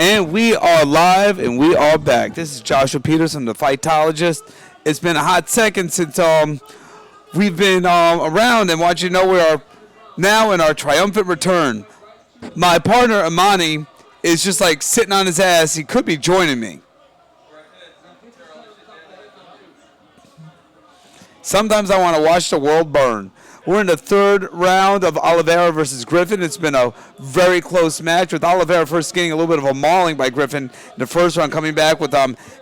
And we are live and we are back. This is Joshua Peterson, the Fightologist. It's been a hot second since we've been around, and want you to know we are now in our triumphant return. My partner Amani is just like sitting on his ass. He could be joining me. Sometimes I want to watch the world burn. We're in the third round of Oliveira versus Griffin. It's been a very close match, with Oliveira first getting a little bit of a mauling by Griffin in the first round, coming back with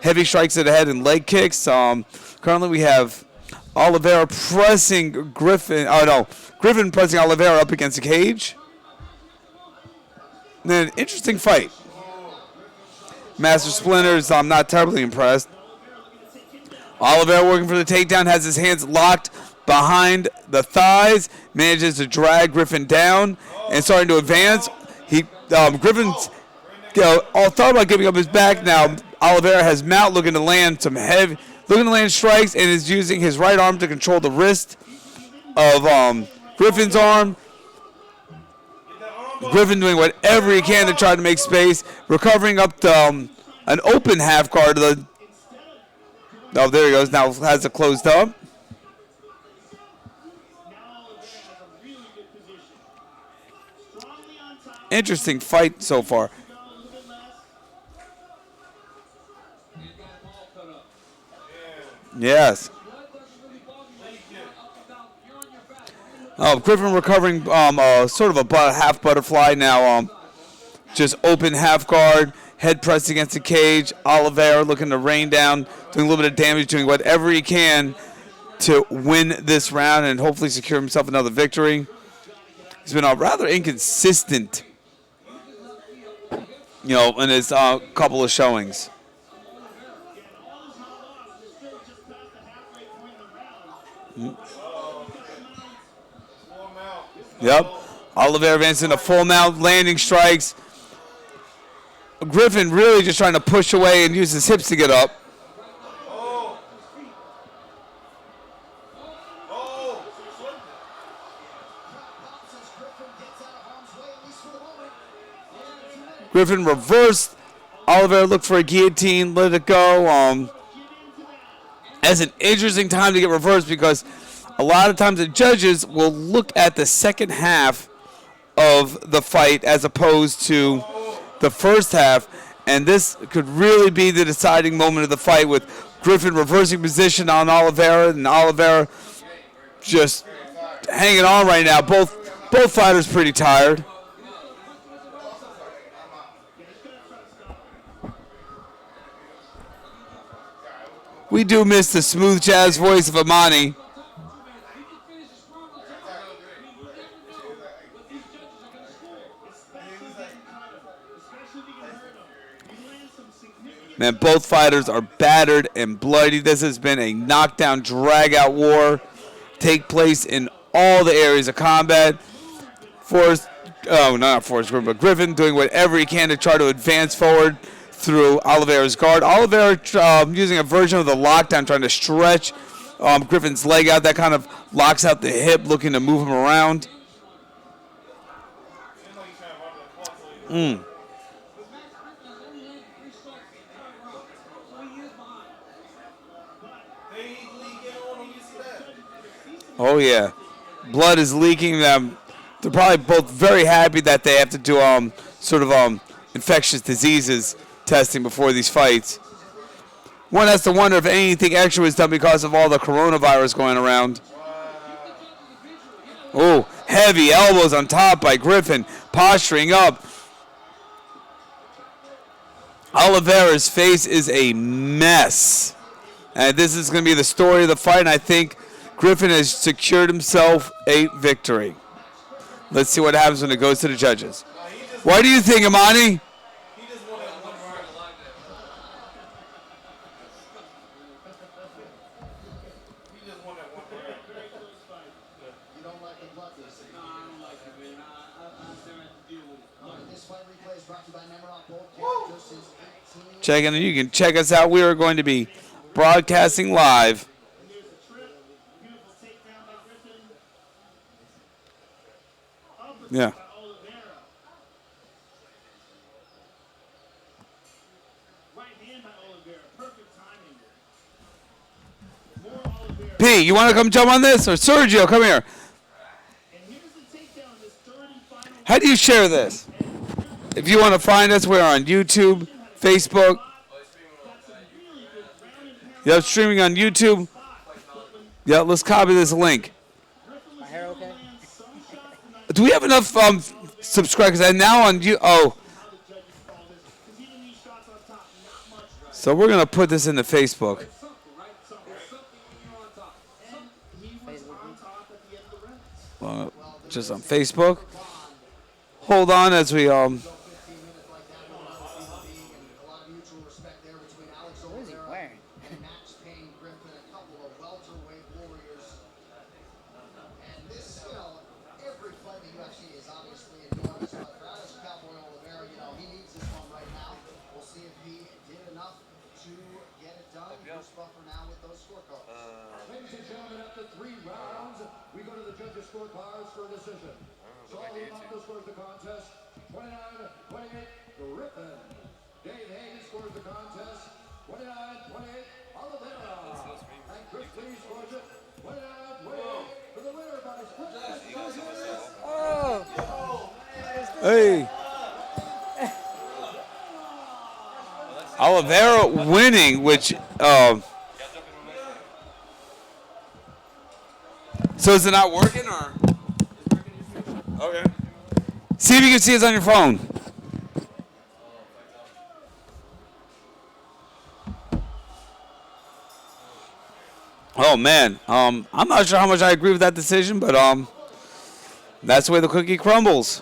heavy strikes to the head and leg kicks. Currently we have Oliveira pressing Griffin. Oh, no. Griffin pressing Oliveira up against the cage. And then, interesting fight. Master Splinters, I'm not terribly impressed. Oliveira working for the takedown, has his hands locked behind the thighs, manages to drag Griffin down, and starting to advance. Griffin's all thought about giving up his back now. Oliveira has Mount looking to land strikes, and is using his right arm to control the wrist of Griffin's arm. Griffin doing whatever he can to try to make space, recovering up to an open half guard. Oh, there he goes. Now has it closed up. Interesting fight so far. Yes. Griffin recovering sort of a half butterfly now. Just open half guard, head pressed against the cage. Oliveira looking to rain down, doing a little bit of damage, doing whatever he can to win this round and hopefully secure himself another victory. He's been rather inconsistent, in his couple of showings. Yep. Oliveira advancing to full mount, landing strikes. Griffin really just trying to push away and use his hips to get up. Griffin reversed. Oliveira looked for a guillotine, let it go. As an interesting time to get reversed, because a lot of times the judges will look at the second half of the fight as opposed to the first half, and this could really be the deciding moment of the fight, with Griffin reversing position on Oliveira, and Oliveira just hanging on right now. Both fighters pretty tired. We do miss the smooth jazz voice of Amani. Man, both fighters are battered and bloody. This has been a knockdown, drag-out war. Take place in all the areas of combat. Griffin doing whatever he can to try to advance forward through Oliveira's guard. Oliveira using a version of the lockdown, trying to stretch Griffin's leg out. That kind of locks out the hip, looking to move him around. Oh, yeah. Blood is leaking. They're probably both very happy that they have to do infectious diseases testing before these fights. One has to wonder if anything extra was done because of all the coronavirus going around. Oh, heavy elbows on top by Griffin, posturing up. Oliveira's face is a mess. And this is going to be the story of the fight, and I think Griffin has secured himself a victory. Let's see what happens when it goes to the judges. What do you think, Amani? You can check us out. We are going to be broadcasting live. Yeah. P, you want to come jump on this? Or Sergio, come here. How do you share this? If you want to find us, we're on YouTube, Facebook. Yep, streaming on YouTube. Yeah, let's copy this link. My hair okay? Do we have enough subscribers? And now on you. Oh. So we're going to put this into Facebook. Just on Facebook. Hold on as we What is he wearing? Ladies and gentlemen, after 3 rounds, we go to the judges' scorecards for a decision. So all the scores the contest. 29-28, Griffin. Dave Hayes scores the contest. 29-28, Oliveira. And Chris Lee scores it. 29-28 for the winner by split decision. Hey. Oliveira winning, which so is it not working or? Okay. See if you can see us on your phone. Oh man, I'm not sure how much I agree with that decision, but that's the way the cookie crumbles.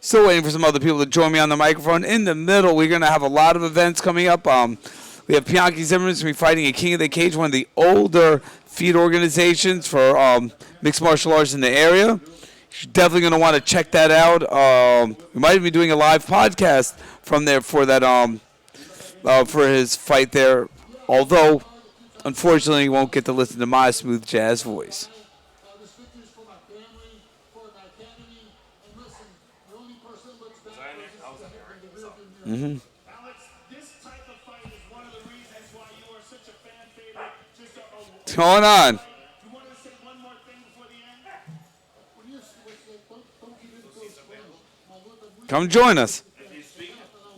Still waiting for some other people to join me on the microphone. In the middle, we're going to have a lot of events coming up. We have Bianchi Zimmerman's going to be fighting at King of the Cage, one of the older feed organizations for mixed martial arts in the area. You're definitely going to want to check that out. We might even be doing a live podcast from there for that for his fight there. Although, unfortunately, you won't get to listen to my smooth jazz voice. Mm-hmm. Alex, this type of fight is one of the reasons why you are such a fan favorite. What's going on? You want to say one more thing before the end? Come join us.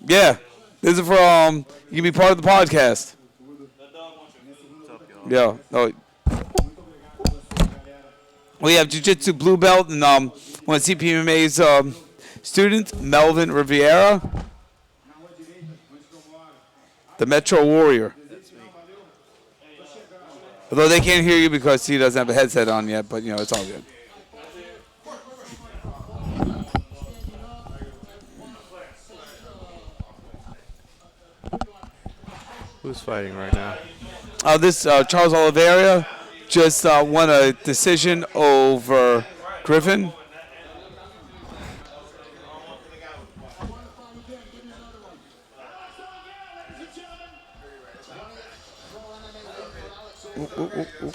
Yeah. This is for you can be part of the podcast. Yeah. Oh. We have Jiu-Jitsu blue belt and one of CPMA's students, Melvin Riviera. The Metro Warrior. Although they can't hear you because he doesn't have a headset on yet, but you know, it's all good. Who's fighting right now? This Charles Oliveira just won a decision over Griffin.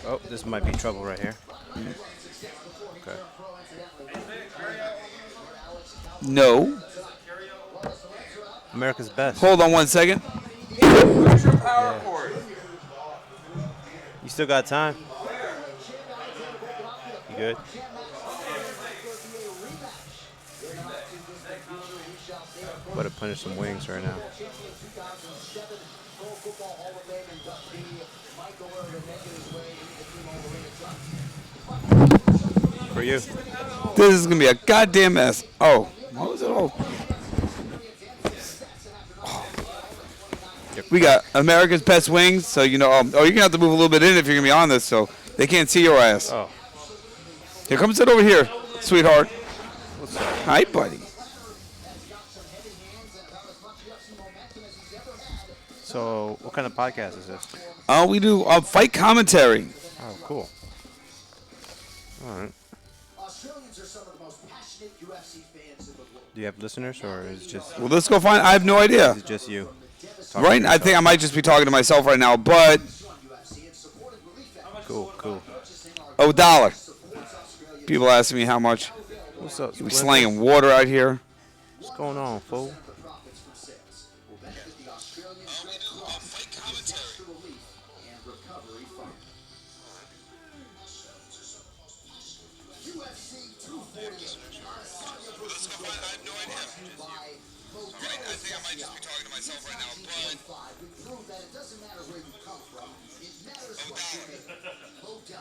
Oh, this might be trouble right here. Okay. No. America's best. Hold on 1 second. Yeah. You still got time? You good? About to punish some wings right now. For you. This is going to be a goddamn mess. Oh, what was it all? We got America's Best Wings, so you know. You're going to have to move a little bit in if you're going to be on this, so they can't see your ass. Oh. Here, come sit over here, sweetheart. Hi, buddy. So, what kind of podcast is this? We do fight commentary. Oh, cool. All right. Australians are some of the most passionate UFC fans in the world. Do you have listeners, or is it just Well, let's go find. I have no idea. is it just you? Right, I think I might just be talking to myself right now, but Cool. Oh, $1. People asking me how much. What's up? We slanging water out here. What's going on, fool?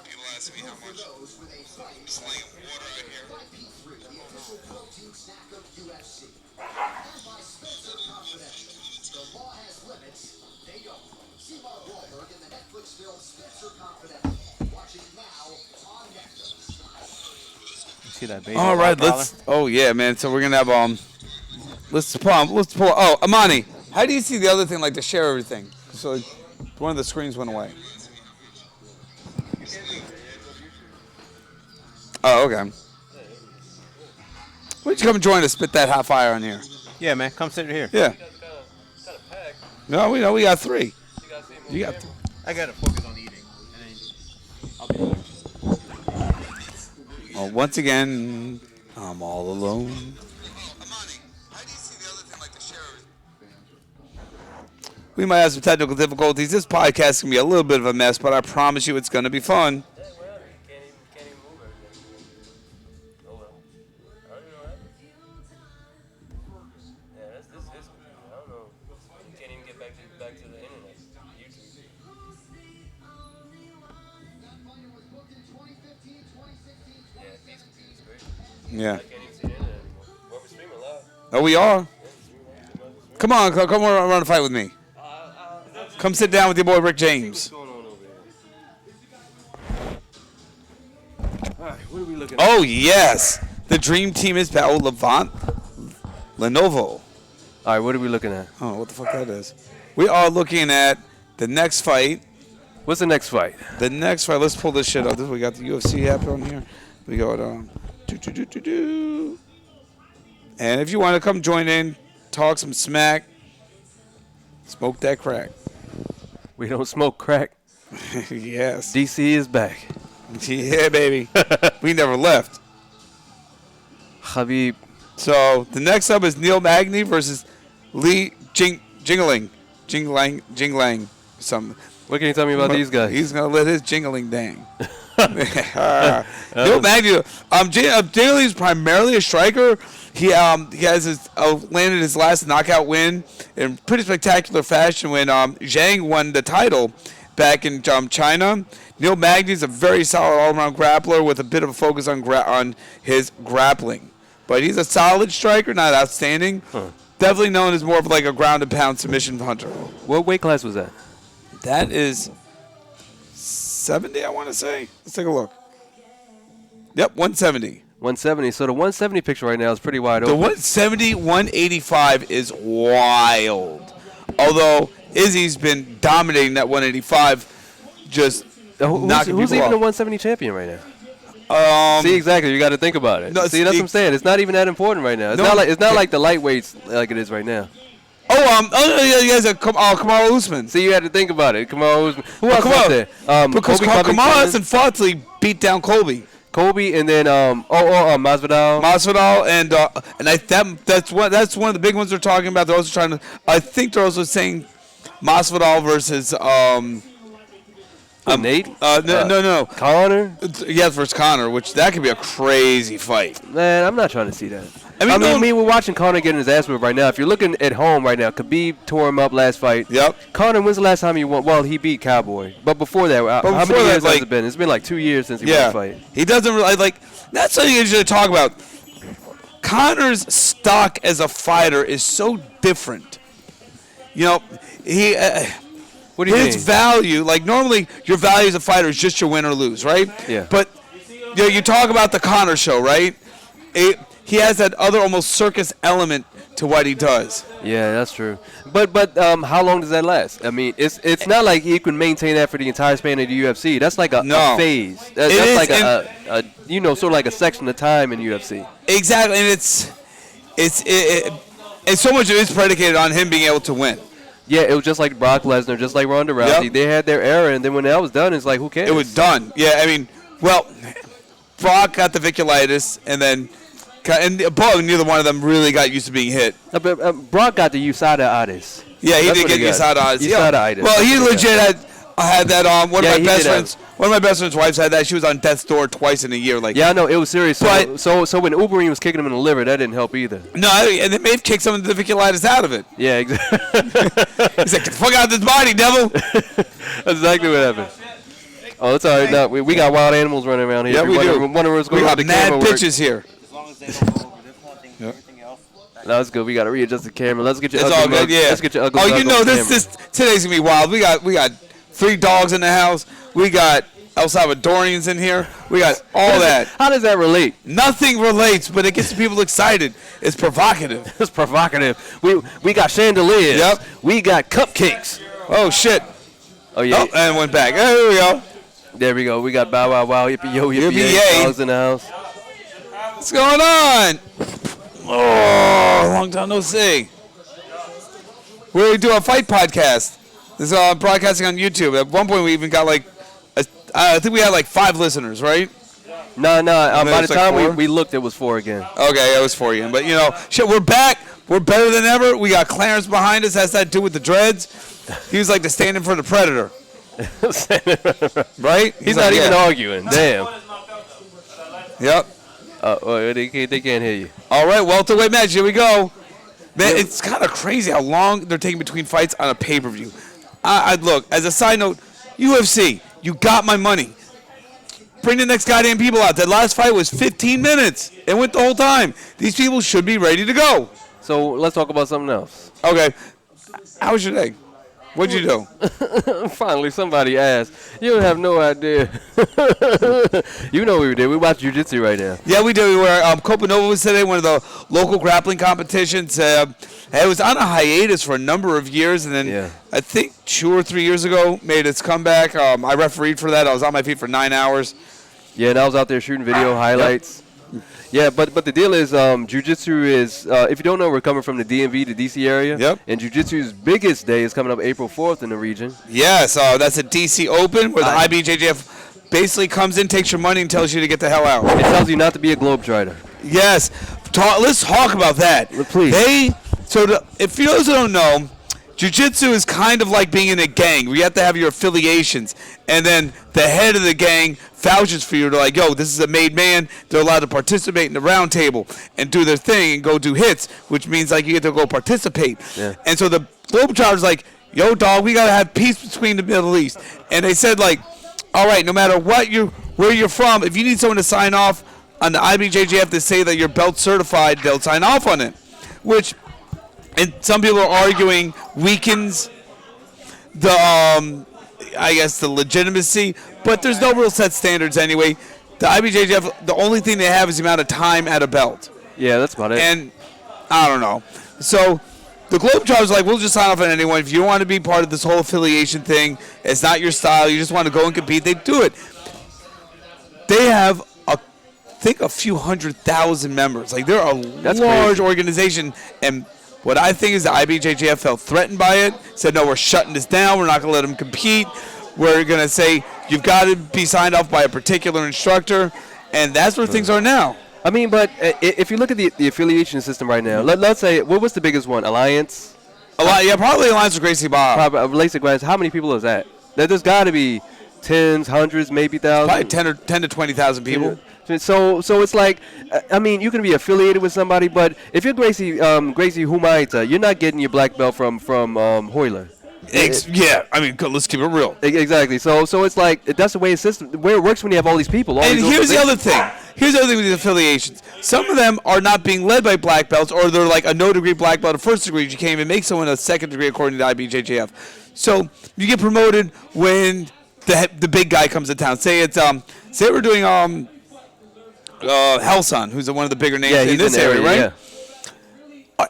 People asking me how much. Slanging water out here. See that baby? All right, let's. Oh yeah, man. So we're gonna have Let's pull. Oh, Amani, how do you see the other thing, like to share everything? So one of the screens went away. Oh, okay. Why don't you come join us? Spit that hot fire on here. Yeah, man. Come sit here. Yeah. No, we know we got 3. You got 3. I gotta focus on eating. Well, once again, I'm all alone. We might have some technical difficulties. This podcast can be a little bit of a mess, but I promise you it's going to be fun. Yeah. Oh, we are? Come on, come run a fight with me. Come sit down with your boy Rick James. What are we looking Oh, yes. The dream team is back. Oh, Lenovo. All right, what are we looking at? Oh, what the fuck that is. We are looking at the next fight. What's the next fight? The next fight, let's pull this shit up. We got the UFC app on here. We got, And if you want to come join in, talk some smack, smoke that crack. We don't smoke crack. Yes. DC is back. Yeah, baby. We never left. Khabib. So the next up is Neil Magny versus Li Jingling. Something. What can you tell me about these guys? He's gonna let his jingling dang. Neil Magny. Jingling's primarily a striker. He has landed his last knockout win in pretty spectacular fashion when Zhang won the title back in China. Neil Magny is a very solid all-around grappler with a bit of a focus on his grappling, but he's a solid striker, not outstanding. Definitely known as more of like a ground and pound submission hunter. What weight class was that? That is 70, I want to say. Let's take a look. Yep, 170. 170. So the 170 picture right now is pretty wide The open. 170, 185 is wild. Although Izzy's been dominating that 185, just knocking Who's people even the off. 170 champion right now? Um, See, exactly. You got to think about it. No, See, that's what I'm saying. It's not even that important right now. It's not like the lightweights like it is right now. he has Kamaru Usman. See, you had to think about it. Kamaru Usman. Who else is there? Because Colby Kamaru Covington, and Fotley beat down Colby. Kobe, and then Masvidal. Masvidal and that's one of the big ones they're talking about. They're also trying to. I think they're also saying Masvidal versus Nate. No. Conor. Yeah, versus Conor, which that could be a crazy fight. Man, I'm not trying to see that. I mean, we're watching Conor getting his ass whipped right now. If you're looking at home right now, Khabib tore him up last fight. Yep. Conor, when's the last time he won? Well, he beat Cowboy. But before that, how many years has it been? It's been like 2 years since he won a fight. He doesn't really like. That's something you should talk about. Conor's stock as a fighter is so different. You know, What do you his mean? value, like normally your value as a fighter is just your win or lose, right? Yeah. But you talk about the Conor show, right? He has that other almost circus element to what he does. Yeah, that's true. But how long does that last? I mean, it's not like he can maintain that for the entire span of the UFC. That's like a phase. That's like a sort of like a section of time in UFC. Exactly, and it's so much of it is predicated on him being able to win. Yeah, it was just like Brock Lesnar, just like Ronda Rousey. Yep. They had their era, and then when that was done, it's like, who cares? It was done. Yeah, I mean, well, Brock got the viculitis, and then neither one of them really got used to being hit. Brock got the USADA-itis. Yeah, he That's did what get he got. USADA-itis. USADA-itis. Well, he That's what he legit had that on. One of my he best did have friends. One of my best friend's wives had that. She was on death's door twice in a year. Like, Yeah, I know, it was serious. But- So when Uberine was kicking him in the liver, that didn't help either. no, and they may have kicked some of the viculitis out of it. Yeah, exactly. He's like, "Get the fuck out of this body, devil!" That's exactly what happened. Oh, it's all right. No, we got wild animals running around here. Yeah, we do. One of us We going got to the camera mad work. bitches here. As long as they don't go over this one thing, everything else. No, it's good. We got to readjust the camera. Let's get your It's ugly all good. mug. Yeah. Let's get your ugly Oh, mug you know on this camera. today's gonna be wild. We got 3 dogs in the house. We got El Salvadorians in here. We got all that. How does that relate? Nothing relates, but it gets people excited. It's provocative. It's provocative. We got chandeliers. Yep. We got cupcakes. Oh shit. Oh yeah. Oh, and went back. Oh, here we go. There we go. We got bow wow wow yippee yo yippee Yippee yay. yay. Dogs in the house. What's going on? Oh, long time no see. We do a fight podcast. This is broadcasting on YouTube. At one point, we even got I think we had 5 listeners, right? No. then By it's the like time 4? we looked, it was 4 again. Okay, it was for you. But, shit, we're back. We're better than ever. We got Clarence behind us. Has that to do with the dreads. He was like the stand-in for the Predator. Right? He's like, not even yeah. arguing. Damn. Yep. They can't hear you. All right, welterweight match. Here we go. Man, it's kind of crazy how long they're taking between fights on a pay-per-view. Look, as a side note, UFC, you got my money. Bring the next goddamn people out. That last fight was 15 minutes. It went the whole time. These people should be ready to go. So let's talk about something else. Okay. How was your day? What'd you do? Finally, somebody asked. You don't have no idea. You know what we did. We watched jiu-jitsu right now. Yeah, we did. We were Copanova was today, one of the local grappling competitions. It was on a hiatus for a number of years, and then Yeah. I think 2 or 3 years ago made its comeback. I refereed for that. I was on my feet for 9 hours. Yeah, and I was out there shooting video highlights. Yeah, but the deal is, jiu-jitsu is, if you don't know, we're coming from the DMV, the DC area. Yep. And jiu-jitsu's biggest day is coming up April 4th in the region. Yes, that's a DC Open where the IBJJF basically comes in, takes your money, and tells you to get the hell out. It tells you not to be a globetrotter. Yes. Let's talk about that. Please. If you those who don't know, jiu-jitsu is kind of like being in a gang where you have to have your affiliations, and then the head of the gang vouches for you. They're like, yo, this is a made man. They're allowed to participate in the round table and do their thing and go do hits, which means you get to go participate. Yeah. And so the Globetrotters like, yo, dog, we got to have peace between the Middle East. And they said, all right, no matter where you're from, if you need someone to sign off on the IBJJF to say that you're belt certified, they'll sign off on it, which, and some people are arguing, weakens the, the legitimacy, but there's no real set standards anyway. The IBJJF, the only thing they have is the amount of time at a belt. Yeah, that's about it. And I don't know. So the Globetrotters are like, we'll just sign off on anyone. If you don't want to be part of this whole affiliation thing, it's not your style, you just want to go and compete, they do it. They have, I think, a few 100,000 members. They're a That's large crazy. organization. And what I think is the IBJJF felt threatened by it, said, no, we're shutting this down. We're not going to let them compete. We're going to say, you've got to be signed off by a particular instructor. And that's where things are now. I mean, but if you look at the affiliation system right now, let's say, what was the biggest one? Alliance? Probably Alliance with Gracie Bob. Probably, LASIK Grants. How many people is that? There's got to be tens, hundreds, maybe thousands. Probably 10 to 20,000 people. So it's like, I mean, you can be affiliated with somebody, but if you're Gracie Humaita, you're not getting your black belt from Hoyler. Yeah, I mean, let's keep it real. Exactly. So it's like that's the way it's system where it works when you have all these people. And here's the other thing. Here's the other thing with these affiliations. Some of them are not being led by black belts, or they're like a no-degree black belt, a first degree. You can't even make someone a second degree according to IBJJF. So you get promoted when the big guy comes to town. Say we're doing Helson, who's one of the bigger names in this area, right? Yeah.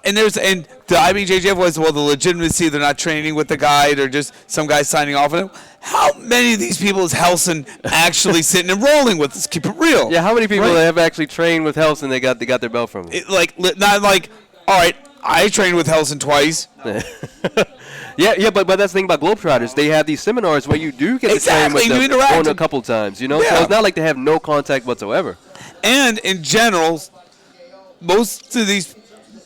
And the IBJJF was, well, the legitimacy, they're not training with the guy, they're just some guy signing off on him. How many of these people is Helson actually sitting and rolling with? Let's keep it real. Yeah, how many people Right? have actually trained with Helson they got their belt from him? Not like All right, I trained with Helson twice. Yeah, but that's the thing about Globetrotters. They have these seminars where you do get to Exactly, train with you them interact. on a couple times, you know? Yeah. So it's not like they have no contact whatsoever. And in general, most of these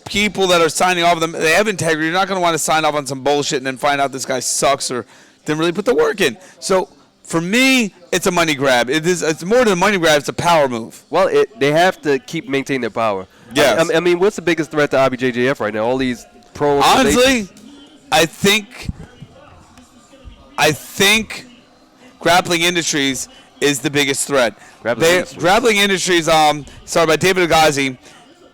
people that are signing off on them, they have integrity. You're not going to want to sign off on some bullshit and then find out this guy sucks or didn't really put the work in. So for me, it's a money grab. It's more than a money grab. It's a power move. Well, they have to keep maintaining their power. Yes. I mean, what's the biggest threat to IBJJF right now? All these pro Honestly, I think Grappling Industries is the biggest threat. Grappling Industries, started by David Agazi,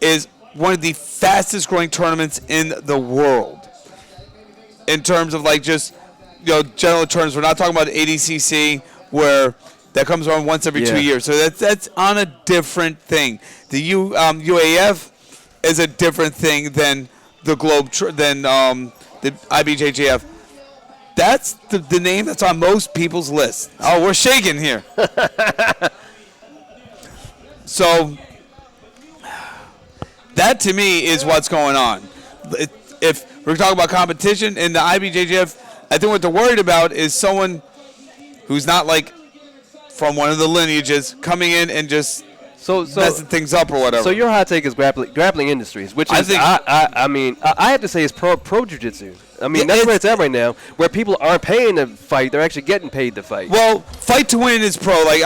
is one of the fastest growing tournaments in the world. In terms of like just, general terms, we're not talking about ADCC where that comes around once every 2 years. So that's on a different thing. The UAF is a different thing than the the IBJJF. That's the name that's on most people's list. Oh, we're shaking here. So that to me is what's going on. If we're talking about competition in the IBJJF, I think what they're worried about is someone who's not like from one of the lineages coming in and just messing things up or whatever. So your hot take is grappling industries, which is I have to say is pro jiu-jitsu. I mean, that's where it's at right now, where people aren't paying to fight; they're actually getting paid to fight. Well, Fight to Win is pro. Like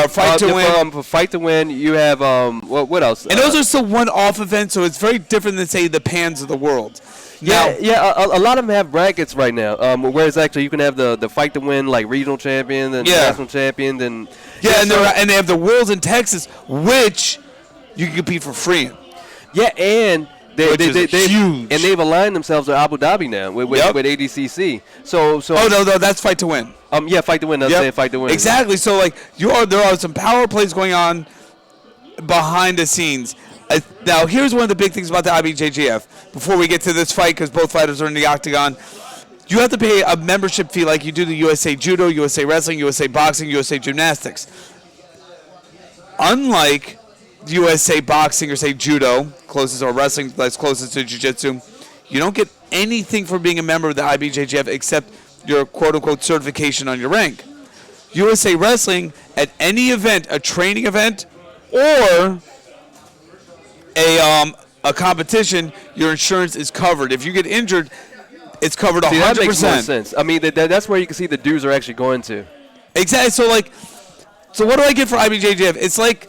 Fight to Win. For Fight to Win, you have what else? And those are still one-off events, so it's very different than say the Pans of the world. A lot of them have brackets right now. Whereas actually you can have the Fight to Win like regional champion, then national champion, then and they have the Worlds in Texas, which you can compete for free in. Yeah, and they've huge. And they've aligned themselves with Abu Dhabi now with ADCC. So no, that's Fight to Win. Fight to Win. I'm saying Fight to Win. Exactly. So like there are some power plays going on behind the scenes. Now, here's one of the big things about the IBJJF. Before we get to this fight, because both fighters are in the octagon, you have to pay a membership fee like you do the USA Judo, USA Wrestling, USA Boxing, USA Gymnastics. Unlike USA Boxing or, say, Judo, closest, or Wrestling that's closest to Jiu-Jitsu, you don't get anything for being a member of the IBJJF except your quote-unquote certification on your rank. USA Wrestling, at any event, a training event, or a competition, your insurance is covered. If you get injured, it's covered 100%. That makes more sense. I mean, that's where you can see the dues are actually going to. Exactly. So what do I get for IBJJF? It's like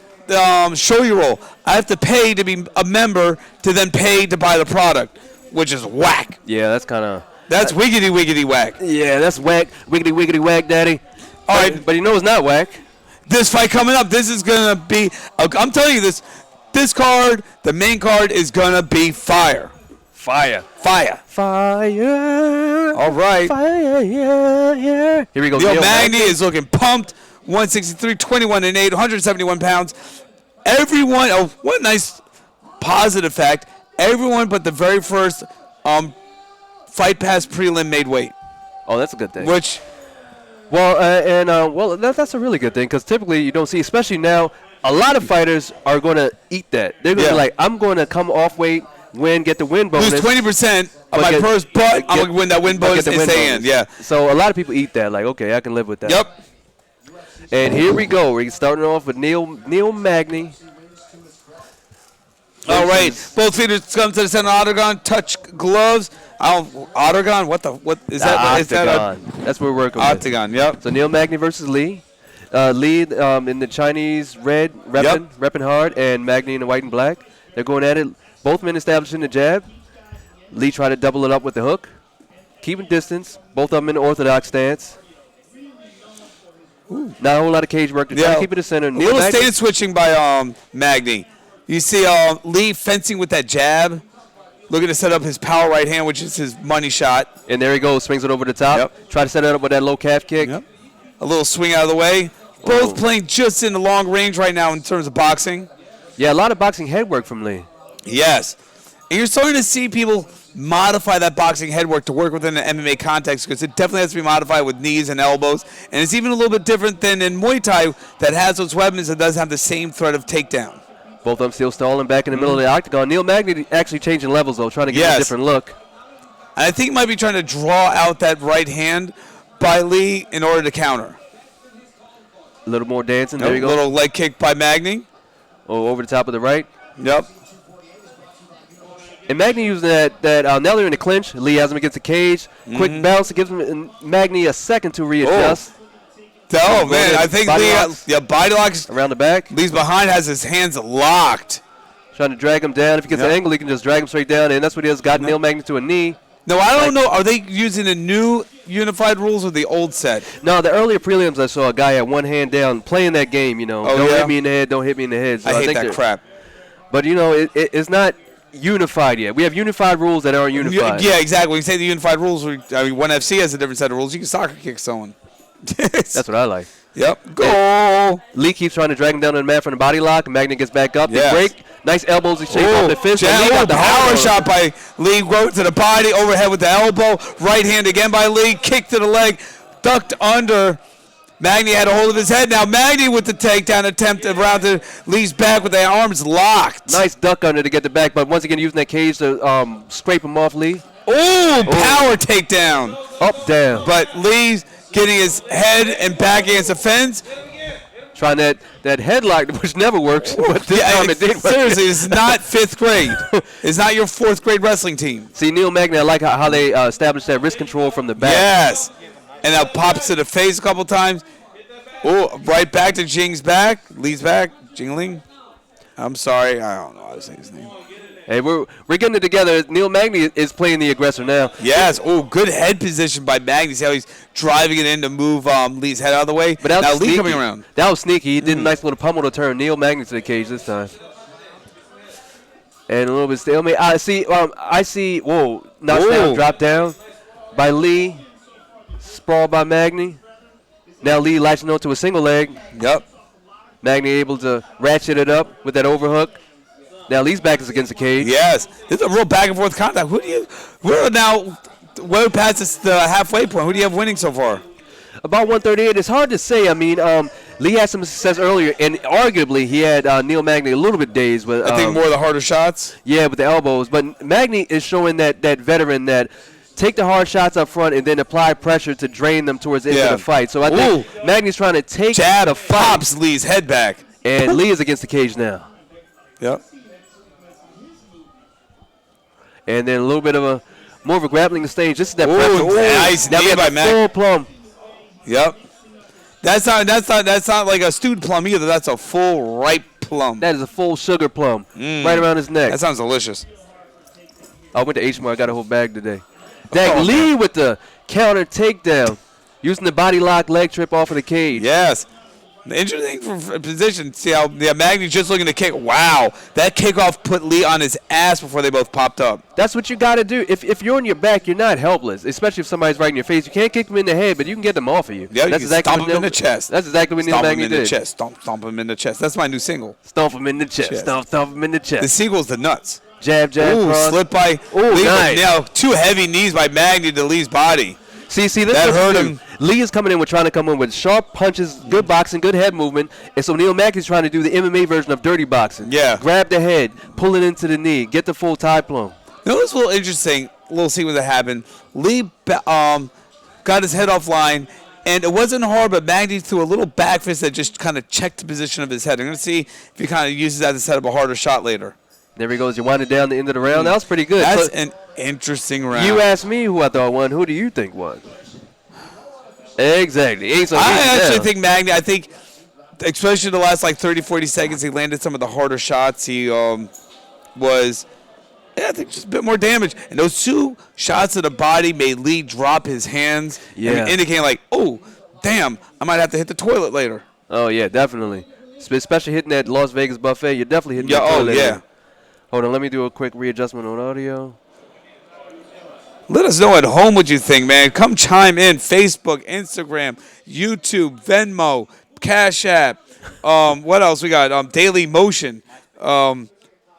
show you roll. I have to pay to be a member to then pay to buy the product, which is whack. Yeah, that's kind of. That's wiggity whack. Yeah, that's whack. Wiggity whack, daddy. All right, but you know it's not whack. This fight coming up, this is gonna be. I'm telling you this. This card, the main card, is going to be fire. Fire. All right. Fire. Here we go. Neil Magny is looking pumped. 163, 21-8, 171 pounds. Everyone, one nice positive fact, everyone but the very first Fight Pass prelim made weight. Oh, that's a good thing. Which, that's a really good thing because typically you don't see, especially now, a lot of fighters are going to eat that. They're going to be like, I'm going to come off weight, get the win bonus. Lose 20% of my purse, but I'm going to win that win bonus and stay in. Yeah. So a lot of people eat that. Like, okay, I can live with that. Yep. And here we go. We're starting off with Neil Magny. All right. Both fighters come to the center octagon. Touch gloves. Octagon? What is that? Octagon. That's what we're working with. Octagon, yep. So Neil Magny versus Lee. Lee in the Chinese red, repping hard, and Magny in the white and black. They're going at it. Both men establishing the jab. Lee trying to double it up with the hook. Keeping distance. Both of them in the orthodox stance. Not a whole lot of cage work. They're trying to keep it in center. A little state switching by Magny. You see Lee fencing with that jab. Looking to set up his power right hand, which is his money shot. And there he goes. Swings it over the top. Yep. Try to set it up with that low calf kick. Yep. A little swing out of the way. Both playing just in the long range right now in terms of boxing. Yeah, a lot of boxing head work from Lee. Yes. And you're starting to see people modify that boxing head work to work within the MMA context because it definitely has to be modified with knees and elbows. And it's even a little bit different than in Muay Thai that has those weapons and doesn't have the same threat of takedown. Both of them still stalling back in the middle of the octagon. Neil Magny actually changing levels, though, trying to get a different look. And I think he might be trying to draw out that right hand by Lee in order to counter. A little more dancing. There you go. A little leg kick by Magny. Oh, over the top of the right. Yep. And Magny using that now they're in the clinch. Lee has him against the cage. Quick bounce. It gives him Magny a second to readjust. Oh, man. I think Lee, body locks. Around the back. Lee's behind, has his hands locked. Trying to drag him down. If he gets an angle, he can just drag him straight down. And that's what he has. Got Neil Magny to a knee. No, I don't know. Are they using the new unified rules or the old set? No, the earlier prelims I saw a guy had one hand down playing that game, don't hit me in the head, don't hit me in the head. So I hate that crap. But, it's not unified yet. We have unified rules that aren't unified. Yeah, exactly. When you say the unified rules, one FC has a different set of rules. You can soccer kick someone. That's what I like. Yep. Goal. Lee keeps trying to drag him down to the mat from the body lock. Magny gets back up. They break. Nice elbows exchange off the fist. Lee got the power shot by Lee. Go to the body. Overhead with the elbow. Right hand again by Lee. Kick to the leg. Ducked under. Magny had a hold of his head. Now Magny with the takedown attempt around to Lee's back with the arms locked. Nice duck under to get the back, but once again using that cage to scrape him off Lee. Ooh, power takedown. Up, down. But Lee's getting his head and back against the fence. Trying that headlock, which never works, but this time it did work. Seriously, it's not 5th grade. It's not your 4th grade wrestling team. See, Neil Magny, I like how they established that wrist control from the back. Yes. And now pops to the face a couple times. Oh, right back to Jing's back. Lee's back. Jingling. I'm sorry. I don't know how to say his name. Hey, we're getting it together. Neil Magny is playing the aggressor now. Yes. Oh, good head position by Magny. See how he's driving it in to move Lee's head out of the way. But now Lee coming around. That was sneaky. He did a nice little pummel to turn Neil Magny to the cage this time. And a little bit stalemate. I see. Whoa! Knockdown, drop down by Lee. Sprawl by Magny. Now Lee latching onto a single leg. Yep. Magny able to ratchet it up with that overhook. Now Lee's back is against the cage. Yes. This is a real back and forth contact. We're now way past the halfway point. Who do you have winning so far? About 138. It's hard to say. I mean, Lee had some success earlier, and arguably he had Neil Magny a little bit dazed. But, I think more of the harder shots. Yeah, with the elbows. But Magny is showing that veteran that take the hard shots up front and then apply pressure to drain them towards the end of the fight. So I think Magny's trying to take the fight. Pops Lee's head back. And Lee is against the cage now. Yep. And then a little bit of more of a grappling exchange. This is that pressure. Nice knee by Magny. Full plum. Yep. That's not like a stewed plum either. That's a full ripe plum. That is a full sugar plum right around his neck. That sounds delicious. I went to H Mart. I got a whole bag today. Lee with the counter takedown, using the body lock leg trip off of the cage. Yes. Interesting position. See how Magny's just looking to kick. Wow. That kickoff put Lee on his ass before they both popped up. That's what you got to do. If you're on your back, you're not helpless, especially if somebody's right in your face. You can't kick them in the head, but you can get them off of you. Yeah, you can stomp him in the chest. That's exactly what Neil Magny did. Stomp him in the chest. That's my new single. Stomp him in the chest. Stomp him in the chest. The single's the nuts. Jab, cross. Slip by Lee. Nice. Now, 2 heavy knees by Magny to Lee's body. See, this that hurt him. Lee is trying to come in with sharp punches, good boxing, good head movement, and so Neil Magny's trying to do the MMA version of dirty boxing. Yeah. Grab the head, pull it into the knee, get the full tie plum. You know what's a little interesting, little sequence that happened? Lee got his head offline, and it wasn't hard, but Magny threw a little back fist that just kind of checked the position of his head. I'm going to see if he kind of uses that to set up a harder shot later. There he goes. You winded down the end of the round. That was pretty good. That's an interesting round. You asked me who I thought won. Who do you think won? Exactly. I actually think Magny, especially the last 30, 40 seconds, he landed some of the harder shots. He was, I think, just a bit more damage. And those 2 shots to the body made Lee drop his hands, indicating oh, damn, I might have to hit the toilet later. Oh, yeah, definitely. Especially hitting that Las Vegas buffet. You're definitely hitting the toilet later. Hold on, let me do a quick readjustment on audio. Let us know at home what you think, man. Come chime in. Facebook, Instagram, YouTube, Venmo, Cash App. What else we got? Daily Motion. Vimo.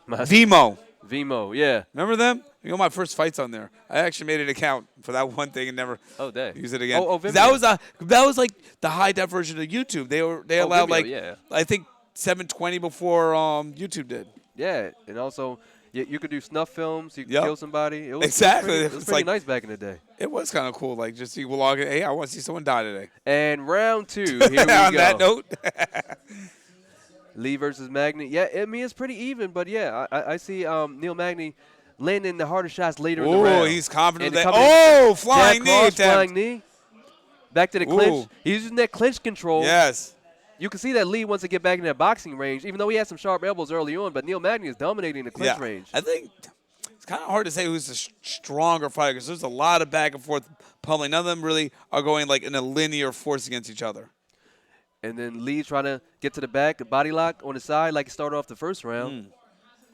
Vimo, yeah. Remember them? You know my first fight's on there. I actually made an account for that one thing and never used it again. Vimeo. That was like the high def version of YouTube. They allowed Vimeo, I think 7:20 before YouTube did. Yeah, and also you could do snuff films. You could Yep. kill somebody. It was Exactly. It was It's pretty like- nice back in the day. It was kind of cool. Like, just you will log in. Hey, I want to see someone die today. And round 2. Here we On go. that note, Lee versus Magny. Yeah, I mean, it's pretty even, but yeah, I see Neil Magny landing the harder shots later in the round. oh, he's confident And with that. coming- Oh, flying Jab knee cross, attempt. flying knee. Back to the clinch. Ooh. He's using that clinch control. Yes. You can see that Lee wants to get back in that boxing range, even though he had some sharp elbows early on, but Neil Magny is dominating the clinch range. I think it's kind of hard to say who's the stronger fighter because there's a lot of back and forth pummeling. None of them really are going like in a linear force against each other. And then Lee trying to get to the back, a body lock on the side like he started off the first round.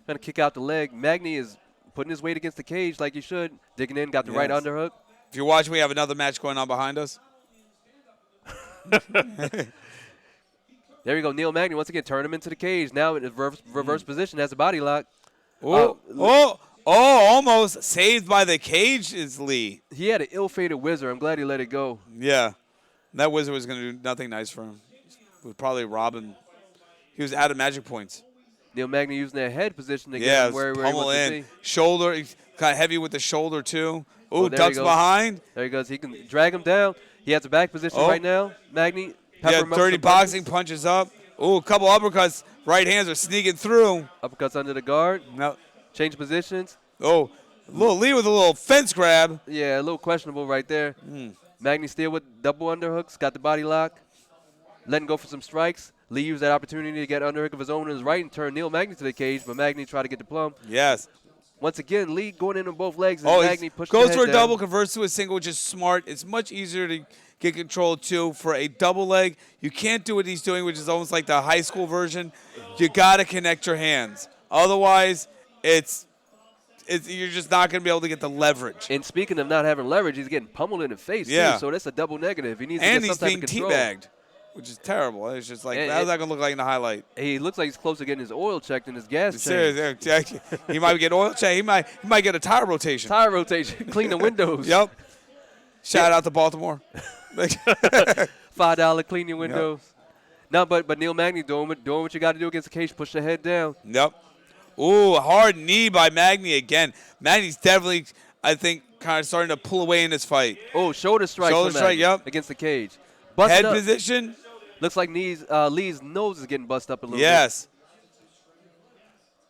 Trying to kick out the leg. Magny is putting his weight against the cage like he should. Digging in, got the right Yes. underhook. If you're watching, we have another match going on behind us. There we go. Neil Magny once again turn him into the cage. Now in the reverse position has a body lock. Oh, almost saved by the cage is Lee. He had an ill-fated wizard. I'm glad he let it go. Yeah. That wizard was going to do nothing nice for him. It was probably robbing. He was out of magic points. Neil Magny using that head position to get Yeah, him where he pummel wants to in. be. Shoulder, he got heavy with the shoulder too. Oh, there he ducks goes. behind. There he goes. He can drag him down. He has a back position Oh. right now. Magny. Yeah, pepper him up dirty with some punches. boxing, punches up. Oh, a couple uppercuts. Right hands are sneaking through. Uppercuts under the guard. Now, Change positions. oh, little Lee with a little fence grab. Yeah, a little questionable right there. Hmm. Magny still with double underhooks. Got the body lock. Letting go for some strikes. Lee used that opportunity to get underhook of his own in his right and turn Neil Magny to the cage, but Magny tried to get the plum. Yes. Once again, Lee going in on both legs, and Oh, Magny he pushed goes the for head a down. double, converts to a single, which is smart. It's much easier to get control too. For a double leg, you can't do what he's doing, which is almost like the high school version. You got to connect your hands. Otherwise, you're just not going to be able to get the leverage. And speaking of not having leverage, he's getting pummeled in the face, Yeah. too, so that's a double negative. He needs to And get he's some type being of control. teabagged, which is terrible. It's just like, how's that going to look like in the highlight? He looks like he's close to getting his oil checked and his gas changed. Seriously, he might get oil change. He might get a tire rotation. Tire rotation, clean the windows. Yep. Shout out to Baltimore. $5 clean your windows. No, but Neil Magny doing what you got to do against the cage. Push the head down. Yep. Ooh, hard knee by Magny again. Magny's definitely, I think, kind of starting to pull away in this fight. Oh, shoulder strike. Shoulder for strike, Magny yep. Against the cage. Busted Head up. position. Looks like Lee's nose is getting busted up a little bit. Yes.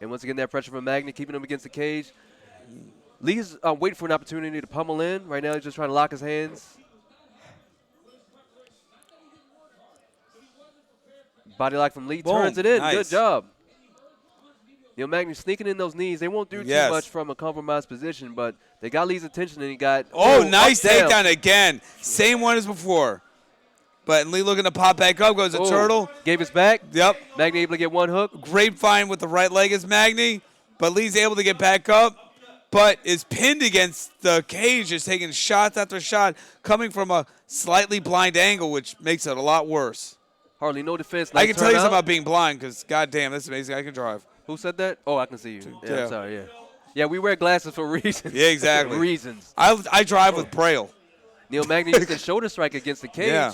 And once again, that pressure from Magny keeping him against the cage. Lee's waiting for an opportunity to pummel in. Right now, he's just trying to lock his hands. Body lock from Lee. Boom. Turns it in. Nice. Good job. Neil Magny sneaking in those knees. They won't do Yes. too much from a compromised position, but they got Lee's attention, and he got Oh, nice up, down. takedown again. Same one as before. But Lee looking to pop back up. Goes a Oh, turtle. Gave his back. Yep. Magny able to get one hook. Grapevine with the right leg is Magny. But Lee's able to get back up. But is pinned against the cage. Just taking shots after shot. Coming from a slightly blind angle, which makes it a lot worse. Hardly no defense. I Nice can tell you turnout. something about being blind because, goddamn, that's amazing. I can drive. Who said that? Oh, I can see you. Yeah, Yeah. I'm sorry, yeah. Yeah, we wear glasses for reasons. Yeah, exactly. Reasons. I drive with Braille. Neil Magny used a shoulder strike against the cage. Yeah.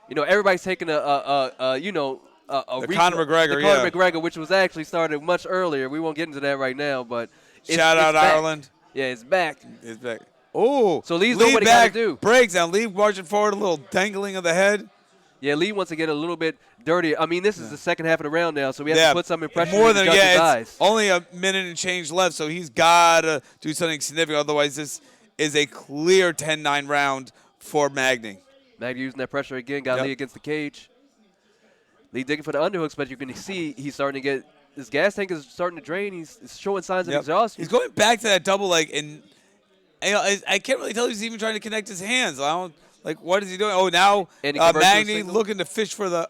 You know, everybody's taking a The recent- Conor McGregor, the yeah. Conor McGregor, which was actually started much earlier. We won't get into that right now, but Shout out back. Ireland. Yeah, it's back. Is back. Oh, So Lee's doing Lee what he gotta back, do. breaks now. Lee marching forward, a little dangling of the head. Yeah, Lee wants to get a little bit dirty. I mean, this is the second half of the round now, so we have to put some impression more in the than judge's it's eyes. only a minute and change left, so he's got to do something significant. Otherwise, this is a clear 10-9 round for Magny. Magny using that pressure again, got Yep. Lee against the cage. Lee digging for the underhooks, but you can see he's starting to get his gas tank is starting to drain. He's showing signs of Yep. exhaustion. He's going back to that double leg, and I can't really tell if he's even trying to connect his hands. I don't like what is he doing? Oh, now And he converts to a Magny single? looking to fish for the.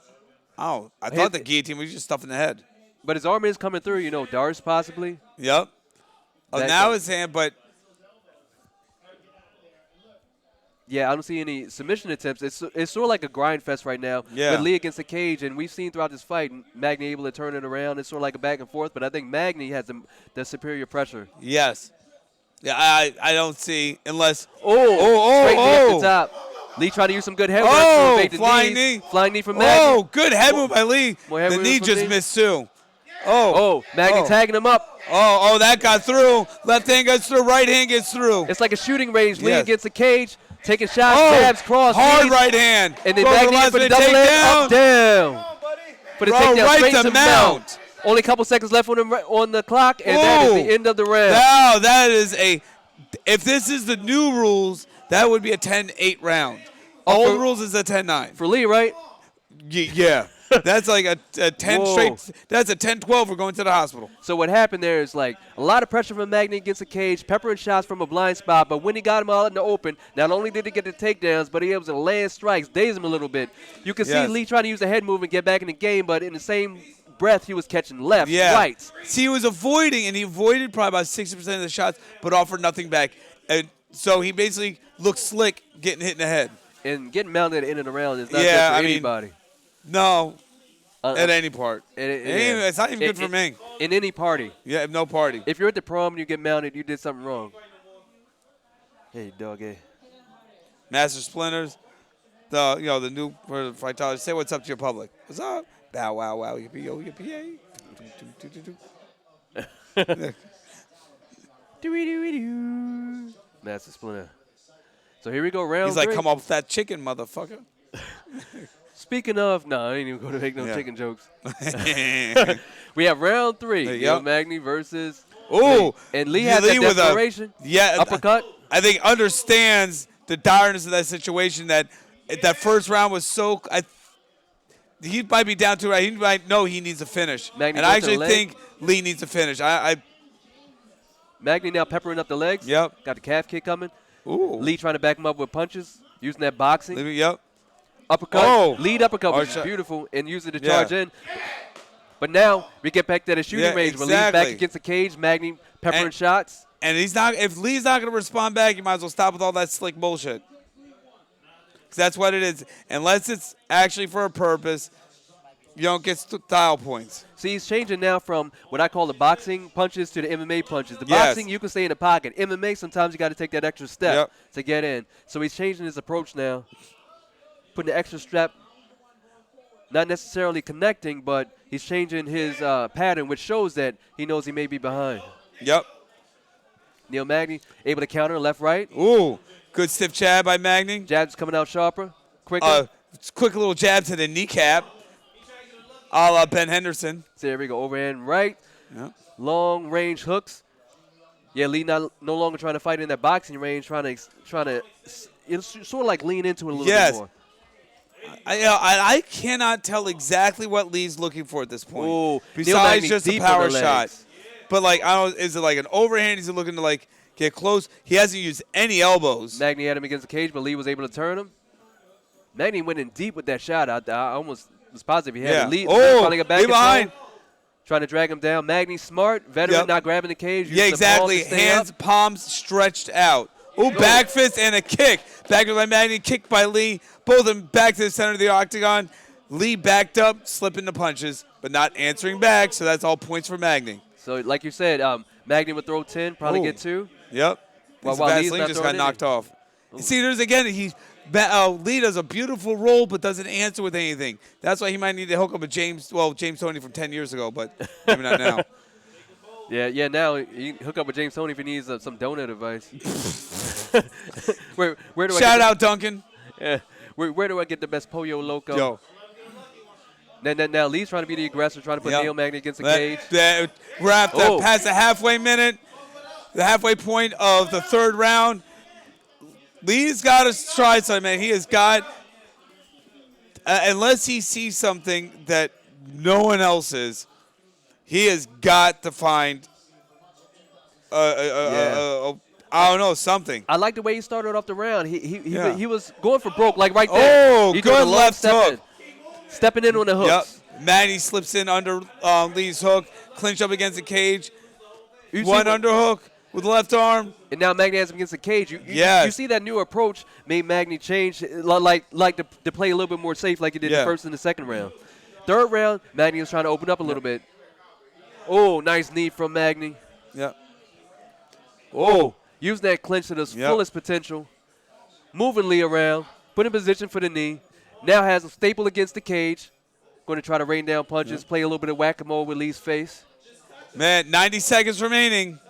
Oh, I thought the guillotine was just stuffing the head. But his arm is coming through, you know, darts possibly. Yep. Oh, That now guy- his hand, but Yeah, I don't see any submission attempts. It's sort of like a grind fest right now. Yeah. With Lee against the cage, and we've seen throughout this fight, Magny able to turn it around. It's sort of like a back and forth, but I think Magny has the superior pressure. yes. Yeah, I don't see unless. Straight knee up the top. Lee trying to use some good head work Oh, to evade the flying knees. knee. Flying knee from Magny. Oh, good head move by Lee. More head The move knee from just Lee. missed too. Oh, Magny Oh. tagging him up. Oh, that got through. Left hand gets through. Right hand gets through. It's like a shooting range. Lee Yes. against the cage, taking shots, Oh, jabs, cross, hard knees, right hand. and then Goes to Magny in last for the minute double leg, up, takedown. down. For the Bro, takedown, right straight to to mount. mount. Only a couple seconds left on the clock, and that is Ooh. the end of the round. Now that is if this is the new rules, that would be a 10-8 round. Old for- rules is a 10-9. For Lee, right? Yeah. That's like a 10 Whoa. straight. That's a 10-12 for going to the hospital. So what happened there is like a lot of pressure from Magny against the cage, peppering shots from a blind spot. But when he got him out in the open, not only did he get the takedowns, but he was able to land strikes, daze him a little bit. You can Yes. see Lee trying to use a head move and get back in the game, but in the same breath, he was catching left, Yeah. rights. See, he was avoiding, and he avoided probably about 60% of the shots, but offered nothing back. And so he basically looked slick getting hit in the head. And getting mounted at the end of the round is not Yeah, good for I mean, anybody. No, Uh, at any part. It's not even good for me. In any party. Yeah, no party. If you're at the prom and you get mounted, you did something wrong. Hey, doggy. Master Splinters, the new for the fightology. Say what's up to your public. What's up? Bow wow wow yippee yo yippee yay. Master Splinter. So here we go, round He's like, 3. come off that chicken, motherfucker. Speaking of, no, I ain't even going to make no Yeah. chicken jokes. We have round 3. Yep. Neil Magny versus Ooh, Lee. And Lee has that with desperation. Uppercut. I think understands the direness of that situation. That first round was so. He might be down to it. He might know he needs a finish, Magny and I goes to the actually leg. think Lee needs a finish. Magny now peppering up the legs. Yep. Got the calf kick coming. Ooh. Lee trying to back him up with punches, using that boxing. Yep. Uppercut. Oh. Lead uppercut, which is Arch- beautiful, and using the Yeah. charge in. But now we get back to the shooting Yeah, range. Where Lee's back exactly. against the cage. Magny peppering And- shots. And he's not. If Lee's not going to respond back, you might as well stop with all that slick bullshit. 'Cause that's what it is. Unless it's actually for a purpose, you don't get style points. See, he's changing now from what I call the boxing punches to the MMA punches. The Yes. boxing, you can stay in the pocket. MMA, sometimes you got to take that extra step Yep. to get in. So he's changing his approach now, putting the extra step, not necessarily connecting, but he's changing his pattern, which shows that he knows he may be behind. Yep. Neil Magny able to counter left, right. Ooh, good stiff jab by Magny. Jabs coming out sharper, quicker. Quick little jab to the kneecap, a la Ben Henderson. So there we go, overhand right. Yep. Long range hooks. Yeah, Lee no longer trying to fight in that boxing range, trying to sort of like lean into it a little Yes. bit more. I cannot tell exactly what Lee's looking for at this point. Ooh, Neil besides Magny just a deep in power the shot. legs. But like, I don't. Is it like an overhand? Is he looking to like get close? He hasn't used any elbows. Magny had him against the cage, but Lee was able to turn him. Magny went in deep with that shot. I almost was positive he had Yeah. it. Lee Oh, trying to get back Lee control, behind. trying to drag him down. Magny smart, veteran, Yep. not grabbing the cage. Yeah, using the palms exactly. to stay Hands, up. palms stretched out. Ooh, back fist and a kick. Back by Magny, kick by Lee. Both of them back to the center of the octagon. Lee backed up, slipping the punches, but not answering back, so that's all points for Magny. So like you said, Magny would throw 10, probably Ooh. get 2. Yep. While Well, Lee's Vaseline not just throwing got knocked any. off. You see, there's again, Lee does a beautiful roll, but doesn't answer with anything. That's why he might need to hook up with James Toney from 10 years ago, but maybe not now. Yeah. Now he can hook up with James Toney if he needs some donut advice. where do I Shout get out, Duncan. Yeah. Where do I get the best Pollo Loco? Yo. Now Lee's trying to be the aggressor, trying to put Yep. Neil Magny against the cage. We're Oh. past the halfway minute, the halfway point of the third round. Lee's got to try something, man. He has got, unless he sees something that no one else is, he has got to find, I don't know, something. I like the way he started off the round. Yeah. He was going for broke, like right there. Oh, He doing good a long left step hook. in. Stepping in on the hooks. Yep. Magny slips in under Lee's hook, clinch up against the cage. You see One what- underhook with the left arm. And now Magny has him against the cage. You Yes. see that new approach made Magny change, like to play a little bit more safe like he did in Yeah. the first and the second round. Third round, Magny was trying to open up a little bit. Oh, nice knee from Magny. Yep. Oh, use that clinch to the Yep. fullest potential. Moving Lee around. put in position for the knee. Now has a staple against the cage. Going to try to rain down punches, play a little bit of whack-a-mole with Lee's face. Man, 90 seconds remaining.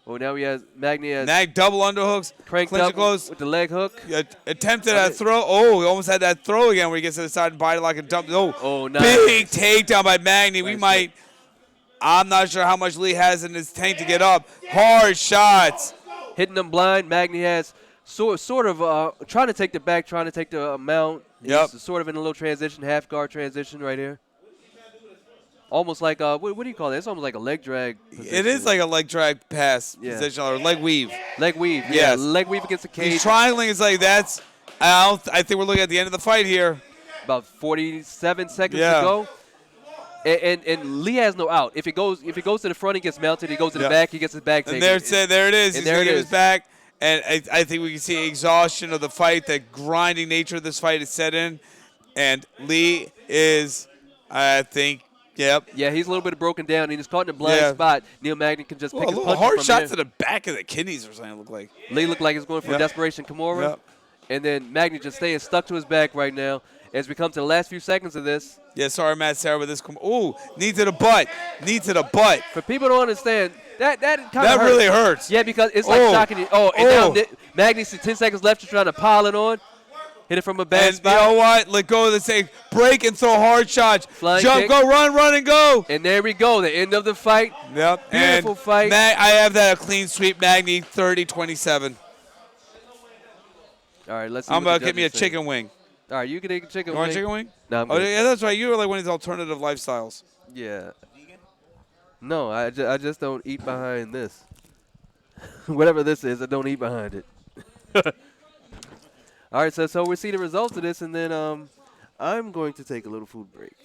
Oh, now he has Magny has Mag double underhooks. cranked clinch up it close. with the leg hook. Attempted a throw. Oh, he almost had that throw again where he gets to the side and body lock and dump. Oh, nice. Big takedown by Magny. We Nice might. I'm not sure how much Lee has in his tank to get up. Hard shots. Hitting them blind. Magny has sort of trying to take the back, trying to take the mount. Yep. He's sort of in a little transition, half guard transition right here. Almost like what do you call it? It's almost like a leg drag position. It is like a leg drag pass position or leg weave. Leg weave. Yeah, Yes. leg weave against the cage. He's triangling. It's like that's. I think we're looking at the end of the fight here. About 47 seconds Yeah. to go. And Lee has no out. If he goes to the front, he gets mounted. He goes to the Yeah. back, he gets his back taken. And there it is. And He's there going it to get his is. back. And I think we can see exhaustion of the fight. The grinding nature of this fight is set in. And Lee is, I think, yep. Yeah, he's a little bit broken down. He's caught in a blind Yeah. spot. Neil Magny can just Well, pick a his little punches hard from shot there. to the back of the kidneys or something, it looked like. Lee looked like he's going for a Yep. desperation Kimura. Yep. And then Magny just staying stuck to his back right now as we come to the last few seconds of this. Yeah, sorry, Matt Sarah, with this. Ooh, knee to the butt. Knee to the butt. For people to understand, that kind of That really hurts. Yeah, because it's like Oh. shocking you. Oh, and Oh. now Magny's 10 seconds left to trying to pile it on. Hit it from a bad And you spot. know what? Let go of the thing. Break and throw hard shots. Flying Jump, kick. go, run, and go. And there we go, the end of the fight. Yep. Beautiful and fight. I have that a clean sweep, Magny, 30-27. All right, let's see. I'm what about the to get me a judges say. chicken wing. All right, you can take a chicken You want wing. a chicken wing? No, I'm Oh, good. yeah, that's right. You were like one of these alternative lifestyles. Yeah. No, I just don't eat behind this. Whatever this is, I don't eat behind it. All right, so we'll see the results of this, and then I'm going to take a little food break.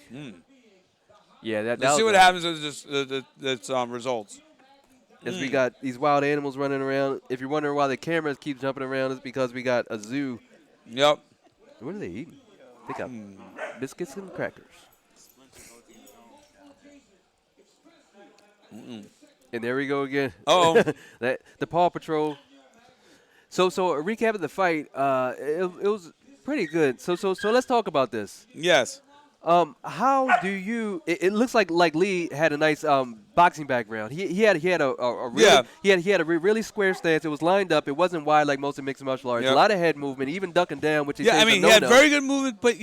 Yeah, that. Let's see what happens with this results. As we got these wild animals running around. If you're wondering why the cameras keep jumping around, it's because we got a zoo. Yep. What are they eating? They got biscuits and crackers. And there we go again. Uh-oh. The Paw Patrol. So a recap of the fight. It was pretty good. So let's talk about this. Yes. How do you? It looks like Lee had a nice boxing background. He had a really, Yeah. he had a really square stance. It was lined up. It wasn't wide like most of mixed martial arts. Yep. A lot of head movement, even ducking down, which he Yeah, says I mean, is a he had no-no. very good movement, but,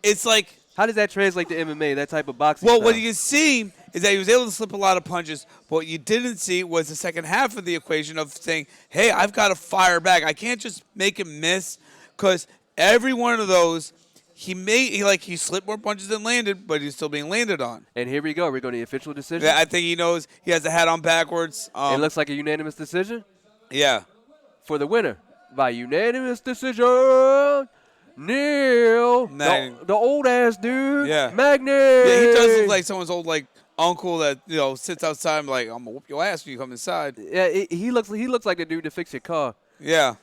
it's like, How does that translate to MMA? That type of boxing. well, style? what you see is that he was able to slip a lot of punches. But what you didn't see was the second half of the equation of saying, hey, I've got to fire back. I can't just make him miss because every one of those, he slipped more punches than landed, but he's still being landed on. And here we go. We're going to the official decision. Yeah, I think he knows he has the hat on backwards. It looks like a unanimous decision Yeah. for the winner by unanimous decision. Neil, Magny. the old ass dude, Yeah. Magny. Yeah, he does look like someone's old uncle that sits outside and like, I'm gonna whoop your ass when you come inside. Yeah, he looks like the dude to fix your car. Yeah.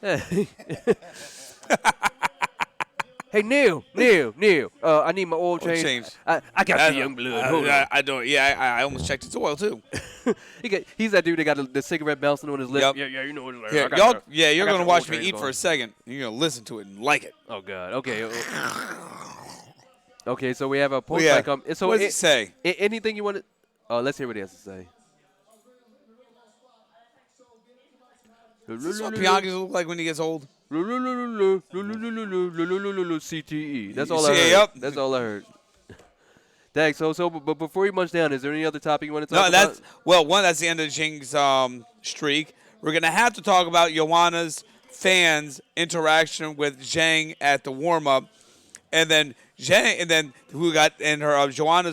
Hey Neil, I need my oil change. change. I got the young blood. Hold on. I don't. Yeah, I almost checked its oil too. He's that dude that got the cigarette bouncing on his lip. Yep. Yeah, you know what it's like. Here, I got y'all. the- Yeah, I you're got gonna the watch oil me change eat for going. a second. You're gonna listen to it and like it. Oh God. Okay. Okay, so we have a post yeah. fight come. So What does it say? Anything you want to? Let's hear what he has to say. Is this what Bianchi look like when he gets old? CTE. That's all I See, heard. yep. That's all I heard. Thanks. But before you munch down, is there any other topic you want to No, talk about? that's the end of Jing's streak. We're gonna have to talk about Joanna's fans' interaction with Zhang at the warm up, and then Joanna's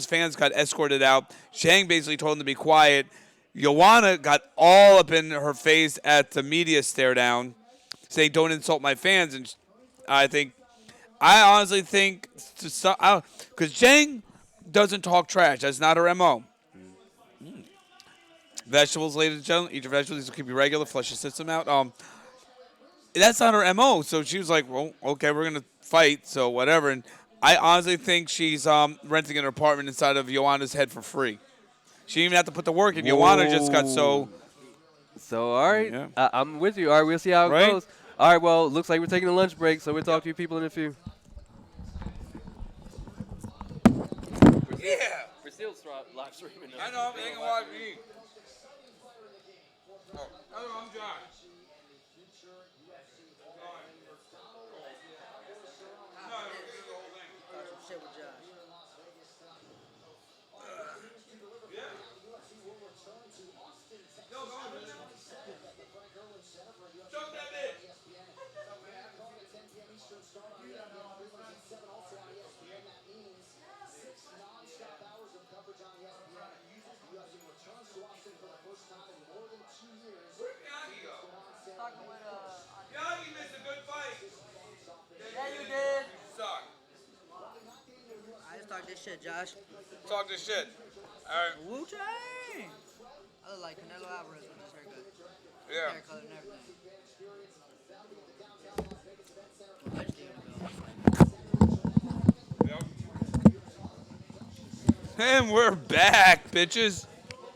fans got escorted out. Zhang basically told them to be quiet. Joanna got all up in her face at the media stare down, saying, "Don't insult my fans." And I honestly think, because Zhang doesn't talk trash. That's not her MO. Vegetables, ladies and gentlemen, eat your vegetables. These will keep you regular. Flush your system out. That's not her MO. So she was like, "Well, okay, we're gonna fight. So whatever." And I honestly think she's renting an apartment inside of Joanna's head for free. She didn't even have to put the work in. Joanna just got so. So all right, Yeah. I'm with you. All right, we'll see how it Right? goes. All right, well, looks like we're taking a lunch break, so we'll talk to you people in a few. Yeah. We're still live streaming. I know. They can watch me. Oh, hello, I'm Josh. Shit with Josh. Miyagi missed a good fight. Yeah, you did. Suck. I just talk this shit, Josh. Talk this shit. All right. Wu Tang. I look like Canelo Alvarez with this haircut. Yeah. Hair color and everything. I just gave it a bill. And we're back, bitches. I'm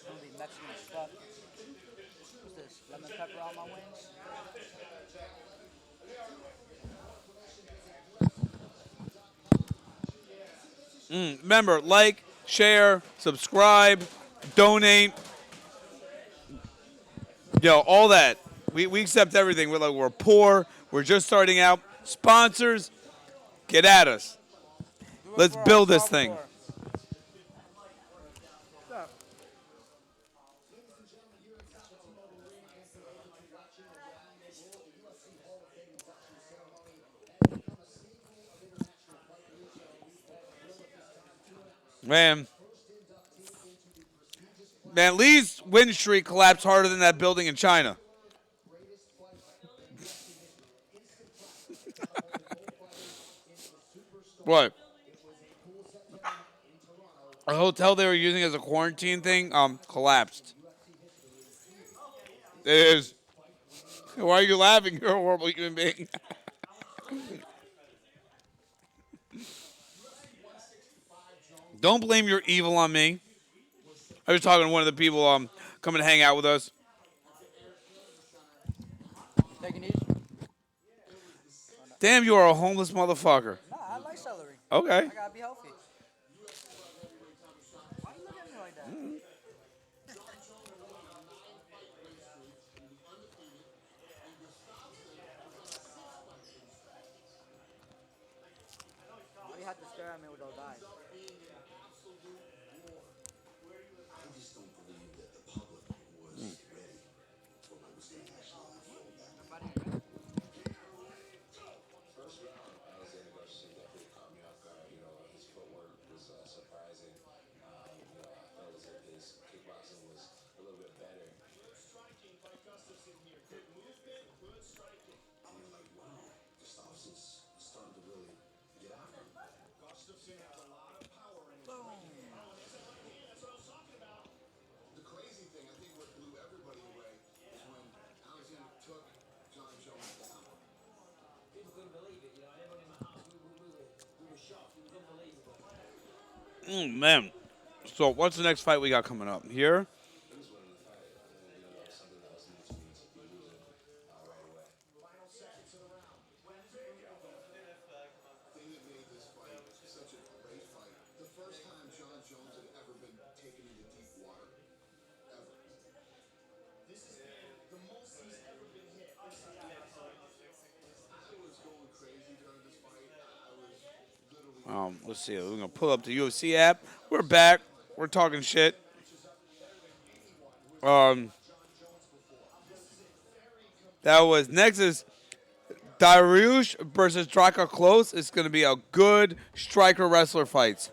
gonna be Mexican as fuck. What's this? Lemon pepper on my wings? Remember, like, share, subscribe, donate. All that. We accept everything. We're poor. We're just starting out. Sponsors, get at us. Let's build this thing. Man, Lee's win streak collapsed harder than that building in China. What? A hotel they were using as a quarantine thing collapsed. It is. Why are you laughing? You're a horrible human being. Don't blame your evil on me. I was talking to one of the people coming to hang out with us. Taking these? Damn, you are a homeless motherfucker. Nah, I like celery. Okay. I gotta be healthy. Why you look at me like that? Why you have to stare at me with those eyes? The crazy thing, I think what blew everybody away is when Alexander took John Jones down. People couldn't believe it, everyone in the house, we were shocked. It was unbelievable. Man. So what's the next fight we got coming up? Here? Thing that made this fight such a great fight. The first time John Jones had ever been taken into deep water. Ever. This is the most he's ever been hit. I was going crazy during this fight. I was literally Let's see. We're going to pull up the UFC app. We're back. We're talking shit. That was next is Dariush versus Draka Close. It's going to be a good striker wrestler fight.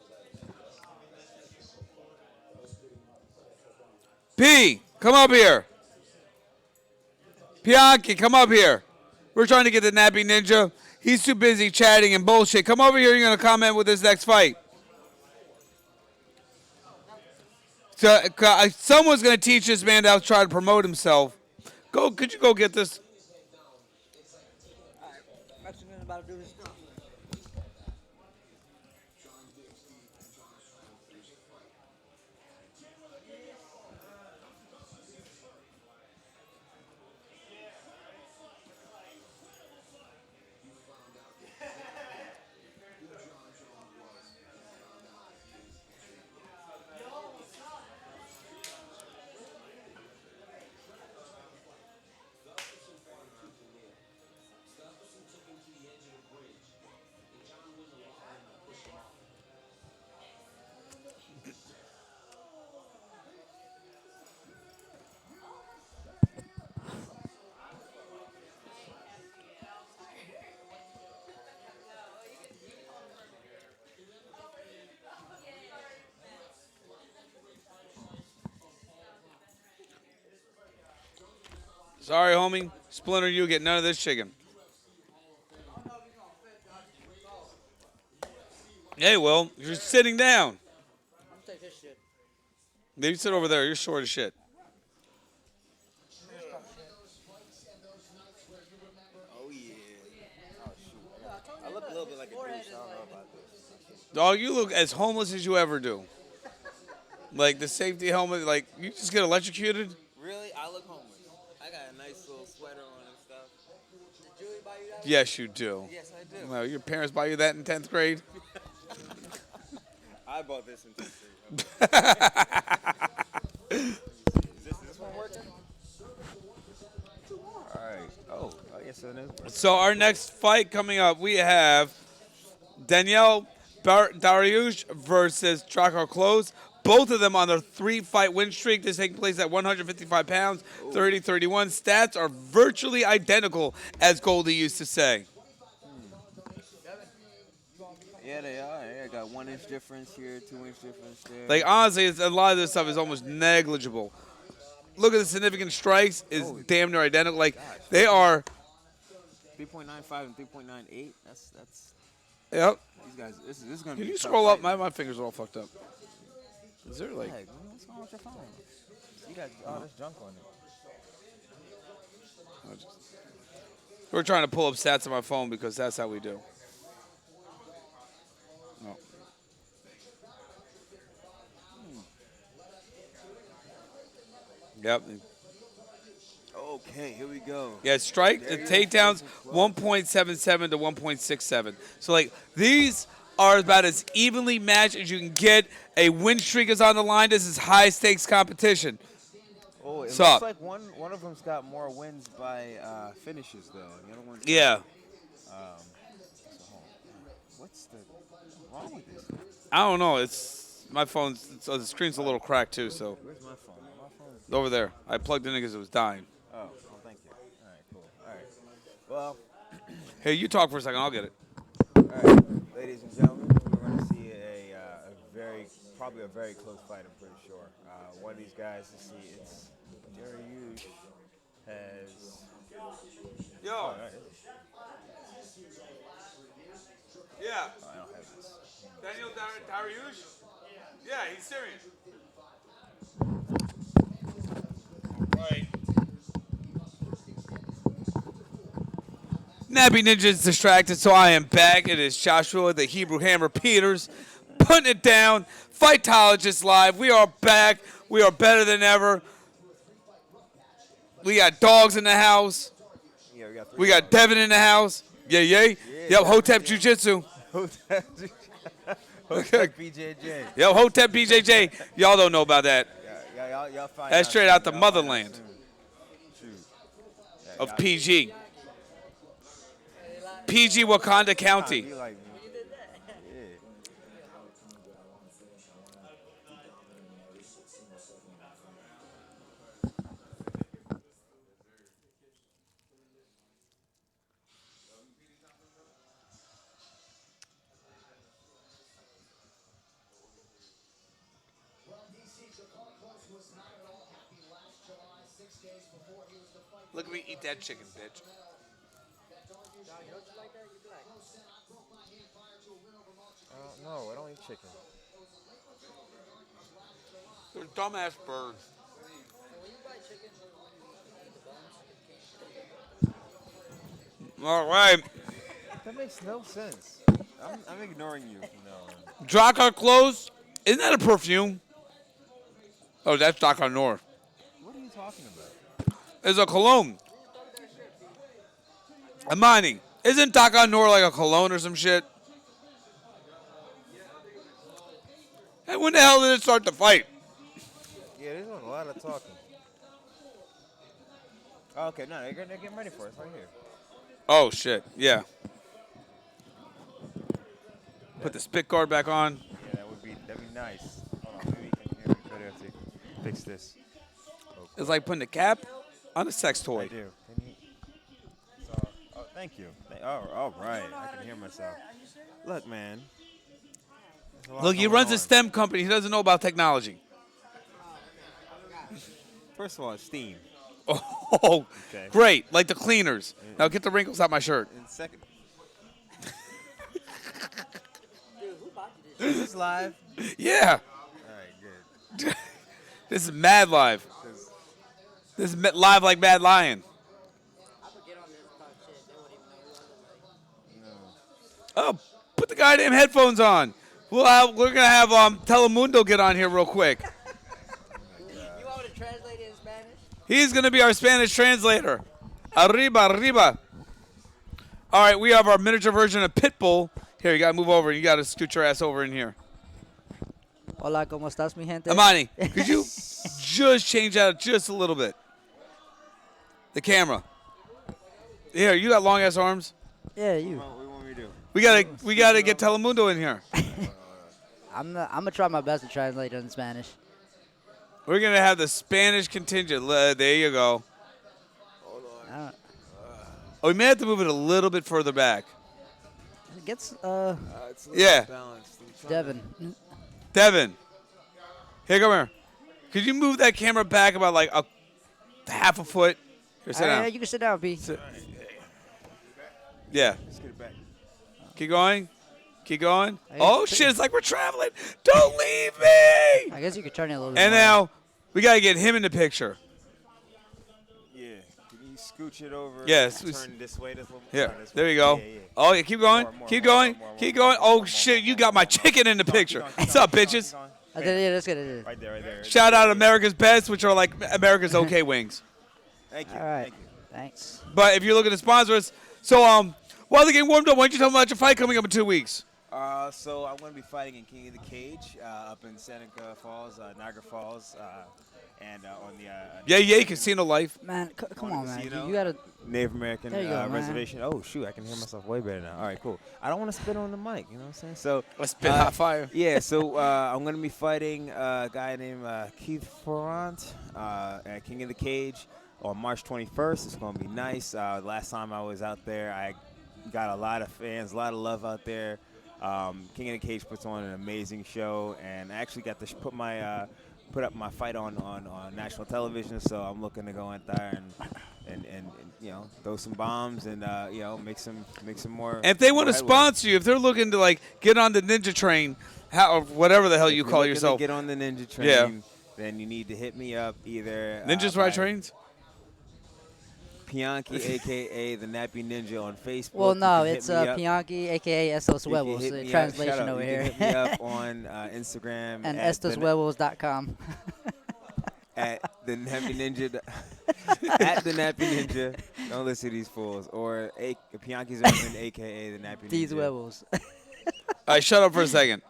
P, come up here. Pianki, come up here. We're trying to get the Nappy Ninja. He's too busy chatting and bullshit. Come over here. You're going to comment with this next fight. So, someone's going to teach this man how to try to promote himself. Could you go get this? Mexican's about to do his stuff. Sorry, homie. Splinter, you get none of this chicken. Hey, Will, you're sitting down. I'm take this shit. You sit over there. You're short as shit. Oh yeah. Oh shoot. I look a little bit like a douche. I don't know about this. Dog, you look as homeless as you ever do. Like the safety helmet, like you just get electrocuted. Really? I look homeless. I got a nice little sweater on and stuff. Did Julie buy you that? Yes, you do. Yes, I do. Well, your parents buy you that in 10th grade? I bought this in 10th grade. Is this one working? All right. Oh, yes, it is. So our next fight coming up, we have Daniel Dariush versus Drakkar Klose. Both of them on their 3-fight win streak. This taking place at 155 pounds, 30-31. Stats are virtually identical, as Goldie used to say. Yeah, they are. I got 1 inch difference here, 2 inch difference there. Like, honestly, a lot of this stuff is almost negligible. Look at the significant strikes is damn near identical. Like, they are. 3.95 and 3.98. That's. Yep. These guys. This is gonna Can be. you a tough scroll up? fight. My fingers are all fucked up. Is there like? Hey, what's going on with your phone? You got all this junk on it. We're trying to pull up stats on my phone because that's how we do. No. Yep. Okay, here we go. Yeah, strike the takedowns 1.77 to 1.67. So like these are about as evenly matched as you can get. A win streak is on the line. This is high stakes competition. Oh, it So- looks like one of them's got more wins by finishes though. The other one's Yeah. What's wrong with this? I don't know. It's my phone's the screen's a little cracked too. So Where's my phone? My phone's. over there, I plugged in because it was dying. Oh, thank you. All right, cool. All right. Well, Hey, you talk for a second. I'll get it. all right, ladies and gentlemen, we're going to see probably a very close fight. I'm pretty sure. One of these guys, let's see, it's Dariush has. Yo. All right. Yeah. Oh, I don't have this. Daniel Dariush? Yeah, he's serious. Right. Nappy Ninja's distracted, so I am back. It is Joshua, the Hebrew Hammer Peters, putting it down. Fightologist Live. We are back. We are better than ever. We got dogs in the house. Yeah, we got three. We got Devin in the house. Yay, yay. Yep, Hotep Jiu-Jitsu. Hotep BJJ. Yo, Hotep BJJ. Y'all don't know about that. Yeah, y'all find That's out straight soon. out the Y'all find motherland soon. Shoot. Yeah, of y'all- PG. PG Wakanda County. You like me. Yeah. Look at me eat that chicken, bitch. No, I don't eat chicken. They're dumbass birds. All right. That makes no sense. I'm ignoring you. No. Drakkar Klose. Isn't that a perfume? Oh, that's Drakkar Noor. What are you talking about? It's a cologne. Amani. Isn't Drakkar Noor like a cologne or some shit? Hey, when the hell did it start the fight? Yeah, there's a lot of talking. Oh, okay, no, they're getting ready for it. It's right here. Oh, shit. Yeah. Put the spit guard back on. Yeah, that'd be nice. Hold on, maybe you can hear me better if they fix this. It's like putting a cap on a sex I toy. do. Can you? So, oh, thank you. Oh, all right. I can hear myself. Look, man. There's a lot Look, he going runs a on. STEM company. He doesn't know about technology. First of all, it's Steam. Oh, Okay. great. Like the cleaners. Now get the wrinkles out my shirt. In second. Dude, who bought you this? Is this live? Yeah. All right, good. This is Mad Live. This is live like Mad Lion. I would get on this and talk shit. They wouldn't even know who I was. Oh, put the goddamn headphones on. We're gonna have Telemundo get on here real quick. You want me to translate it in Spanish? He's gonna be our Spanish translator. Arriba, arriba. All right, we have our miniature version of Pitbull. Here, you gotta move over. You gotta scoot your ass over in here. Hola, ¿cómo estás, mi gente? Amani, could you just change out just a little bit? The camera. Here, you got long ass arms. Yeah, you. What do you want me to do? We gotta get Telemundo in here. I'm gonna try my best to translate it in Spanish. We're gonna have the Spanish contingent. There you go. I don't, Oh, we may have to move it a little bit further back. it gets It's a little Yeah. balanced. I'm trying Devin. Devin, here, come here. Could you move that camera back about like a half a foot? Here, sit down. You can sit down, P. Yeah. Let's get it back. Keep going. Keep going. Hey, Oh sit- shit! It's like we're traveling. Don't leave me. I guess you could turn it a little bit And more. now we gotta get him in the picture. Yeah. Can you scooch it over? Yes, and we- turn this way. This little, Here, turn this there way. you go. Yeah, yeah. Oh yeah, keep going. More, Keep more, going. more, Keep more, going. more, Oh more, shit! more, You more, got my more, chicken in the Keep going, picture. keep going, What's keep up, going, keep bitches? going, keep I going. did it. Let's get it. Right there, right there. Shout out America's Best, which are like America's OK Wings. Thank you. All right. Thank you. Thanks. But if you're looking to sponsor us, so while the game warmed up, why don't you tell me about your fight coming up in 2 weeks? So I'm going to be fighting in King of the Cage up in Seneca Falls, Niagara Falls, and on the Yeah, casino life. Man, come on, man. casino. You gotta. Native American There you go, man. reservation. Oh shoot, I can hear myself way better now. All right, cool. I don't want to spit on the mic. You know what I'm saying? So Let's spit hot fire. yeah, so I'm going to be fighting a guy named Keith Ferrant at King of the Cage on March 21st. It's going to be nice. Last time I was out there, I got a lot of fans, a lot of love out there. King of the Cage puts on an amazing show, and I actually got to put up my fight on national television. So I'm looking to go in there and you know, throw some bombs and you know, make some more. And if they want to more headway. sponsor you, if they're looking to like get on the Ninja Train, or whatever the hell If you you're call looking to yourself, get on the Ninja Train. Yeah. Then you need to hit me up either. Ninjas by ride trains. Pianki, aka the Nappy Ninja, on Facebook. Well, You no, can hit it's me up. Pianki, aka Estos You can Huevos. hit me up. Translation Shut up. over You here. can hit me up on Instagram and at estoshuevos.com. at the Nappy Ninja. At the Nappy Ninja. Don't listen to these fools. Or Pianki Zimmerman, aka the Nappy Ninja. These huevos. All right, shut up for a second.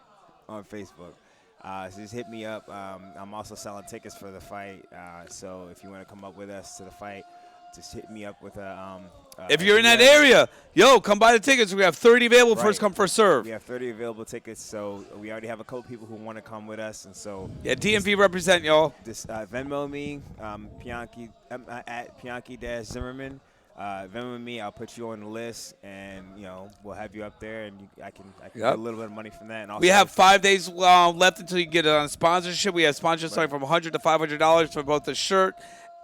On Facebook. So just hit me up. I'm also selling tickets for the fight. So if you want to come up with us to the fight, just hit me up with a. If you're in that yeah. area, yo, come buy the tickets. We have 30 available. Right. First come, first serve. We have 30 available tickets, so we already have a couple people who want to come with us, and so Yeah, DMV represent y'all. just Venmo me, Pianki at Pianki-Zimmerman. Venmo me, I'll put you on the list, and you know we'll have you up there, and I can Yep. get a little bit of money from that. And also, We have 5 days left until you get it on sponsorship. We have sponsorships starting from $100 to $500 for both the shirt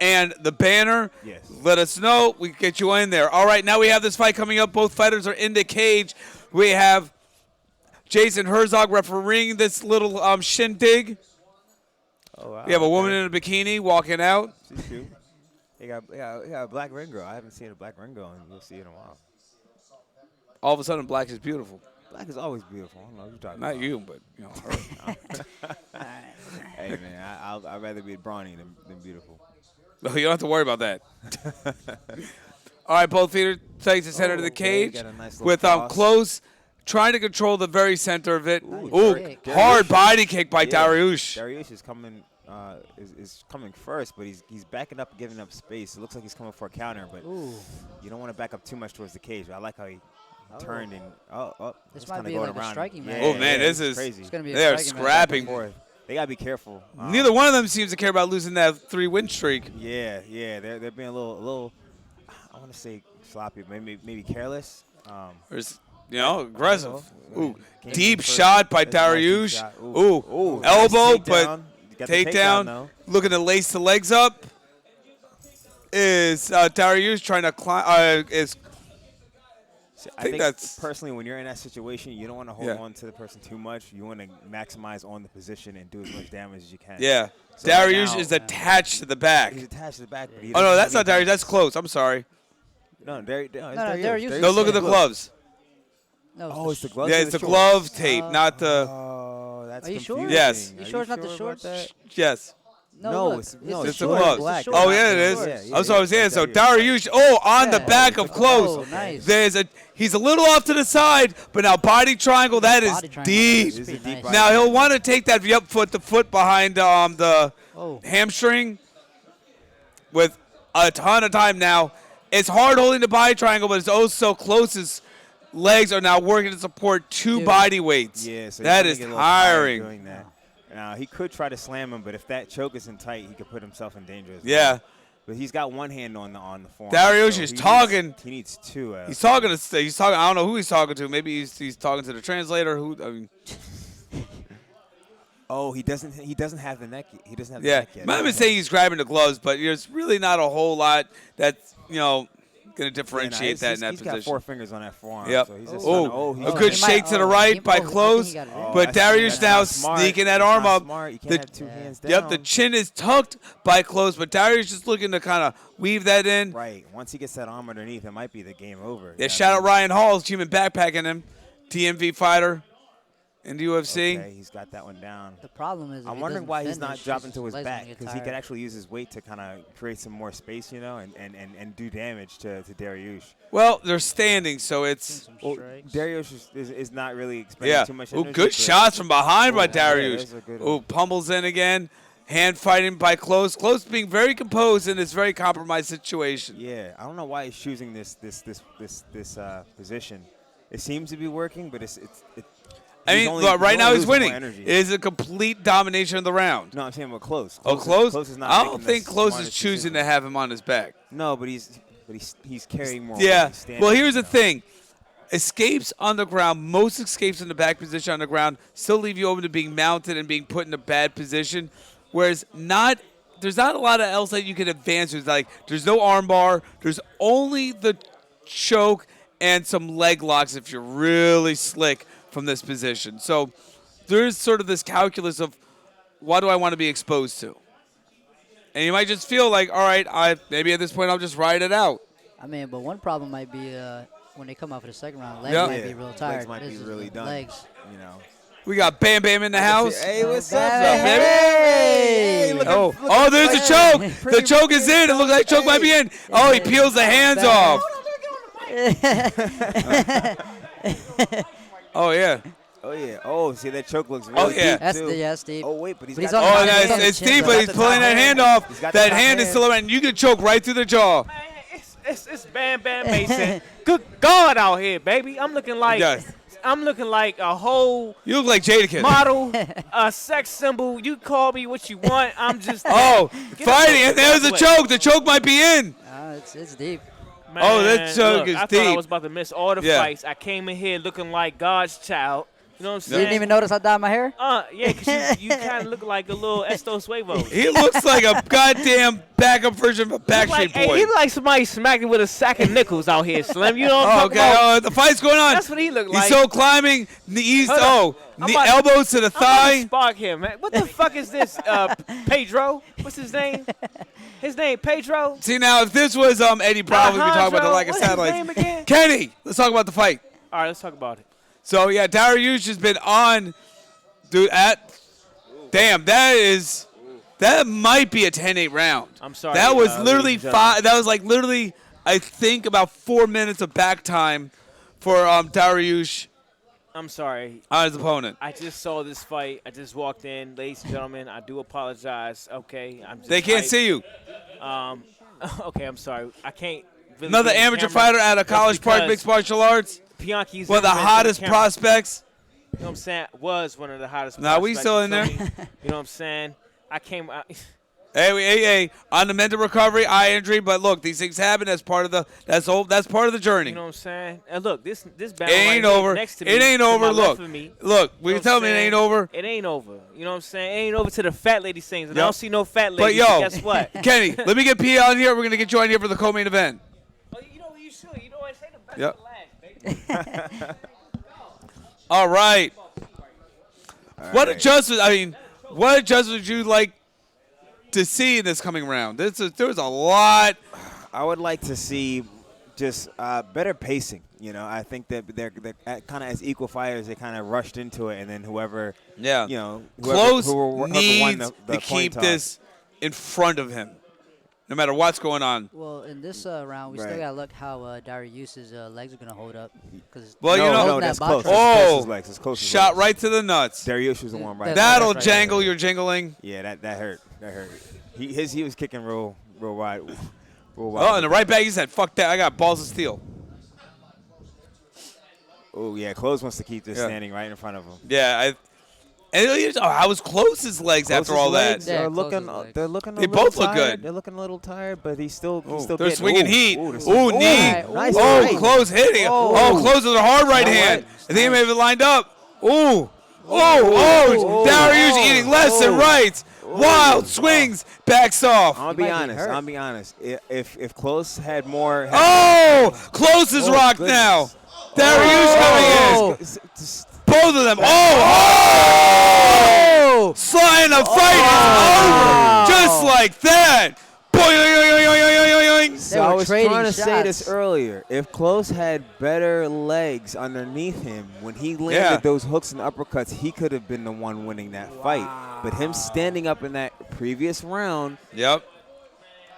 and the banner. Yes. Let us know. We can get you in there. All right, now we have this fight coming up. Both fighters are in the cage. We have Jason Herzog refereeing this little shindig. Oh, wow, We have a woman okay. in a bikini walking out. She's cute. They got a black ring girl. I haven't seen a black ring girl, and you'll see it in a while. All of a sudden, black is beautiful. Black is always beautiful. I don't know what you're talking Not about. you, but you know her. Hey man, I'd rather be brawny than beautiful. No, you don't have to worry about that. All right, both feet are takes the center of the Okay, cage got a nice little with cross. close, trying to control the very center of it. Nice Ooh, kick. hard body kick by Yeah, Dariush. Dariush is coming is coming first, but he's backing up, giving up space. It looks like he's coming for a counter, but Ooh. you don't want to back up too much towards the cage. I like how he turned and This it's might kinda be going like a around. striking match. Oh, man, this it's is- crazy. It's gonna be a They are striking match. scrapping. Forth. They gotta be careful. Neither one of them seems to care about losing that 3-win streak. Yeah, they're being a little. I want to say sloppy, maybe careless. There's, aggressive. Ooh, Came deep first. shot by That's a nice deep Dariush. shot. Ooh, nice elbow, takedown. but You got the takedown. though. Looking to lace the legs up. is Dariush trying to climb. I think that's- personally, when you're in that situation, you don't want to hold Yeah. on to the person too much. You want to maximize on the position and do as much damage as you can. Yeah. So right Dariush now- is attached to the back. He's attached to the back. But he Oh, no, doesn't that's have not Dariush. anything- That's close. I'm sorry. No, Dariush. Dariush No, look at the gloves. No, Oh, it's the glove. Yeah, or it's the shorts? glove tape, not the. Oh, that's Are you sure? confusing. Yes. You Are sure it's not the about short? that? Yes. No, look, it's the It's the short, gloves. black. short, Oh, not yeah, it the is. short. Yeah, I'm sorry, I was saying. So Dariush. Dariush, on the Yeah. back of close. Oh, nice. He's a little off to the side, but now body triangle, that is Body triangle, deep. that's It's a pretty deep nice. body. Now he'll want to take that the foot behind the Oh. hamstring with a ton of time now. It's hard holding the body triangle, but it's also close. His legs are now working to support two Dude. body weights. Yeah, so that he's is gonna get a little tired tiring. doing that. Now he could try to slam him, but if that choke isn't tight, he could put himself in danger. As well. Yeah. But he's got one hand on the forearm. Dariush so is he talking. Needs, he needs two. He's talking to. He's talking. I don't know who he's talking to. Maybe he's talking to the translator. Who? I mean, Oh, he doesn't have the neck. He doesn't have the yeah. neck yet. Might have been saying he's grabbing the gloves, but there's really not a whole lot that's going to differentiate that in that he's position. got four fingers on that forearm. Yep. So he's just Oh, he's a Oh, good he might- shake to the oh, right he- by oh, I think close, he got it. Oh, but that's Dariush now not smart. sneaking that That's arm not up. Smart. You can't The- have two hands down. Yep, the chin is tucked by close, but Dariush is looking to kind of weave that in. Right. Once he gets that arm underneath, it might be the game over. Yeah, shout out Ryan Hall's human backpacking him, TMV fighter in the UFC. Okay, he's got that one down. The problem is, if I'm he wondering doesn't why he's finish, not dropping to his legs back gonna get because he could tired. actually use his weight to kind of create some more space, and do damage to Dariush. Well, they're standing, so it's Some Well, strikes. Dariush is not really expending yeah. too much Ooh, energy. good but- shots from behind by Oh, yeah, Dariush. those are good. Ooh, pummels in again. Hand fighting by close. Close being very composed in this very compromised situation. Yeah, I don't know why he's choosing this position. It seems to be working, but I he's mean, only- look, right he's now only he's losing more winning. energy. It is a complete domination of the round. No, I'm saying about Close. Oh, Close? Close is not I don't making think the Close is smartest choosing decision. to have him on his back. No, but he's carrying more. Yeah. weight. He's standing, Well, here's the so. thing. Escapes on the ground, most escapes in the back position on the ground still leave you open to being mounted and being put in a bad position. Whereas there's not a lot of else that you can advance with. Like, there's no arm bar. There's only the choke and some leg locks if you're really slick from this position. So there's sort of this calculus of what do I want to be exposed to? And you might just feel like, all right, maybe at this point I'll just ride it out. I mean, but one problem might be when they come out for the second round, legs Yeah. might be real tired. Legs might This be is really the done. Legs. We got Bam Bam in the house. Hey, what's Bam, up, Bam, baby? hey! look Oh, at- oh, there's a choke. The Pretty choke is in. It looks like choke might be in. Oh, he peels the hands off. Oh, yeah. Oh yeah. Oh, see that choke looks really Oh, yeah. deep, That's too. the yes, Steve. Oh wait, but he's But he's got on Oh, the no, top it's, hand. it's Chin deep, up. but he's the pulling top that hand hand. off. He's got the That top hand is hand. still around. You can choke right through the jaw. Man, it's Bam Bam Mason. Good God out here, baby. I'm looking like Yes. a whole You look like Jadakiss. model, a sex symbol. You call me what you want. I'm just Oh, Get fighting. up. And there's a choke. The choke might be in. It's deep. Man, Oh, that choke look, is I thought I deep. was about to miss all the Yeah. fights. I came in here looking like God's child. You know what I'm You saying? didn't even notice I dyed my hair? Yeah, because you kind of look like a little Estos Huevos. He looks like a goddamn backup version of a Backstreet Hey, Boy. he like somebody smacking with a sack of nickels out here, Slim. You know what I'm Oh, talking okay. about? Oh, the fight's going on. That's what he looked He's like. still climbing. Knees. Hold Oh, up. I'm knee, about to- elbows to the I'm about to thigh. spark him, man. What the fuck is this? Pedro? What's his name? His name Pedro? See now, if this was Eddie Bravo, we'd be talking about the Alejandro, like of what's his satellites. name again? Kenny, let's talk about the fight. All right, let's talk about it. So yeah, Dariush has been on, dude. Damn, that might be a 10-8 round. I'm sorry. That was ladies literally and gentlemen. 5. That was like literally, I think about 4 minutes of back time for Dariush I'm sorry. on his opponent. I just saw this fight. I just walked in. Ladies and gentlemen, I do apologize. Okay. I'm just They can't hyped. see you. Okay, I'm sorry. I can't really Another get in the amateur camera fighter out of just College Park because Mixed Martial Arts. Bianchi's One of the never been to hottest camera. prospects. You know what I'm saying? Was one of the hottest. Nah, we prospects, still you in feel there. me? You know what I'm saying? I came out. Hey, on the mental recovery, eye injury, but look, these things happen. That's part of the that's part of the journey. You know what I'm saying? And look, this It battle ain't right here over. next to me, It ain't to my over. left Look, of me, look. you We know can tell what me I'm it ain't saying? over. It ain't over. You know what I'm saying? It ain't over to the fat lady sings. And I Yep. don't see no fat But ladies. yo, so guess what? Kenny, let me get P on here. We're gonna get you on here for the co-main event. Oh, you know what you should. You know what I say? The best Yep. for last, baby. All right. What adjustments? I mean, what adjustments would you like to see in this coming round? There was a lot. I would like to see just better pacing. You know, I think that they're kind of as equal fighters. They kind of rushed into it, and then whoever, Yeah. you know, Close whoever won needs the to coin keep toss. this in front of him, no matter what's going on. Well, in this round, we Right. still gotta look how Darius's legs are gonna hold up. Cause Well, you no, know- no, that's close. box Oh, That's close as legs. It's close as Shot legs. right to the nuts. Darius was the one right. That- That'll that's right. jangle your jingling. Yeah, that hurt. That hurt. He was kicking real wide. Real wide. Oh, and the right back, he said, "Fuck that! I got balls of steel." Oh yeah, Close wants to keep this Yeah. standing right in front of him. Yeah, I was Close's legs after all Legs that. Yeah, are Close's looking. legs. They're looking. They a little both look tired. good. They're looking a little tired, but he's still. He's still They're getting, swinging ooh, heat. Ooh, Ooh, knee. right. Nice Oh, right. Close hitting. Oh, Close with a hard right All hand. right. I think he may have it lined up. Ooh. Oh, Darius eating left and right. Wild swings, backs off. I'm He might gonna be be hurt. honest. I'm be honest. If Close had more. Oh, Close is Oh, rocked goodness. now. Darius coming in. Both of them. Oh! Sliding the fight is over. Just like that. Boing. So They I were was trading trying to say this shots. earlier. If Close had better legs underneath him, when he landed Yeah. those hooks and uppercuts, he could have been the one winning that fight. But him standing up in that previous round Yep.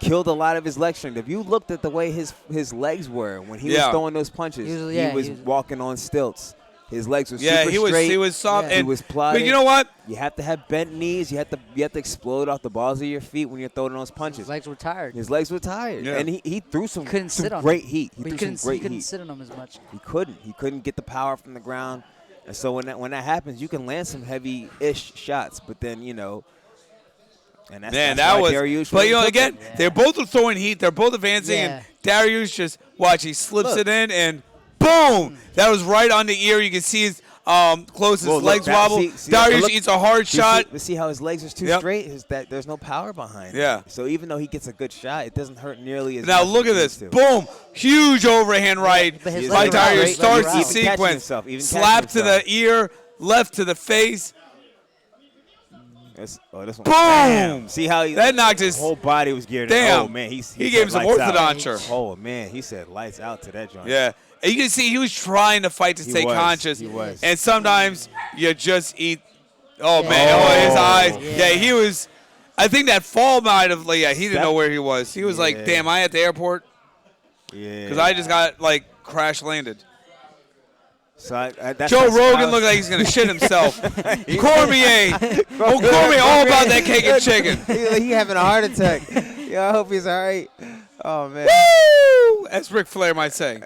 killed a lot of his leg strength. If you looked at the way his legs were when he was Yeah. throwing those punches, He was- he yeah, was he was- walking on stilts. His legs were Yeah, super he was straight. soft. Yeah. And, He was but plotting. you know what? You have to have bent knees. You have to explode off the balls of your feet when you're throwing those punches. His legs were tired. His legs were tired, Yeah. and he threw some, Couldn't some sit on great them. heat. He But threw some great he couldn't heat. sit on them as much. He couldn't get the power from the ground, and so when that happens, you can land some heavy-ish shots, but then and that's, Man, that's that why was. Dariush But really took again, it. they're both throwing heat. They're both advancing, Yeah. and Darius just watch. He slips Look. it in, and boom! That was right on the ear. You can see his Close's Well, look, legs that- wobble. see, Darius look- eats a hard shot. See how his legs are too Yep. straight? Is that there's no power behind Yeah. it. So even though he gets a good shot, it doesn't hurt nearly as Now much look as at it this. used to. Boom! Huge overhand right but his by legs are Darius. straight, Starts like the he's even catching sequence. himself, even Slap catching to the himself. ear, left to the face. This one. Boom! Bam. See how That knocked his whole body was geared in. Damn. Oh man, he gave him said some lights out. orthodonture. Oh man, he said lights out to that joint. Yeah. And you can see he was trying to fight to He stay was. conscious. He was. And sometimes you just eat. Oh, Yeah. man. Oh, his eyes. Yeah. Yeah, he was. I think that fall might have. Yeah, he didn't know where he was. He was like, Yeah. damn, I at the airport? Yeah. Because I just got, like, crash landed. So that's Joe that's- Rogan looked like he's going to shit himself. Cormier. Oh, Cormier all about that cake and chicken. he having a heart attack. Yeah, I hope he's all right. Oh man. Woo! As Ric Flair might say.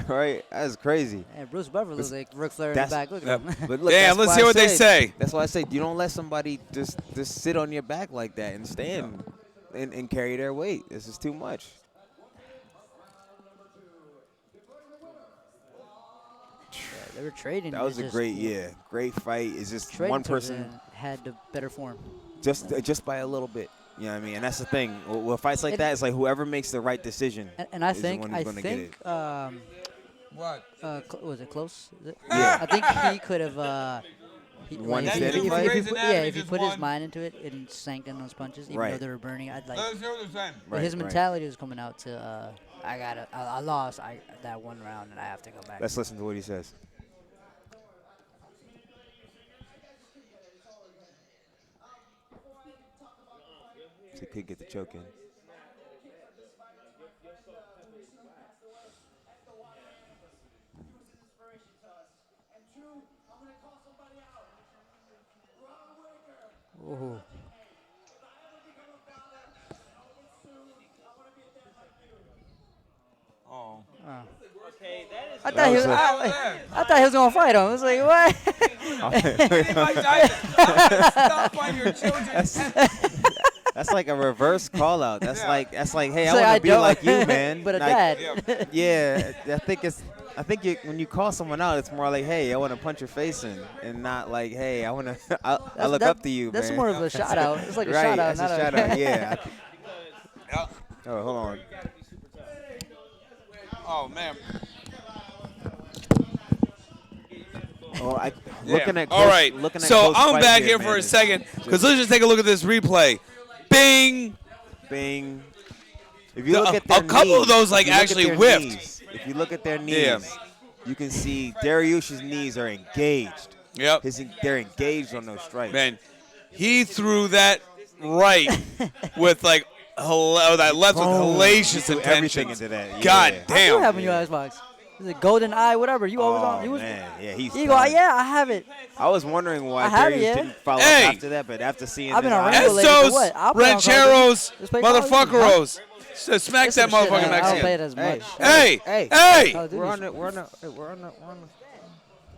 Right, that's crazy. And Bruce Buffer looks like Ric Flair in the That's- back. Look at him. But look, Damn, that's let's why hear I what they said- say. That's why I say you don't let somebody just sit on your back like that and stand and carry their weight. This is too much. They were trading. That was It a just- great fight. It's just trading one towards person the end had the better form. just by a little bit. You know what I mean? And that's the thing. With fights like And- that, it's like whoever makes the right decision. And I is the think one who's gonna get it. What? Was it close? Is it? Yeah. I think he could have. Won if, the he, standing if, fight? if he Grey's put, Anatomy yeah, if he just put his won. mind into it and sank in those punches, even Right. though they were burning, I'd like. Let's hear what they're saying. But his Right, right. mentality was coming out to, I lost that one round and I have to go back. Let's listen to what he says. So he could get the choke in. Ooh. Oh. Okay, that is. I thought he was. I thought he was gonna fight him. I was like, what? Stop on your children. That's like a reverse call out. That's like hey, It's I like, want I to be don't, like you, man. but a Like, dad. Yeah, I think when you call someone out, it's more like, hey, I want to punch your face in, and not like, hey, I want to. I look up to you, That's man. more of a shout out. It's like a right, shout out, that's not a shout out. Yeah. Oh, hold on. Oh man. Oh, Yeah. looking at. All right. Looking at So close I'm fight back here for man, a is second because just let's just take a look at this replay. Bing. Bing. If you look A at their couple of knees, those, like, if you look at actually their whiffed. knees, if you look at their knees, Yeah. you can see Dariush's knees are engaged. Yep. They're engaged on those strikes. Man, he threw that right with like that left with Boom. hellacious He threw everything intentions. into that. God Yeah. I do damn. have a new Xbox. Is it Golden Eye, whatever? You always on? Oh You was. man, yeah, he's. You go, done. yeah, I have it. I was wondering why I have it, Darius yeah. didn't follow Hey. up after that, but after seeing I've been his on eyes- Rainbow Lady for Estos, what? I'll play on Call of Duty. rancheros, Let's play Call of Duty. motherfuckeros. So smack It's that some shit, motherfucking I don't play it Mexican. as much. Hey, Hey. hey, Call of Duty. we're on the.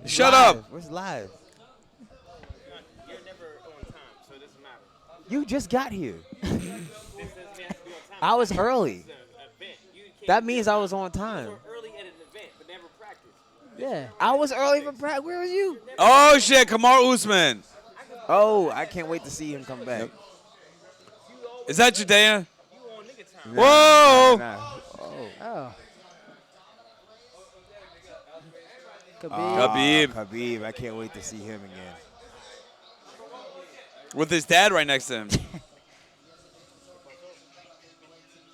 shut live. up. Where's live? You're never on time, so it doesn't matter. You just got here. I was early. That means I was on time. Early at an event, but never practice. Yeah. I was early for practice. Where was you? Oh shit, Kamar Usman. Oh, I can't wait to see him come back. Is that Judea? Nah, Whoa. nah. Oh. Oh. Khabib. Khabib. Khabib. I can't wait to see him again. With his dad right next to him.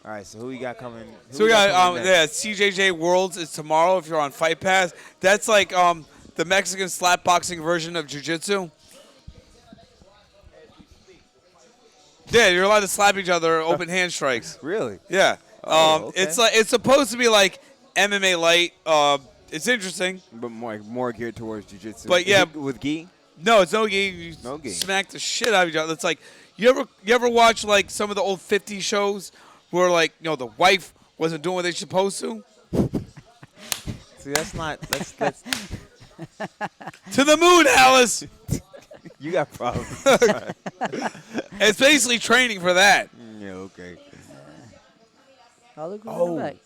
All right, so who we got coming? Who So we got coming next? CJJ Worlds is tomorrow if you're on Fight Pass. That's like the Mexican slap boxing version of jiu-jitsu. Yeah, you're allowed to slap each other, open hand strikes. Really? Yeah. Oh, okay. It's supposed to be like MMA light. It's interesting. But more geared towards jiu-jitsu. But Is yeah. it with gi? No, it's no gi. You No gi. smack the shit out of each other. It's like you ever watch like some of the old 50 shows where like the wife wasn't doing what they're supposed to? See, that's not. That's To the moon, Alice. you got problems. It's basically training for that. Yeah. Okay. Oh, look who's in Oh. the back.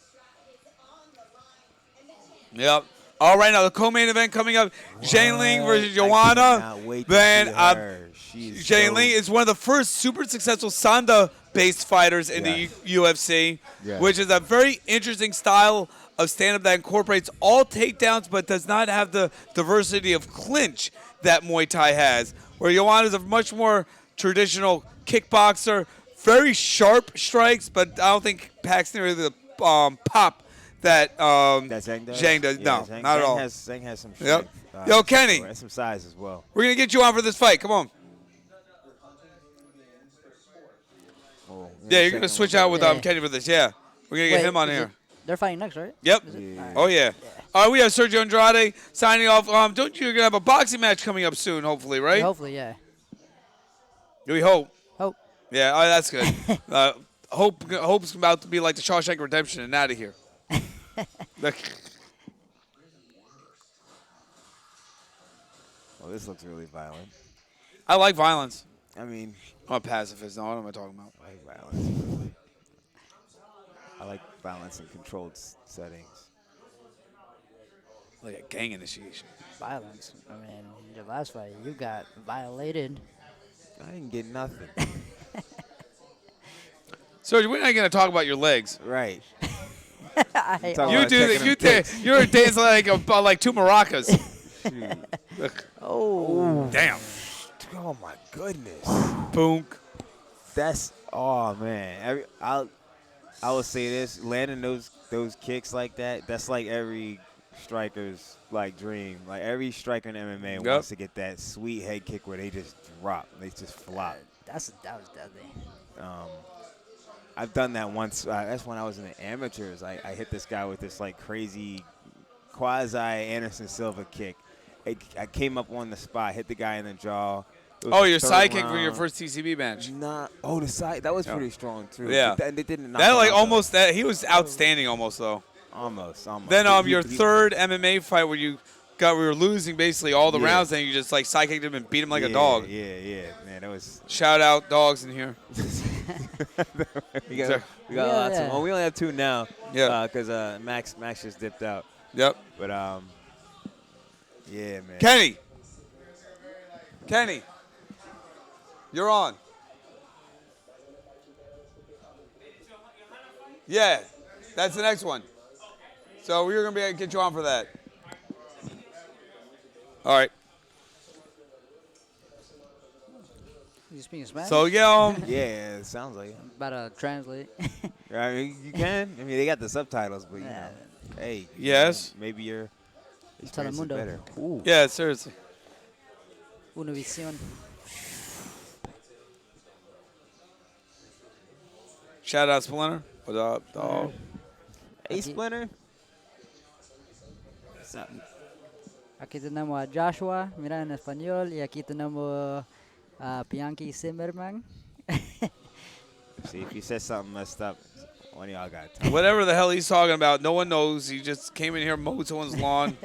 Yep. All right, now the co-main event coming up: Zhang Ling versus I Joanna. cannot wait to Man, see her. She's Zhang so- Ling is one of the first super successful Sanda-based fighters in Yes. the UFC, Yes. which is a very interesting style of stand-up that incorporates all takedowns but does not have the diversity of clinch that Muay Thai has, where Joanna is a much more traditional kickboxer, very sharp strikes, but I don't think packs nearly the pop that That Zhang does. Zhang does. Yeah, No, Zhang, not at all. Zhang has some. Yep. strength, Yo, Kenny. and some size as well. We're going to get you on for this fight. Come on. Oh, Yeah, you're going to switch out with Yeah. Kenny for this. Yeah. We're going to get Wait, him on is here. it- They're fighting next, right? Yep. Yeah. Oh, yeah. All right, we have Sergio Andrade signing off. Don't you're going to have a boxing match coming up soon, hopefully, right? Hopefully, yeah. We hope. Hope. Yeah, all right, that's good. Hope's about to be like the Shawshank Redemption and out of here. Well, this looks really violent. I like violence. I mean, I'm a pacifist. No, what am I talking about? I like violence. I like violence in controlled settings. Like a gang initiation. Violence. I mean, your last fight, you got violated. I didn't get nothing. Sergio, we're not going to talk about your legs. Right. I hate Talk all You about do. checking them pics. You're dancing like two maracas. Oh. Damn. Oh my goodness. Boom. That's man. I will say this: landing those kicks like that. That's like every striker's dream. Like every striker in MMA Yep. wants to get that sweet head kick where they just drop, they just flop. That was deadly. I've done that once. That's when I was in the amateurs. I hit this guy with this crazy quasi Anderson Silva kick. I came up on the spot, hit the guy in the jaw. It was Oh, the your third sidekick for your round. first TCB match. The side. That was pretty strong too. Yeah. But they didn't. knock That him like out, though. almost that he was outstanding almost though. Almost. Then He- your he- third MMA fight where we were losing basically all the Yeah. rounds, and you just sidekicked him and beat him like a Yeah, dog. Yeah, man, that was. Shout out dogs in here. we got lots of. Well, we only have 2 now. Yeah. Because Max just dipped out. Yep. But yeah, man. Kenny, you're on. Yeah, that's the next one. So we're gonna be able to get you on for that. All right. You speaking Spanish? So yeah, Yeah, it sounds like it. Better translate. I mean, you can. I mean, they got the subtitles, but you know, Yeah. hey. Yes. Maybe your experience is Telemundo. better. Ooh. yeah, seriously. Univision. Shout out Splinter. What up, dog? Hey, Splinter. What's up? Aquí tenemos a Joshua, mira en español, y aquí tenemos a Bianchi Zimmerman. See, if you said something messed up, one of y'all got to. Whatever the hell he's talking about, no one knows. He just came in here, mowed someone's lawn.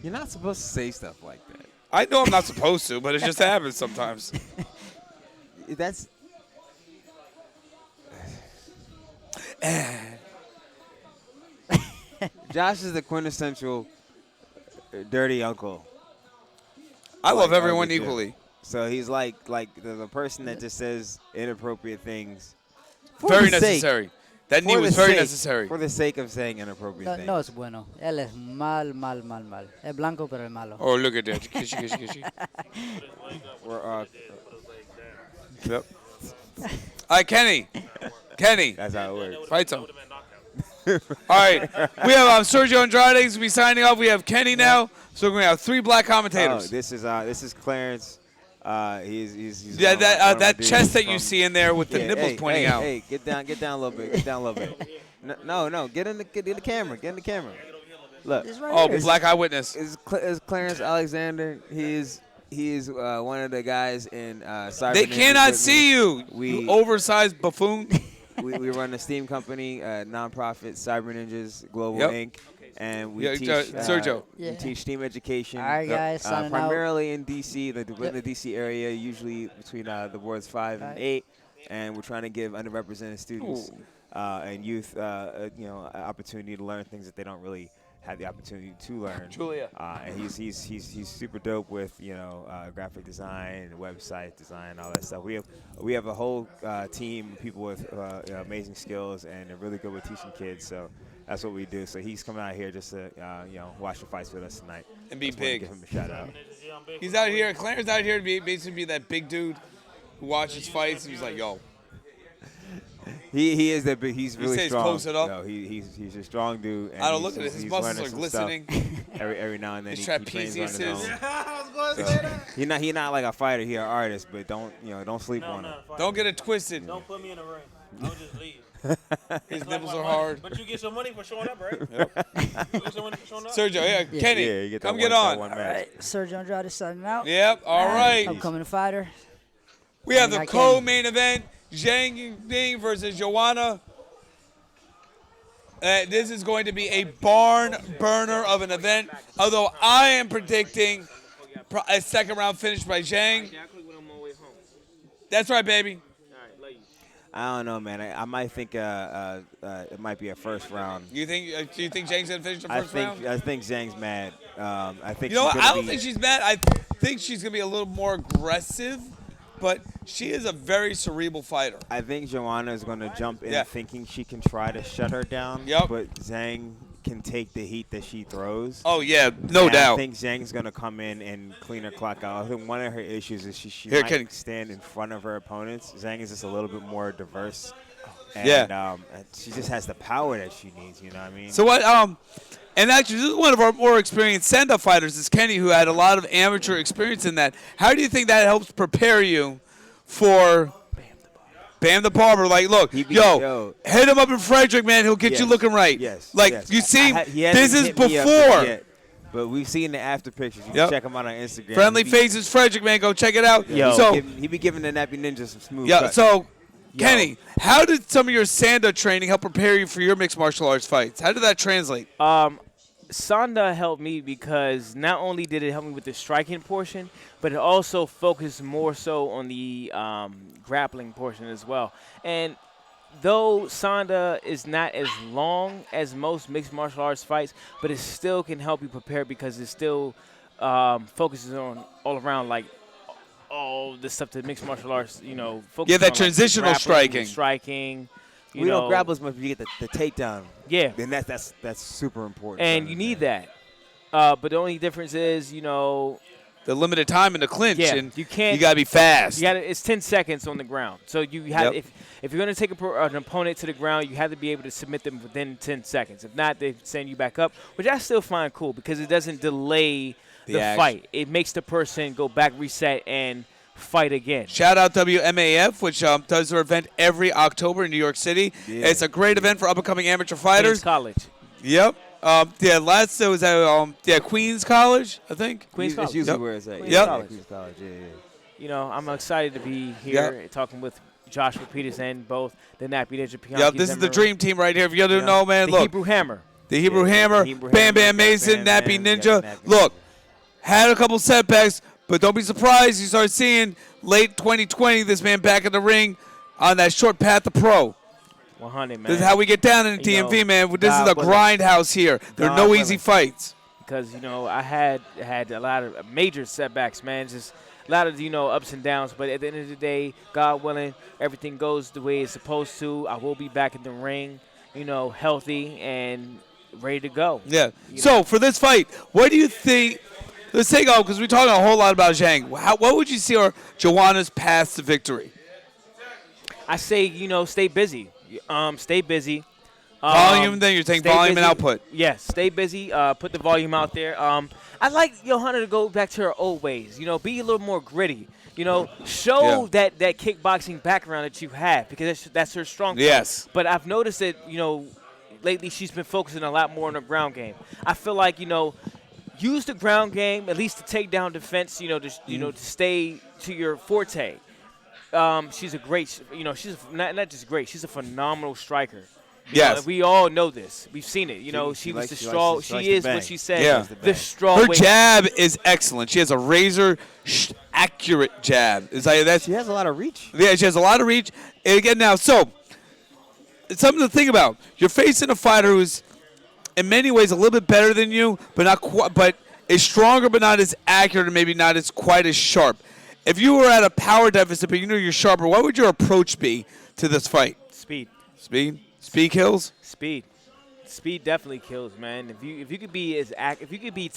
You're not supposed to say stuff like that. I know I'm not supposed to, but it just happens sometimes. That's. Josh is the quintessential dirty uncle. I love Like, everyone legit. equally. So he's like the person that just says inappropriate things. Very the sake- necessary. That knee for was the very sake- necessary. For the sake of saying inappropriate No, things. no es bueno. Él es mal. Es blanco, pero es malo. Oh, look at that. Kishy, kishy, kishy. We're, Yep. All right, Kenny. that's how it works. Fight zone. All right. We have Sergio Andrade who's going to be signing off. We have Kenny now. So we're going to have 3 black Oh, commentators. this is Clarence. He's Yeah, one of my that dudes chest that you from- see in there with the Yeah, nipples hey, pointing hey, out. Hey, get down a little bit. Get down a little bit. No, get in the camera. Get in the camera. Look, It's right Oh, here. black eyewitness. is Clarence Alexander. He is one of the guys in Cyber They Ninjas cannot with see me. you, We- you oversized buffoon. We run a Steam company, nonprofit Cyber Ninjas Global Yep. Inc. And we Yeah, teach Sergio. we Yeah. teach STEAM education. All right, guys, signing out. primarily in DC, in the DC area, usually between the wards 5 and 8, and we're trying to give underrepresented students and youth, opportunity to learn things that they don't really have the opportunity to learn. Julia. And he's super dope with graphic design and website design, all that stuff. We have a whole team of people with amazing skills, and they're really good with teaching kids. So that's what we do. So he's coming out here just to watch the fights with us tonight. And be Just wanted to big. Give him a shout out. He's out here. Clarence out here to basically be that big dude who watches fights. He's like, yo. He is that big. He's really stays strong. posted up. No, he's a strong dude. And I don't he's look at it. His he's muscles learning are some stuff glistening. Every now and then His he trains on his trapezius own. is. I was going to say that. He not like a fighter. He an artist, but don't sleep on him. Don't get it twisted. Don't put me in the ring. I'll just leave. His nipples are hard. But you get some money for showing up, right? You get some money for showing up? Sergio, yeah, Kenny, Yeah, you get that come one- get that on. one All match. right, Sergio Andrade signing out. Yep, all right. Upcoming fighter. We have the I can- co-main event, Zhang Ying versus Joanna. This is going to be a barn burner of an event, although I am predicting a second round finish by Zhang. I click when I'm on my way home. That's right, baby. All right, love you. I don't know, man. I might think it might be a first round. Do you think Zhang's gonna finish the first round? I think Zhang's mad. I think You know she's what? gonna I don't be- think she's mad. I think she's gonna be a little more aggressive, but she is a very cerebral fighter. I think Joanna is going to jump in Yeah. thinking she can try to shut her down. Yep. But Zhang can take the heat that she throws. Oh yeah, no And doubt. I think Zhang's going to come in and clean her clock out. I think one of her issues is she Here, might Kenny. stand in front of her opponents. Zhang is just a little bit more diverse. And, Yeah. and she just has the power that she needs, you know what I mean? So what? And actually, this is one of our more experienced stand-up fighters, is Kenny, who had a lot of amateur experience in that. How do you think that helps prepare you for Bam the Barber? Like, look, yo. hit him up in Frederick, man. He'll get you Yes. looking right. Yes. Like, yes. you see, He hasn't this is hit me up before. yet, but we've seen the after pictures. You Yep. can check him out on Instagram. Friendly He be- Faces Frederick, man. Go check it out. Yo, so, he be giving the Nappy Ninja some smooth yeah, cuts. so, Yo. Kenny, how did some of your stand-up training help prepare you for your mixed martial arts fights? How did that translate? Sonda helped me because not only did it help me with the striking portion, but it also focused more so on the grappling portion as well. And though Sonda is not as long as most mixed martial arts fights, but it still can help you prepare because it still focuses on all around, like, all the stuff that mixed martial arts, focuses that on, transitional like, grappling, striking. you We know. don't grapple as much if you get the takedown. Yeah. Then that's super important. And you need that. But the only difference is, The limited time in the clinch, Yeah, and you can't- you gotta be fast. it's 10 seconds on the ground. So you have Yep. if you're going to take an opponent to the ground, you have to be able to submit them within 10 seconds. If not, they send you back up, which I still find cool because it doesn't delay the action. fight. It makes the person go back, reset, and fight again. Shout out WMAF, which does their event every October in New York City. Yeah. It's a great event for up-and-coming amateur Queens fighters. College. Yep. Last it was at Queens College, I think. Queens That's College. usually Yep. where it's at. Queens Yeah, College. Queens College. Yeah. I'm excited to be here talking with Joshua Peters and both the Nappy Ninja Pianki. Yep, this is the dream team right here. If you don't know, man, The look. Hebrew Hammer. The Hebrew Yeah, Hammer, the Hebrew Bam Hammer, Bam Mason, Bam Nappy Bam, Ninja. yeah, Nappy Look, Ninja. had a couple setbacks, but don't be surprised. You start seeing late 2020 this man back in the ring on that short path to pro. 100, man. This is how we get down in the You know, DMV, man. This is God a willing. grindhouse here. There are God no willing. easy fights. Because I had a lot of major setbacks, man. Just a lot of ups and downs. But at the end of the day, God willing, everything goes the way it's supposed to. I will be back in the ring, healthy and ready to go. Yeah. So for this fight, what do you think? Let's take off because we're talking a whole lot about Zhang. What would you see are Joanna's path to victory? I say, stay busy. Stay busy. Volume, then you're saying stay volume and busy. output. Yes, stay busy. Put the volume out there. I like Johanna to go back to her old ways. Be a little more gritty. Show that kickboxing background that you have because that's her strong point. Yes. But I've noticed that lately she's been focusing a lot more on her ground game. I feel like use the ground game at least to take down defense. To stay to your forte. She's a great. She's not just great. She's a phenomenal striker. Yes. We all know this. We've seen it. She was the straw. She is what she said. Yeah. The straw. Her jab is excellent. She has a razor accurate jab. It's like that's. She has a lot of reach. Yeah, she has a lot of reach. And again, now, so it's something to think about. You're facing a fighter who's, in many ways, a little bit better than you, but not quite. But is stronger, but not as accurate, and maybe not as quite as sharp. If you were at a power deficit, but you're sharper, what would your approach be to this fight? Speed. Speed. Speed kills. Speed. Speed definitely kills, man. If you could be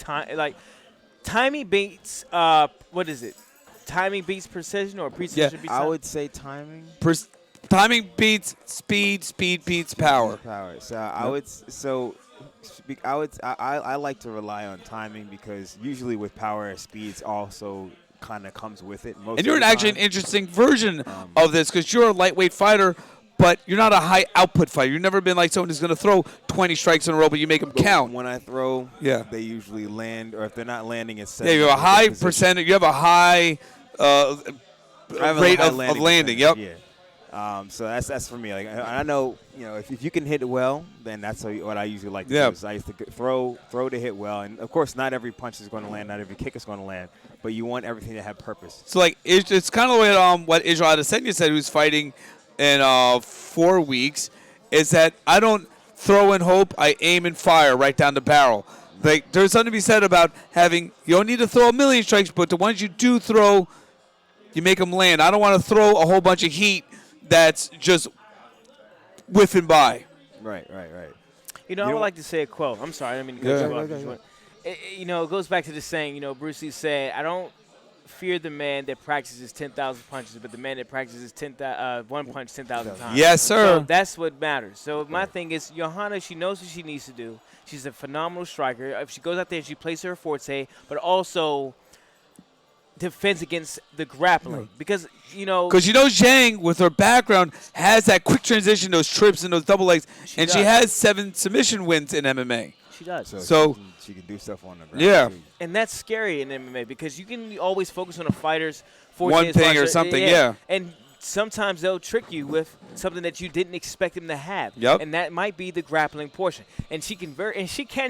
timing beats. What is it? Timing beats precision or precision beats I timing? would say timing. Timing beats speed. Speed beats power. Power. So I like to rely on timing because usually with power, speeds also kind of comes with it. Most And you're of the actually time. an interesting version of this because you're a lightweight fighter, but you're not a high output fighter. You've never been like someone who's going to throw 20 strikes in a row, but you make them But count. When I throw, Yeah. they usually land, or if they're not landing, it's Yeah, you have a high percentage. You have a high rate of landing. Yep. Yeah. So that's for me. Like I know, if you can hit it well, then that's what I usually like to Yeah. do. Is I used to throw to hit well, and of course, not every punch is going to land, not every kick is going to land, but you want everything to have purpose. So like it's kind of what Israel Adesanya said, who's fighting in 4 weeks, is that I don't throw and hope, I aim and fire right down the barrel. Like there's something to be said about you don't need to throw a million strikes, but the ones you do throw, you make them land. I don't want to throw a whole bunch of heat that's just whiffing by. Right. I would like to say a quote. I'm sorry, I didn't mean to cut you off. It goes back to the saying, Bruce Lee said, I don't fear the man that practices 10,000 punches, but the man that practices one punch 10,000 times. Yes, sir. So that's what matters. So my thing is, Johanna, she knows what she needs to do. She's a phenomenal striker. If she goes out there and she plays her forte, but also defends against the grappling. Because, Zhang, with her background, has that quick transition, those trips and those double legs, She and does. she has 7 submission wins in MMA. she does. So- she can do stuff on the ground. Yeah. too. And that's scary in MMA because you can always focus on a fighter's forte One as far thing as or her- something, yeah. And sometimes they'll trick you with something that you didn't expect them to have. Yep. And that might be the grappling portion. And she can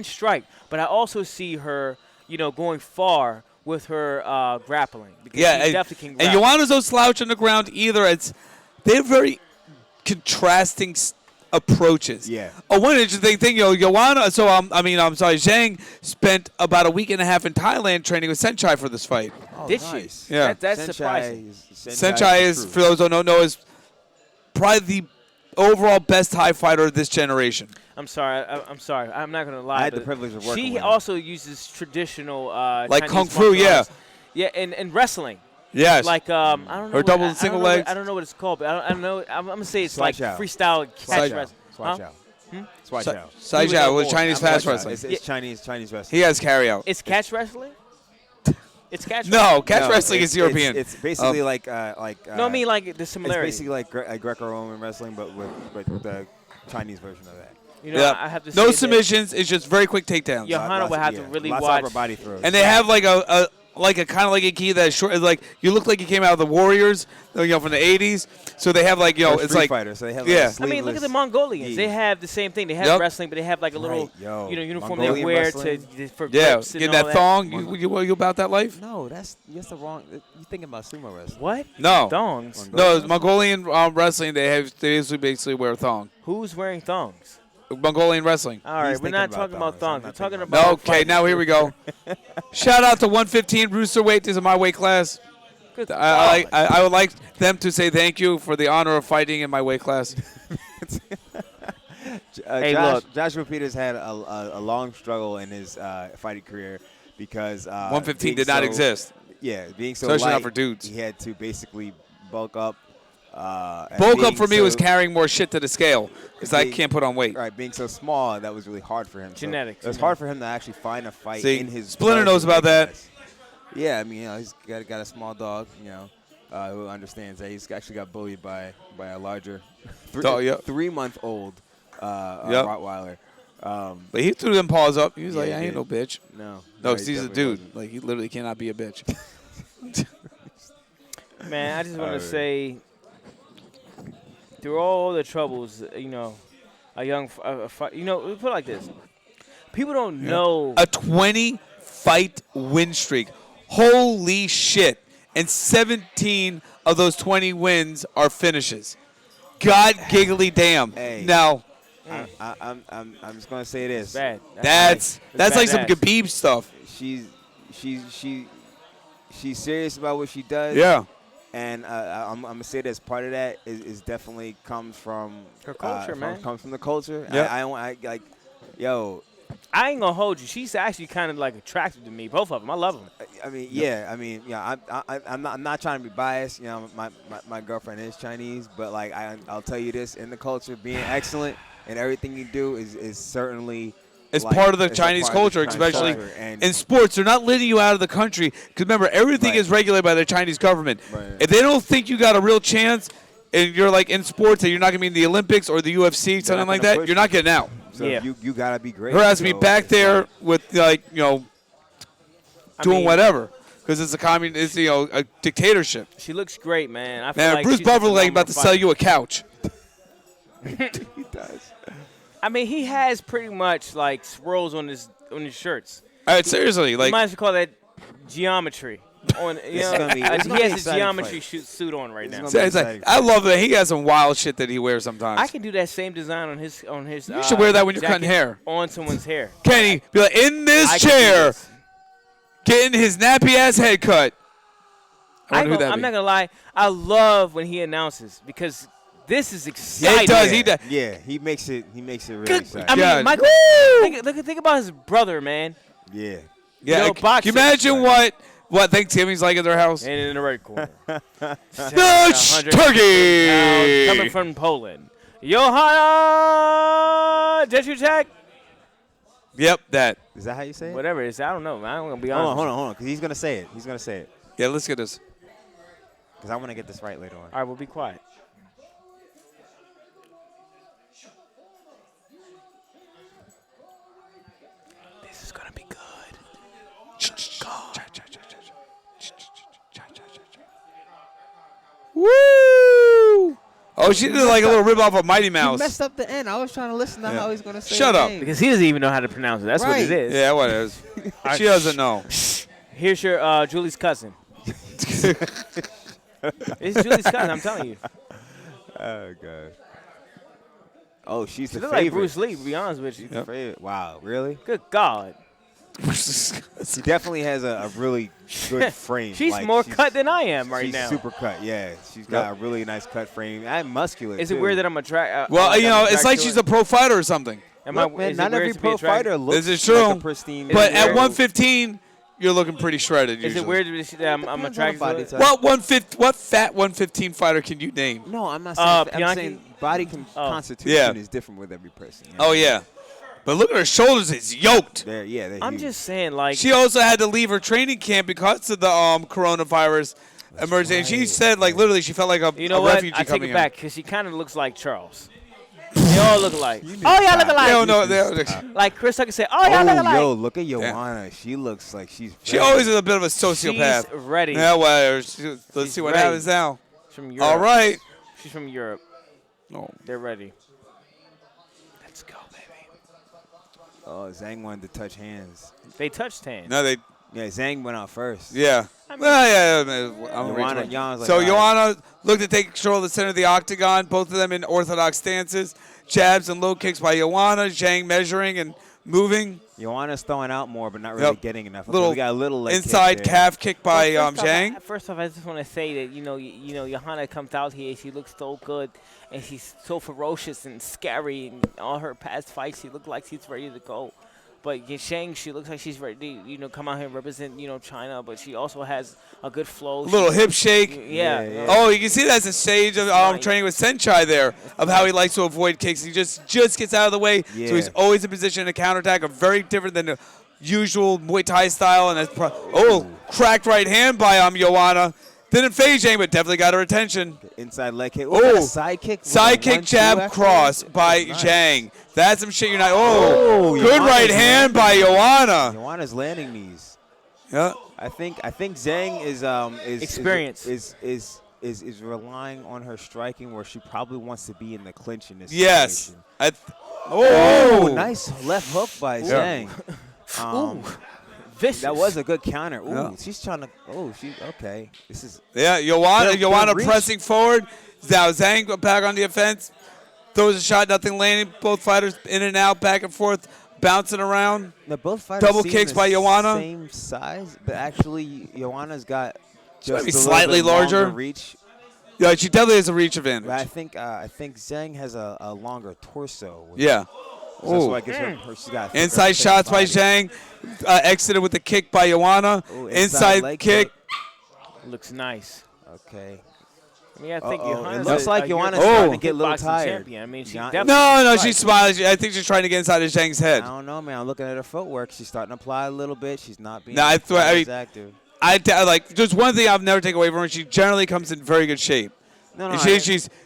strike, but I also see her, going far with her grappling. Because Yeah, she definitely can and grapple. Joanna's no slouch on the ground either. They're very contrasting approaches. Yeah. Oh, one interesting thing, Joanna. So Zhang spent about a week and a half in Thailand training with Senchai for this fight. Did nice. she? Yeah. That's Senchai surprising. Senchai is, for those who don't know, is probably the overall best Thai fighter of this generation. I'm sorry. I'm sorry. I'm not going to lie. I had the but privilege of working She with her. also uses traditional Like Chinese Kung Fu, martial yeah. arts. Yeah, and wrestling. Yes. Like I don't know. Or what- double I and single don't know what- legs. I don't know what it's called, but I don't know. I'm gonna say it's Swai like chow. freestyle catch wrestling. Swai Huh? chow. Swai Sa- chow. Sai You would Jiao know was more. Chinese Swai fast chow. wrestling. It's Chinese wrestling. He has carry out. It's catch wrestling. It's catch. No, wrestling? catch No, wrestling is European. It's basically like No, I mean like the it's similarity. basically like Greco-Roman wrestling, but with the Chinese version of that. I have to say no that submissions. It's just very quick takedowns. Johanna would have to yeah, really lots watch. of upper body throws. And they have like a kind of like a key that's short. Like you look like you came out of the Warriors, from the '80s. So they have like Or it's Street like Fighter, so they have yeah. I mean, look at the sleeveless Mongolians. gi. They have the same thing. They have Yep. wrestling, but they have like a little, Right, yo, uniform Mongolian they wear wrestling. for yeah, grips and get all that thong. You about that life? No, that's the wrong. You thinking about sumo wrestling? What? No, Thongs. no. It's Mongolian wrestling. They basically wear a thong. Who's wearing thongs? Mongolian wrestling. All right, He's we're thinking not about talking about thongs. thongs. I'm We're not talking thinking about. Okay, fighting. now here we go. Shout out to 115 Rooster Weight. These are my weight class. Good I would like them to say thank you for the honor of fighting in my weight class. Hey, look. Joshua Peters had a long struggle in his fighting career because 115 being did not so- exist. Yeah, being so Especially not light, for dudes. he had to basically bulk up. and Bulk up being for me was so- carrying more shit to the scale because I being- can't put on weight. Right, being so small, that was really hard for him. So Genetics, it was hard for him to actually find a fight See, in his. Splinter knows about that. Yeah, I mean, he's got a small dog, who understands that he's actually got bullied by a larger, Dog, yep. 3-month-old Yep. Rottweiler. But he threw them paws up. He was Yeah, like, he I ain't did. no bitch. No, No, 'cause he he's a definitely dude. wasn't. Like, he literally cannot be a bitch. Man, I just want Alright. to say, through all the troubles, a young, we put it like this: people don't know. A 20-fight win streak. Holy shit. And 17 of those 20 wins are finishes. God giggly damn. Hey. Now, I'm just gonna say this. Bad. that's like some badass. Khabib stuff. She's serious about what she does. Yeah. And I'm gonna say this. Part of that is definitely comes from Her culture, man. Comes from the culture. Yep. I like, yo. I ain't gonna hold you. She's actually kind of like attractive to me. Both of them. I love them. I'm not trying to be biased. My girlfriend is Chinese, but like I'll tell you this: in the culture, being excellent in everything you do is certainly. It's like, part of the it's a Chinese part of the culture, Chinese especially culture. And in sports. They're not letting you out of the country. Because remember, everything Right. is regulated by the Chinese government. Right. If they don't think you got a real chance and you're like in sports and you're not going to be in the Olympics or the UFC, something not like gonna that, push you're not you. getting out. so Yeah. you gotta be great. Her has to be So back it's there like- with doing whatever. Because it's it's a dictatorship. She looks great, man. I feel Man, like Bruce she's a Buffer like about to phenomenal sell you a couch. He does. I mean, he has pretty much like swirls on his shirts. All right, seriously, You like might as well call that geometry. On This is gonna be- he this is gonna be has a exciting geometry fight. suit on right This now. is gonna it's like I love that he has some wild shit that he wears sometimes. I can do that same design on his. You should wear that when you're cutting jacket hair. on someone's hair. Kenny be like in this I can do chair, this. getting his nappy ass head cut. I wonder who that'd I'm be. not gonna lie. I love when he announces because this is exciting. Yeah, he does. He does. Yeah, he makes it really Good. exciting. I mean, Yeah. Michael. Think about his brother, man. Yeah. Yeah, know, can boxing. you imagine what Thanksgiving's like at their house? And in the right corner. Dutch 150 turkey! pounds coming from Poland. Johanna Jędrzejczyk. Yep, that. Is that how you say it? Whatever it is. I don't know, man. I'm gonna be Hold honest. on, because he's gonna say it. He's gonna say it. Yeah, let's get this. Because I want to get this right later on. All right, we'll be quiet. This is gonna be good. Woo! Oh, she did like a little rip off of Mighty He Mouse. messed up the end. I was trying to listen to how he's gonna say. Shut the up. name. Because he doesn't even know how to pronounce it. That's what it Right. is. Yeah, what is? She doesn't know. Here's your Julie's cousin. It's Julie's cousin. I'm telling you. Oh god. Oh, she's She the looks like favorite. Bruce Lee. To be honest with you. The favorite. Wow, really? Good God. She definitely has a really good frame. She's Like, more cut than I am right she's now. super cut. Yeah, she's got a really nice cut frame and muscular. Is it too. weird that I'm attracted? Well, you know, it's like she's a pro fighter or something. Look, man, not every pro fighter looks This is true. like a pristine. But it at weird? 115, you're looking pretty shredded. Is Usually. it weird that I'm Depends on attracted the body to it? type. What fat 115 fighter can you name? No, I'm not saying. I'm Bianchi? saying body constitution Yeah. is different with every person. Oh yeah, but look at her shoulders; it's yoked. They're I'm huge. just saying, like, She also had to leave her training camp because of the coronavirus emergency. And she said, like, literally, she felt like a, you know a what? refugee I take coming it back because she kind of looks like Charles. They all look alike. Oh, y'all look They alike. don't know. They Like Chris Tucker said, oh, y'all look Oh, alike. yo, look at Joanna. She looks like she's. She very- always is a bit of a sociopath. She's ready. Yeah, well, let's She's see what ready. happens now. She's from Europe. All right. She's from Europe. Oh. They're ready. Let's go, baby. Oh, Zhang wanted to touch hands. They touched hands. No, they. Yeah, Zhang went out first. Yeah. Well, yeah. I'm Joanna- reaching. Joanna's like, So all right. Joanna looked to take control of the center of the octagon. Both of them in orthodox stances. Jabs and low kicks by Joanna. Zhang measuring and moving. Joanna's throwing out more, but not really Yep. getting enough. Okay, Little we got a little leg kick inside there. calf kick by Well, Zhang. First off, I just want to say that you know, Johanna comes out here. She looks so good, and she's so ferocious and scary. And all her past fights, she looked like she's ready to go. But Shang, she looks like she's ready to, come out here and represent, China. But she also has a good flow. Little hip shake. Yeah. Yeah. Oh, you can see that's a stage of Nice. training with Senchai there, of how he likes to avoid kicks. He just gets out of the way, Yeah. so he's always in position to counterattack. A very different than the usual Muay Thai style. And cracked right hand by Joanna. Didn't phase Zhang, but definitely got her attention. Inside leg kick. Oh, got a side kick. with a Side kick 1-2 jab after cross that? by Nice. Zhang. That's some shit you're not. Oh, good Joanna's right hand by Joanna. Joanna's landing these. Yeah. I think Zhang is Experience. is relying on her striking where she probably wants to be in the clinch in this Yes. situation. Oh, Nice left hook by Zhang. Vicious. That was a good counter. Ooh, Yeah. she's trying to. Oh, okay. This is. Yeah, Joanna They'll reach. pressing forward. Now Zhang back on the offense. Throws a shot, nothing landing. Both fighters in and out, back and forth, bouncing around. Now both fighters Double seem kicks the by Joanna. Same size, but actually Joanna's got just Maybe a little slightly bit longer larger. reach. Yeah, she definitely has a reach advantage. But I think Zhang has a longer torso. Yeah. So that's Ooh. why I guess she's got a thicker- Inside thicker shots by body. Zhang. Exited with the kick by Joanna. Ooh, Inside leg kick. Looks nice. Okay. I mean, I think Uh-oh. Johanna's It looks like European Joanna's starting to Oh. get a little kickboxing tired. champion. I mean, she Joanna- definitely. No, she's smiling. I think she's trying to get inside of Zhang's head. I don't know, man. I'm looking at her footwork. She's starting to apply a little bit. She's not being No, I mean- as active. There's one thing I've never taken away from her. She generally comes in very good shape. No, And I-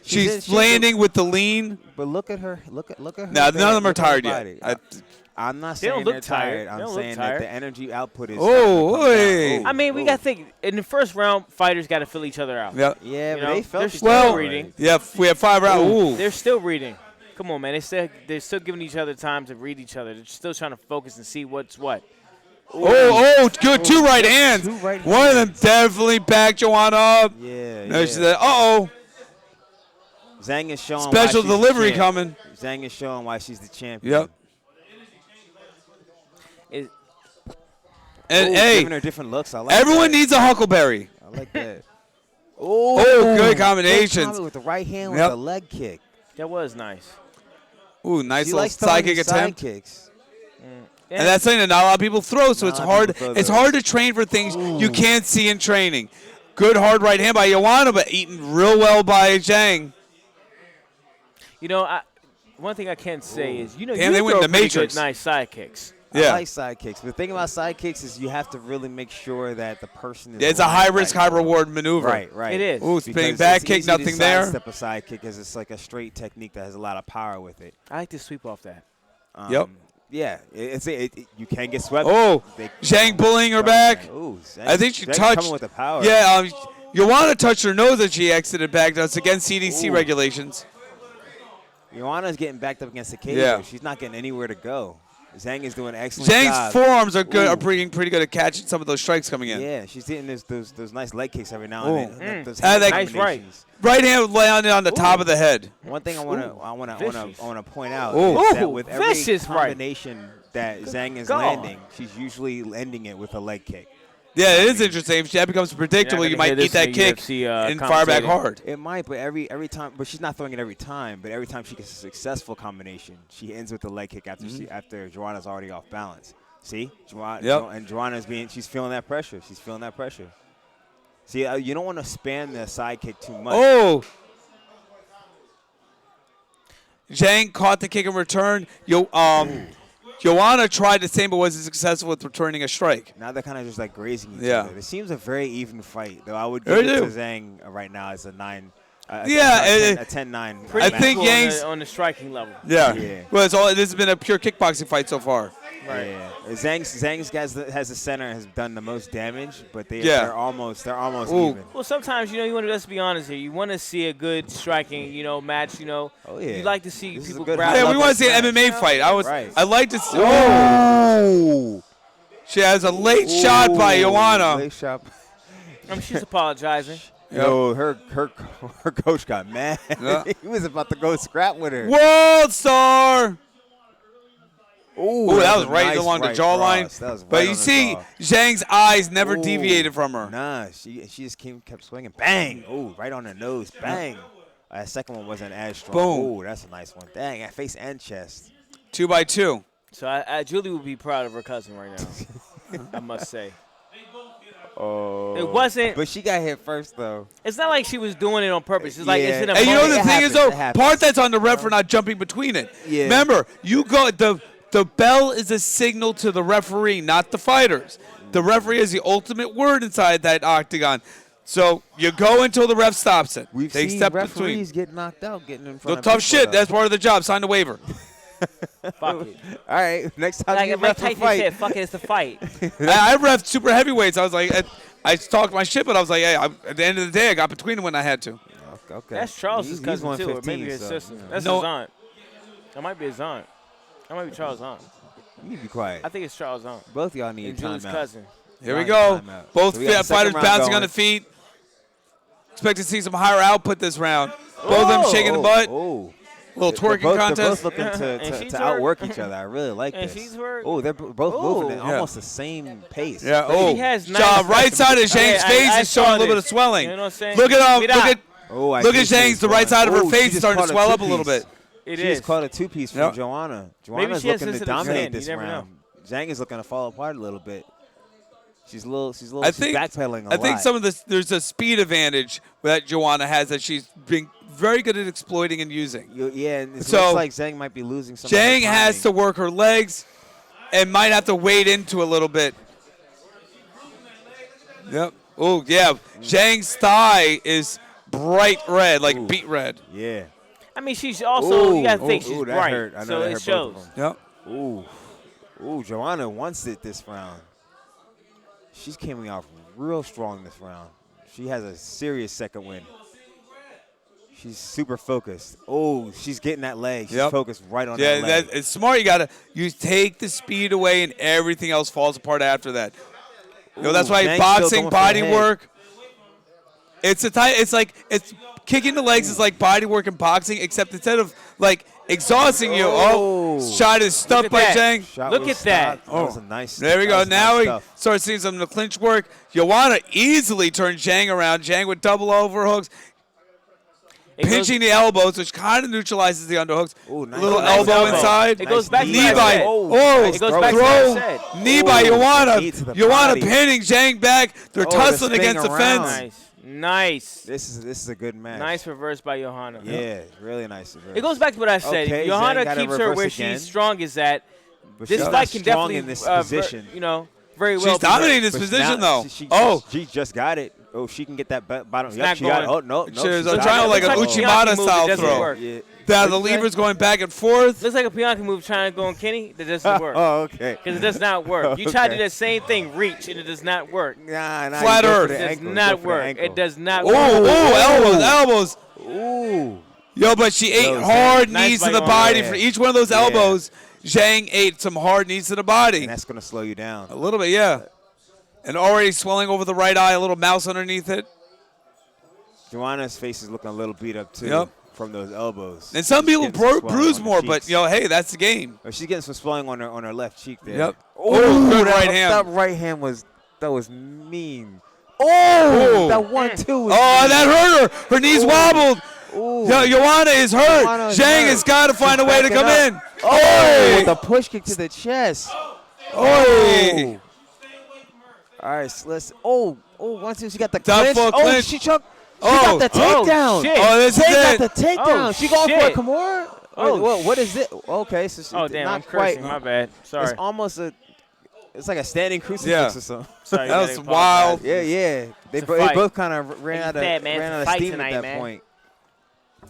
she's landing with the lean. But look at her. Look at her. No, none of them are Look at her tired body. yet. I'm not They don't saying look they're tired. tired. They I'm don't look saying that tired. the energy output is. Oh, starting to come oi. down. I mean, we Ooh. got to think in the first round, fighters got to fill each other out. Yeah. Yeah, You but know, they felt they're each still other reading. already. Yeah, we have 5 rounds. Ooh. They're still reading. Come on, man. They're still giving each other time to read each other. They're still trying to focus and see what's what. Good. 2 right hands. 2 right One of them hands. definitely backed Joanna up. Yeah. No, yeah. she said, uh-oh. Zhang is showing why Special she's the delivery champ. coming. Zhang is showing why she's the champion. Yep. Is And, Ooh, hey, giving her different looks. I like everyone that. needs a Huckleberry. I like that. Oh, good combinations. With the right hand Yep. with the leg kick. that was nice. Ooh, nice She little likes throwing side kick these attempt. Side kicks. And that's something that not a lot of people throw, so Not it's a lot of hard. people throw It's those. hard to train for things you can't see in training. Good hard right hand by Joanna, but eaten real well by Zhang. You know, one thing I can say is, you Damn, you they went throw in the pretty Matrix. good, nice side kicks. Yeah. I like side kicks. But the thing about side kicks is you have to really make sure that the person is It's a aligned high risk, right. high reward maneuver. Right. It is. Ooh, Because spinning back it's kick, easy to nothing there. Step a side kick because it's like a straight technique that has a lot of power with it. I like to sweep off that. Yep. Yeah, you can get swept. Oh, They- Zhang bullying her back. Ooh, Zhang- I think she Zhang's touched. coming with the power. Yeah, Joanna touched her nose as she exited back. That's against CDC regulations. Joanna's getting backed up against the cage. Yeah. Though. She's not getting anywhere to go. Zhang is doing an excellent Zhang's job. forearms are good, Ooh. are pretty good at catching some of those strikes coming in. Yeah, she's hitting those nice leg kicks every now and then. Those Nice combinations. Right hand landing on the top of the head. One thing I want to point out Ooh. is that with every Vicious right. combination that Zhang is God. landing, she's usually ending it with a leg kick. Yeah, it is interesting. If that becomes predictable, you might eat that kick and fire back hard. It might, but every time, but she's not throwing it every time. But every time she gets a successful combination, she ends with a leg kick after Joanna's already off balance. See, and Joanna's she's feeling that pressure. She's feeling that pressure. See, you don't want to span the side kick too much. Oh. Zhang caught the kick in return. Joanna tried the same but wasn't successful with returning a strike. Now they're kind of just like grazing each Yeah. other. It seems a very even fight, though. I would give it to Zhang right now as a 9. A 10-9. I think Yang's on the striking level. Yeah. Well, this has been a pure kickboxing fight so far. Right. Yeah. Zhang's guys that has the center has done the most damage, but they're almost even. Well, sometimes you want to just be honest here. You want to see a good striking match. Oh yeah. You like to see This is people a good grab. Yeah, up we want and to see an smash. MMA fight. I like to see. Oh. She has a late shot by Joanna. Late shot. She's apologizing. Yo, her coach got mad. Yeah. He was about to go scrap with her. World Star. Ooh, that was right nice along the right jawline. cross. That was But right you on the see, jaw. Zhang's eyes never Ooh. deviated from her. Nah, she just kept swinging. Bang! Ooh, right on the nose. Bang! That second one wasn't as strong. Boom. Ooh, that's a nice one. Dang, at face and chest. 2-2. So Julie would be proud of her cousin right now. I must say. Oh. It wasn't. But she got hit first, though. It's not like she was doing it on purpose. It's like Yeah. it's in a And you know moment. the It thing is, happens, though, it happens. part that's on the ref for not jumping between it. Yeah. Remember, the bell is a signal to the referee, not the fighters. The referee has the ultimate word inside that octagon. So you go until the ref stops it. We've They seen step referees get knocked out, getting in The front of tough people, shit. though. That's part of the job. Sign the waiver. Fuck it. All right, next time Like you Mike ref a Tyson fight. said, "Fuck it, it's the fight." I ref super heavyweights. I was like, I talked my shit, but I was like, hey, at the end of the day, I got between them when I had to. Okay. That's Charles' He's cousin too, or maybe 115, his so, sister. you know. That's No. his aunt. That might be his aunt. That might be Charles' aunt. You need to be quiet. I think it's Charles' aunt. Both of y'all need And time Julie's out. cousin. Here we Time go. out. Both So we got the second fighters round bouncing going. on the feet. Expect to see some higher output this round. Both of them shaking the butt. Oh. Little They're twerking both contest. looking And to she's outwork each other. I really like And this. she's hurt. Oh, they're both moving at Yeah. almost the same pace. Yeah. But Oh, she has Jaw, nice- right side of Zhang's Yeah, face I is showing a saw little bit this. of swelling. You know what I'm saying? Look at Mira. look at Oh, I look see at Zhang's. The right side of her Oh, she face just starting to caught a swell up a little two-piece. bit. It She is. just caught a two-piece from Yep. Joanna. Maybe Joanna's she has looking to sensitive dominate skin. this You never round. Zhang is looking to fall apart a little bit. She's backpedaling a lot. I think some of this there's a speed advantage that Joanna has that she's been very good at exploiting and using. Yeah, and it So, looks like Zhang might be losing some. Zhang has to work her legs and might have to wade into a little bit. Yep. Oh, yeah. Zhang's thigh is bright red, like beet red. Yeah. I mean, she's also. You gotta think Ooh, she's that bright, hurt. I know so that it hurt shows. both of them. Yep. Ooh, Joanna wants it this round. She's coming off real strong this round. She has a serious second win. She's super focused. Oh, she's getting that leg. She's focused right on that leg. It's smart. You take the speed away and everything else falls apart after that. That's why Zhang's still boxing, going for the body head. work. It's kicking the legs is like body work in boxing, except instead of like exhausting you, shot is stuffed at by that. Zhang. Shot Look was at that. stopped. That was a nice. There we that go. was Now nice we stuff. start seeing some of the clinch work. Joanna easily turned Zhang around. Zhang with double overhooks, It goes- pinching the elbows, which kind of neutralizes the underhooks. Ooh, nice. Little Nice elbow elbow. inside. It goes back to knee what I by said. oh, It goes back to what throw I said. knee by Ooh, Joanna. knee to the Joanna body. pinning Zhang back. They're Oh, tussling the spin against the around. fence. Nice. This is a good match. Nice reverse by Johanna. Yeah, really nice. Reverse. It goes back to what I said. Okay, Johanna Zhang got a keeps her reverse where again. she's strong is at. But This she's fight not can strong definitely, in this position. very well. She's be hurt. dominating this But position, now though. she just got it. Oh, she can get that bottom. It's Yep, not she got it. going. Oh, no. She's she's trying got it. like an Looks like a Uchimata Bianchi move style that doesn't throw. work. Yeah. The lever's going back and forth. Looks like a Bianchi move trying to go on Kenny. That doesn't work. Oh, okay. Because it does not work. You try to do Okay. that same thing, reach, and it does not work. Nah, Flat you go for Earth. the It does ankle, you go not for the work. ankle. It does not Ooh, work. elbows. Ooh. Yo, but she ate Yo, hard nice knees to bite the on body that. for each one of those Yeah. elbows. Zhang ate some hard knees to the body. And that's going to slow you down. A little bit, yeah. And already swelling over the right eye, a little mouse underneath it. Joanna's face is looking a little beat up, too, Yep. from those elbows. And some She's people getting some swelling bruise on the more, but, cheeks. that's the game. Oh, she's getting some swelling on her left cheek there. Yep. Oh, Good that, right hand. That right hand was mean. Oh, Ooh. that 1-2 was Oh, mean. that hurt her. Her knees wobbled. Ooh. Joanna is hurt. Joanna is Zhang hurt. has got to find a way to backing come up. in. Oh, with a push kick to the chest. Oi. All right, so let's. Oh, 1-2. She got the Down clinch. for a Oh, clinch. she got Oh. the Oh, takedown. shit. Oh, this is Zhang got it. the takedown. Oh, she going for a shit. Kimura? Oh, what is it? Okay, so she, Oh, damn, not I'm quite. cursing. My bad. Sorry. It's almost a. It's like a standing crucifix Yeah. or something. Sorry, That you was gotta apologize. wild. Yeah. They It's a fight. both kind of ran Like out you said, man, ran it's out a of fight steam tonight, at that man. point.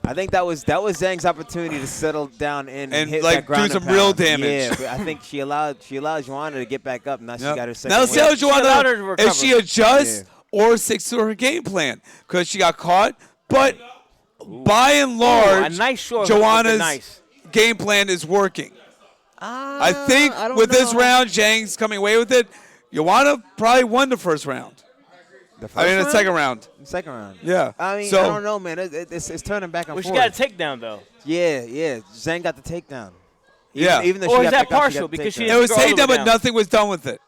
I think that was Zhang's opportunity to settle down and hit like, that ground do and some real pound. damage. Yeah, but I think she allowed Joanna to get back up. Now she Yep. got her second. Now let's see win. how Joanna allowed her to recover. if she adjusts or sticks to her game plan because she got caught. But by and Ooh, a large, nice short hook with the Joanna's nice. game plan is working. I think I don't with this know. round, Zhang's coming away with it. Joanna probably won the first round. The first I mean, the round? second round. Second round. Yeah. I mean, So- I don't know, man. It's turning back and Well, she forth. got a takedown, though. Yeah. Zhang got the takedown. Yeah. Even though Or she is got that back up, partial? got the Because she takedown. It didn't was go all the way takedown, but down. nothing was done with it.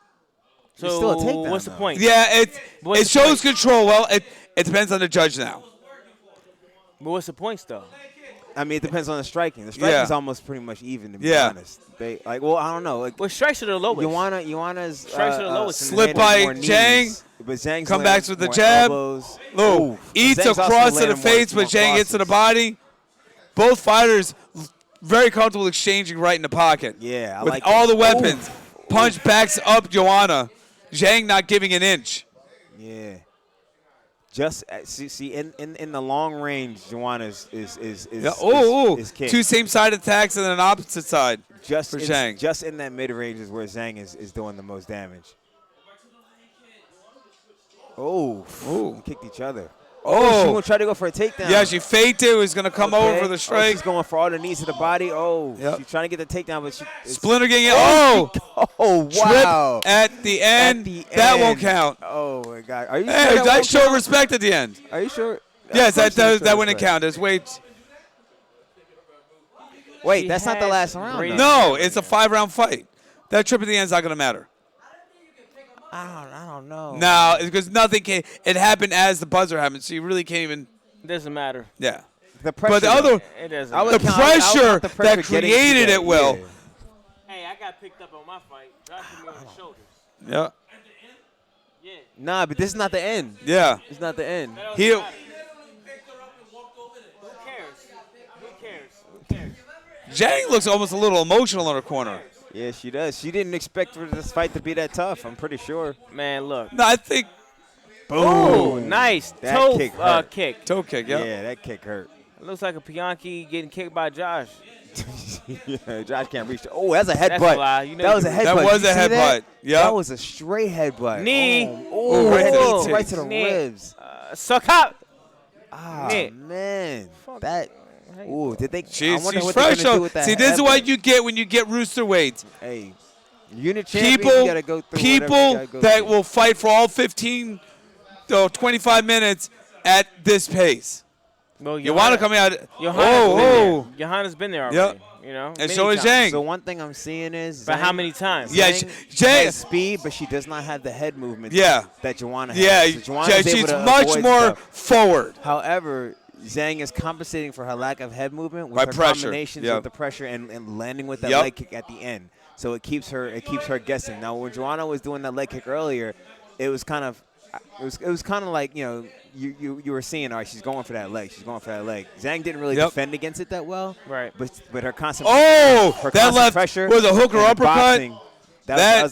So still a takedown, what's the though. point? Yeah, it What's the shows point? control. Well, it depends on the judge now. But what's the points, though? I mean, it depends on the striking. The striking is Yeah. almost pretty much even, to be Yeah. honest. I don't know. Like, Well, strikes are the lowest. Joanna's Strikes are the lowest in the Slip landing by more Zhang. knees, but Zhang's Come landing back with the more jab. elbows. Ooh, eats Zhang's also across to the landing face, more but Zhang hits to the crosses. body. Both fighters very comfortable exchanging right in the pocket. Yeah, I with like all it. the weapons. Punch backs up Joanna. Zhang not giving an inch. Yeah. Just see in the long range, Joanna is Yeah. Ooh, is kicked. two same side attacks and an opposite side. just for in, Zhang. Just in that mid range is where Zhang is doing the most damage. Oh, Ooh. kicked each other. Oh. She gonna try to go for a takedown. Yeah, she faked it. Was gonna come over for the strike. She's going for all the knees to the body. Oh, Yep. she's trying to get the takedown, but it's Splinter getting it. Oh, oh wow! trip at the end. At the That won't end. count. Oh my God! Are you Hey, sure that I won't show count? respect at the end. Are you sure? Yes, Of course that you show wouldn't respect. count. There's wait. Wait, She that's not the has last round. great- though. No, it's a 5-round fight. That trip at the end is not gonna matter. I don't know. No, it's because nothing came. It happened as the buzzer happened, so you really can't even. It doesn't matter. Yeah. The pressure. But the though. other, It doesn't I would the matter. count- I would pressure count the pressure that getting to created that, it will. yeah. Hey, I got picked up on my fight. Josh hit me on the shoulders. Yeah. Yeah. Nah, but this is not the end. Yeah. It's not the end. That He. doesn't matter. Who cares? Who cares? Who cares? Zhang looks almost a little emotional in her corner. Yeah, she does. She didn't expect for this fight to be that tough. I'm pretty sure. Man, look. No, I think Oh, nice That toe kick hurt. kick. toe kick. Yeah. Yeah, that kick hurt. It looks like a Bianchi getting kicked by Josh. Yeah, Josh can't reach. Oh, that's a That's a headbutt. lie. You know That was a you- headbutt. That was Did you a see that? headbutt. Yep. That was a straight headbutt. Knee. Oh, right to the right, tits. right to the Knee. ribs. Suck up. Ah, knee. man. That. Ooh, did they? I She's wonder what they're fresh. gonna do So, with that see, this is headbutt. what you get when you get rooster weights. Hey, unit champion. People, you gotta go through whatever you people gotta go that through. will fight for all 15 or 25 minutes at this pace. Well, You want to come out? Johanna's Johanna's been there already. Yep. You know. And many so is times. Zhang. So one thing I'm seeing is. But how Zhang- many times? Yeah, Zhang Zhang- has speed, but she does not have the head movement. Yeah. That Joanna has. Yeah, So Joanna's able she's to much avoid more stuff. forward. However, Zhang is compensating for her lack of head movement with By her pressure. combinations Yep. with the pressure and landing with that Yep. leg kick at the end. So it keeps her guessing. Now when Joanna was doing that leg kick earlier, it was kind of like, you know, you were seeing, all right, she's going for that leg. She's going for that leg. Zhang didn't really Yep. defend against it that well. Right. But her constant Oh, her that constant left pressure was a hooker and uppercut. boxing. That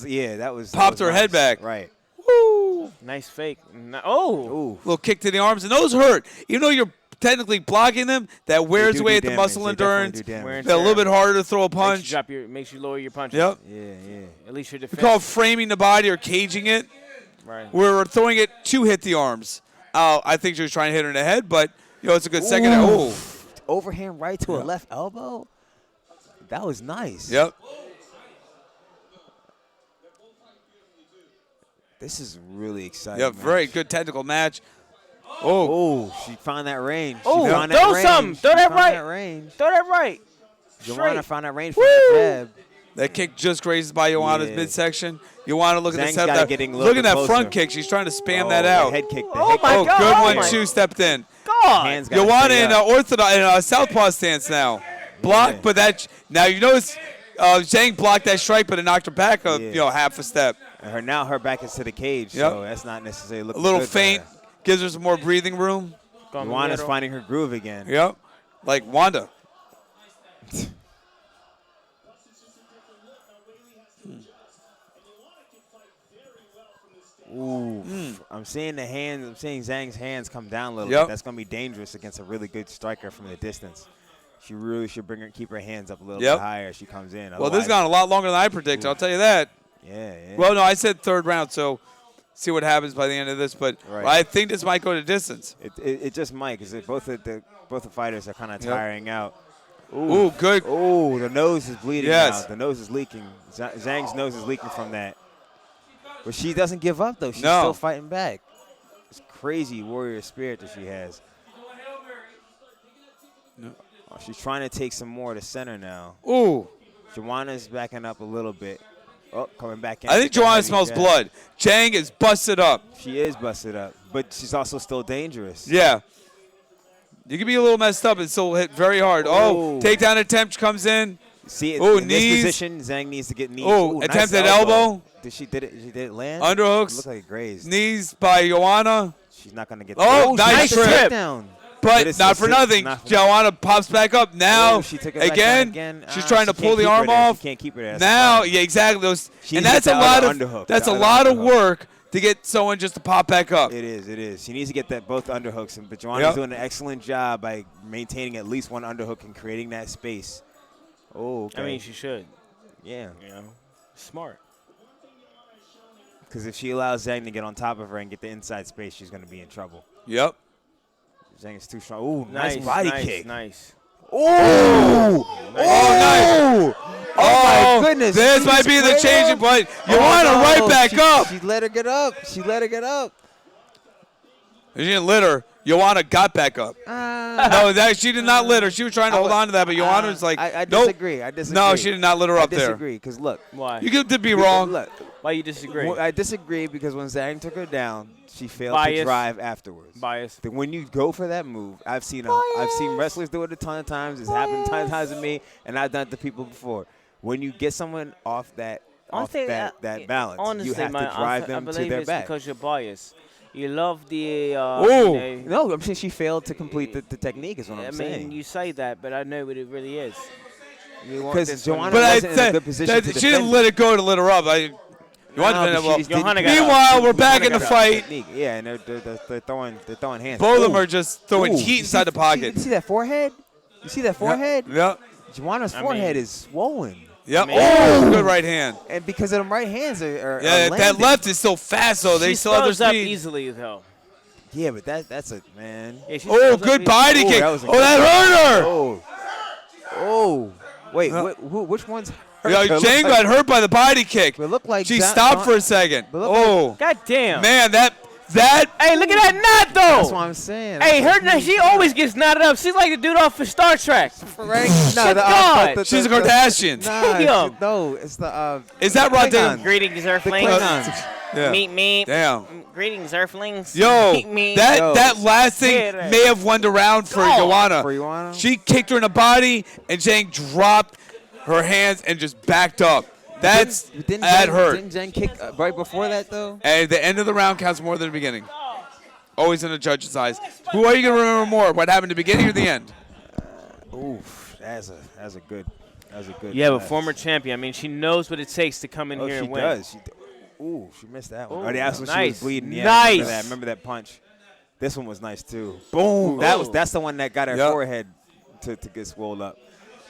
was popped that her was head nice. back. Right. Woo! Nice fake. Oh. Ooh. Little kick to the arms, and those hurt. Even though you're technically blocking them, that wears do away do at the damage. muscle They definitely endurance. do damage. Wear and It's a little tear. bit harder to throw a Makes punch. makes you lower your punches. Yep. Yeah. At least your We defense. call it framing the body or caging it. Right. We're throwing it to hit the arms. I think she was trying to hit her in the head, but it's a good second. Oh, Overhand right to a left elbow. That was nice. yep. This is really exciting. Yep, very good technical match. Oh, Oh, she found that range. She Oh, found throw that range. something. She Throw that found right. That range. Throw that right. Joanna Straight. found that range for that jab. that kick just grazed by Joanna's Yeah. midsection. Joanna, look at the Zhang's setup. gotta get in a little Look at bit that front closer. kick. She's trying to spam Oh, that the out. head kick. The Oh, head my Oh, kick. good God. one. my- Two stepped in. God. Hands gotta Joanna stay in up. orthodox in southpaw stance now. Block, Yeah. but that now you notice Zhang blocked that strike, but it knocked her back Yeah. half a step. Now her back is to the cage, Yep. so that's not necessarily A looking little good for feint her. gives her some more breathing room. Joanna's finding her groove again. Yep, like Wanda. Ooh, I'm seeing the hands. I'm seeing Zhang's hands come down a little Yep. bit. That's going to be dangerous against a really good striker from the distance. She really should keep her hands up a little Yep. bit higher as she comes in. Well, this has gone a lot longer than I predicted. I'll tell you that. Yeah. Well, no, I said third round, so see what happens by the end of this. But Right. I think this might go to distance. It just might, because both the fighters are kind of tiring out. Ooh, good. Oh, the nose is bleeding Yes. now. The nose is leaking. Zhang's nose is leaking from that. But she doesn't give up, though. She's No. still fighting back. It's crazy warrior spirit that she has. Oh, she's trying to take some more to center now. Ooh, Joanna's backing up a little bit. Oh, coming back in. I think with that Joanna heavy smells jab. blood. Zhang is busted up. She is busted up, but she's also still dangerous. Yeah. You can be a little messed up and still hit very hard. Oh, Oh. takedown attempt comes in. See, Oh, in knees. this position, Zhang needs to get knees. Oh, Ooh, nice attempt at elbow. She did it land? Underhooks. It looked like it grazed. Knees by Joanna. She's not going to get Oh, she nice got the trip. takedown. But it's not for nothing. not for- Joanna pops back up. Now, Oh, she took it back down again. she's Ah, trying to she pull can't the keep her arm there. off. She can't keep her there. That's Now, fine. yeah, exactly. She And needs that's to a get the lot other of underhook, that's the a other lot of underhook. work to get someone just to pop back up. It is. She needs to get that both underhooks, but Joanna's Yep. doing an excellent job by maintaining at least one underhook and creating that space. Oh, okay. I mean, she should. yeah. Smart. Because if she allows Zhang to get on top of her and get the inside space, she's going to be in trouble. Yep. Zhang is too strong. Ooh, nice body kick. Nice. Oh, nice. Oh, my goodness. This She's might be the straight changing up. point. Oh, Joanna no. right back up. She let her get up. She didn't litter. Joanna got back up. No, she did not litter. She was trying to hold on to that, but Joanna was like, I nope. disagree. I disagree. No, she did not litter I up there. disagree, because look. Why? You could be wrong. Look, Why you disagree? I disagree because when Zhang took her down, she failed Bias. to drive afterwards. Bias. Then when you go for that move, I've seen wrestlers do it a ton of times. It's happened tons of times to me, and I've done it to people before. When you get someone off that balance, honestly, you have man, to drive I them to believe their it's back. because you're biased. You love the. Ooh. No, I'm saying she failed to complete the technique. Is what I'm I saying. mean, you say that, but I know what it really is. You want Because this one Joanna to- But I wasn't in a said good position that to she didn't defend let it. it go to litter up. Joanna No, didn't but well, she just didn't- Johanna got meanwhile, we're back in Johanna the got fight. technique. Yeah, and they're throwing hands. Both of them Ooh. are just throwing Ooh. heat You inside the see- pocket. You see that forehead? You see that forehead? Yep. Joanna's I forehead mean- is swollen. Yep. Man. Oh, good right hand. And because of them right hands are Yeah, that landing. left is so fast, though. They she still have their throws up speed. easily, though. Yeah, but that's a man. Yeah, she Oh, throws up good easily. body Ooh, kick. that was a Oh, good that hurt her. Oh. Wait, No. which one's hurt? Yeah, It looked Jane like- got hurt by the body kick. It looked like She Zhang- stopped for a second. But look like- Oh, God damn. man, that Hey, look at that knot, though. That's what I'm saying. Hey, she always gets knotted up. She's like the dude off of Star Trek. Right? God. she's a Kardashian. Nah, no, it's the Is that Klingons. Rodan? Greetings, Earthlings. Klingons. Yeah. Meet. Damn. Greetings, Earthlings. Yo, Meet. Yo. that last thing Yeah. may have won the round for Oh. Joanna. For Joanna? She kicked her in the body, and Zhang dropped her hands and just backed up. That hurt. Didn't Jen kick right before that though? And the end of the round counts more than the beginning. Always in the judge's eyes. Who are you going to remember more? What happened at the beginning or the end? Oof, that's a good. That was a good. You have a pass. former champion. I mean, she knows what it takes to come in Oh, here she and win. does. Ooh, she missed that one. Ooh, Oh, that's when she nice. was bleeding. Yeah, Nice. Remember that punch. This one was nice too. Boom. That's the one that got her Yep. forehead to get swollen up.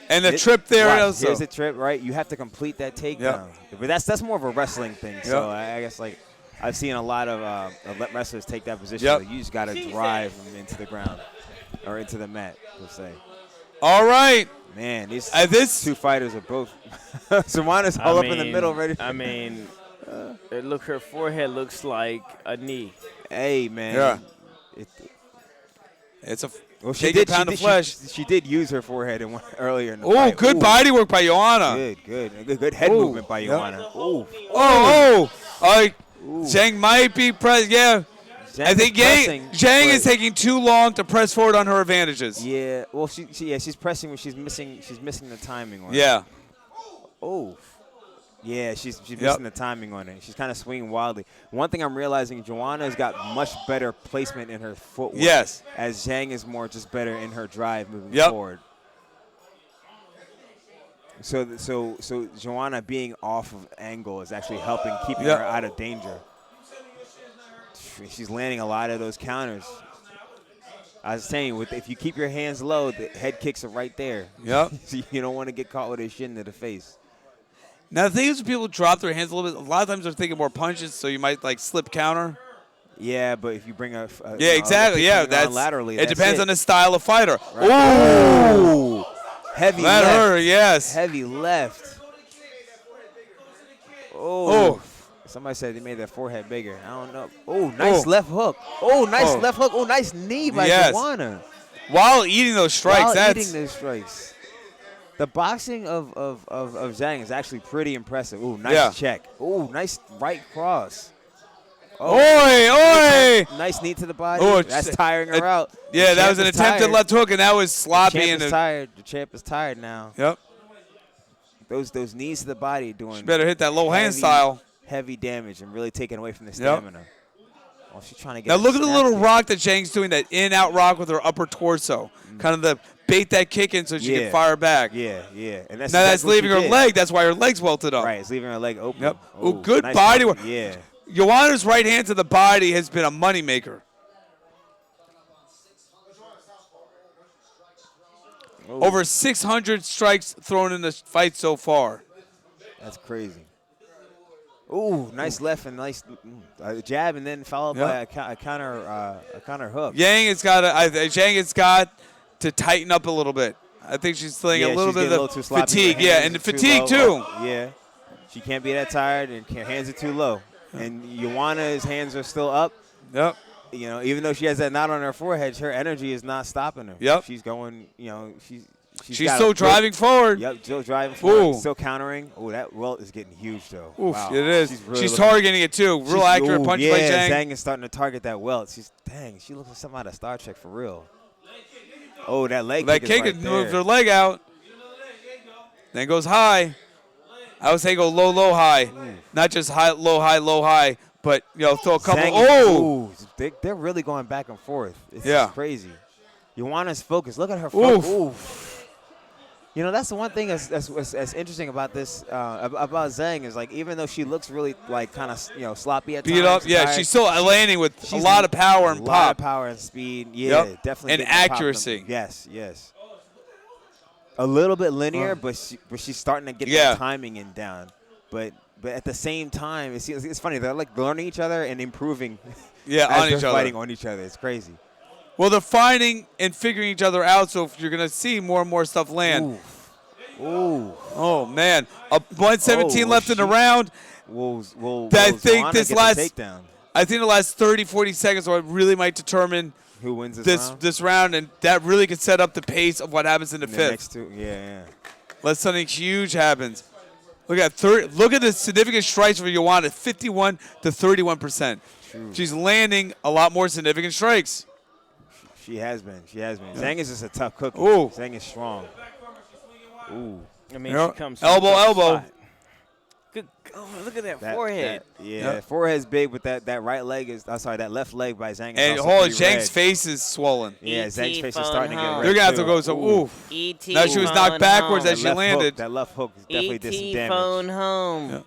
And the trip there Watch, also. Here's the trip, right? You have to complete that takedown. But that's more of a wrestling thing. So I guess like I've seen a lot of wrestlers take that position. Yep. Like, you just got to drive them into the ground or into the mat, per se. All right. Man, these This two fighters are both. Savannah's all up in the middle, ready. I mean, look, her forehead looks like a knee. Hey, man. Yeah. It, it's a well, take a pound of flesh. She did use her forehead earlier in the Oh, fight. good body work by Joanna. Good head Ooh. movement by Yep. Joanna. Ooh. Zhang might be yeah. I think Zhang is taking too long to press forward on her advantages. Yeah, well, she's pressing when she's missing the timing on it. Yeah. Oh. Yeah, she's missing the timing on it. She's kind of swinging wildly. One thing I'm realizing, Joanna's got much better placement in her footwork. Yes. As Zhang is more just better in her drive moving forward. So Joanna being off of angle is actually helping keeping her out of danger. She's landing a lot of those counters. I was saying, if you keep your hands low, the head kicks are right there. Yep. So you don't want to get caught with a shin to the face. Now, the thing is, when people drop their hands a little bit, a lot of times they're thinking more punches, so you might like slip counter. Yeah, but if you bring exactly. Yeah, that's laterally. It depends on the style of fighter. Right. Ooh, heavy that left. hurt. Yes. Heavy left. Oh. Somebody said they made their forehead bigger. I don't know. Oh, nice left hook. Oh, nice left hook. Oh, nice knee by Joanna. While eating those strikes, eating those strikes. The boxing of Zhang is actually pretty impressive. Ooh, nice check. Ooh, nice right cross. Oh. Oi! Nice knee to the body. Oh, that's tiring her out. Yeah, that was an attempted left hook, and that was sloppy. The champ is tired. The champ is tired now. Yep. Those knees to the body doing. She better hit that low hand style. Heavy damage and really taking away from the stamina. Oh, she's trying to get. Now look at the little rock that Zhang's doing, that in-out rock with her upper torso. Kind of the bait that kick in so she can fire back. Yeah. And that's leaving her leg. That's why her leg's welted up. Right, it's leaving her leg open. Yep. Oh, good nice body work. Yeah. Joanna's right hand to the body has been a moneymaker. Over 600 strikes thrown in the fight so far. That's crazy. Ooh, nice left and nice jab, and then followed by a counter hook. Zhang has got to tighten up a little bit. I think she's feeling a little bit of the fatigue. Yeah, and the fatigue too. Yeah, she can't be that tired, and her hands are too low. And Joanna's hands are still up. Yep. You know, even though she has that knot on her forehead, her energy is not stopping her. Yep. She's going. You know, she's still driving forward. Yep, still driving forward. Still countering. Oh, that welt is getting huge, though. Oof, wow. it is. She's targeting it, too. Real accurate punch by Zhang. Zhang is starting to target that welt. She looks like something out of Star Trek for real. Oh, that leg kick is right there. Moved her leg out. Then goes high. I would say go low, low, high. Not just high, low, high. But, throw a couple. They're really going back and forth. It's crazy. Joanna's focused. Look at her focus. Oof. You know, that's the one thing that's interesting about this, about Zhang is, like, even though she looks really, like, kind of, sloppy at times. Beat up. Yeah, she's still landing with a lot of power and pop. A lot of power and speed. Yeah, definitely. And accuracy. Yes. A little bit linear, but she's starting to get the timing in down. But at the same time, it's funny. They're, like, learning each other and improving. Yeah, as on each other. Fighting on each other. It's crazy. Well, they're finding and figuring each other out, so if you're going to see more and more stuff land. Ooh. Oh, man. 117 left in the round. I think the last 30, 40 seconds really might determine who wins this round, and that really could set up the pace of what happens in the fifth. Next two, yeah. Unless something huge happens. Look at the significant strikes for Joanna, 51 to 31%. True. She's landing a lot more significant strikes. She has been. Zhang is just a tough cookie. Zhang is strong. Ooh. I mean, she comes elbow. Good. Oh, look at that, forehead. Yeah, forehead's big, but that right leg is. I'm sorry, that left leg by Zhang. And is hold also Zhang's pretty red. face is swollen. Yeah, E.T. Zhang's face is phone starting to get home. red. They're gonna have to too. go. So, oof. E.T. Now she was knocked phone backwards home. as she Left landed. Hook, that left hook is definitely did some E.T. damage. phone home.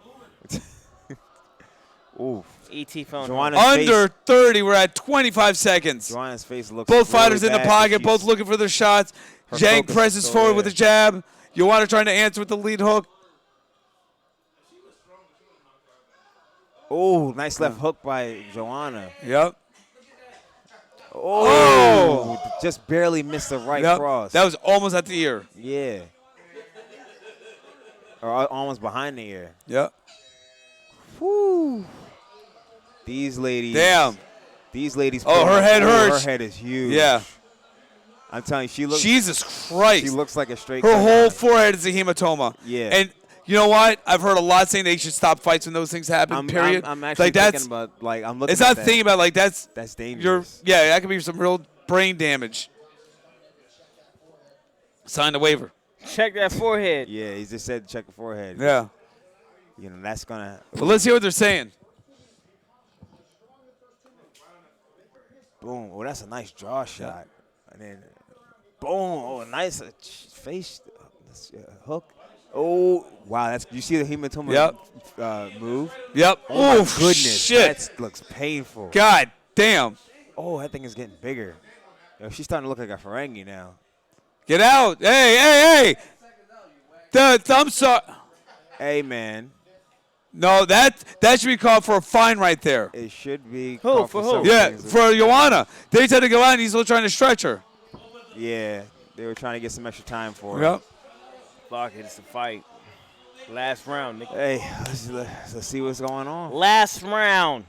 Oof. E.T. phone home. Joanna's Under face, 30. We're at 25 seconds. Joanna's face looks. Both really fighters in the bad, pocket, but both she's- looking for their shots. her Zhang focus is presses still forward with a there. jab. Joanna trying to answer with the lead hook. Oh, nice left hook by Joanna. Yep. Oh, just barely missed the right Yep. cross. That was almost at the ear. Yeah. Or almost behind the ear. Yep. Whew. These ladies. Damn. These ladies. Oh, her head hurts. Her head is huge. Yeah. I'm telling you, she looks. Jesus Christ. She looks like a straight. Her cut whole guy. forehead is a hematoma. Yeah. And you know what? I've heard a lot saying they should stop fights when those things happen. period. I'm actually like that's. thinking about like I'm looking. It's at not that. thinking about like that's. That's You're. dangerous. Yeah, that could be some real brain damage. Sign the waiver. Check that forehead. Yeah, he just said check the forehead. Yeah. You know that's gonna. But let's hear what they're saying. Boom. Oh, that's a nice draw shot. And then, boom. Oh, a nice face hook. Oh, wow. That's you see the hematoma move? Yep. Oh, Oof, my goodness. shit. That looks painful. God damn. Oh, that thing is getting bigger. Yo, she's starting to look like a Ferengi now. Get out. Hey. The thumb saw. Hey, man. No, that should be called for a fine right there. It should be. Who? called For who? several Yeah, things. for Joanna. They said to go out and he's still trying to stretch her. Yeah, they were trying to get some extra time for her. Yep. Fuck it, it's the fight. Last round, nigga. Hey, let's see what's going on. Last round.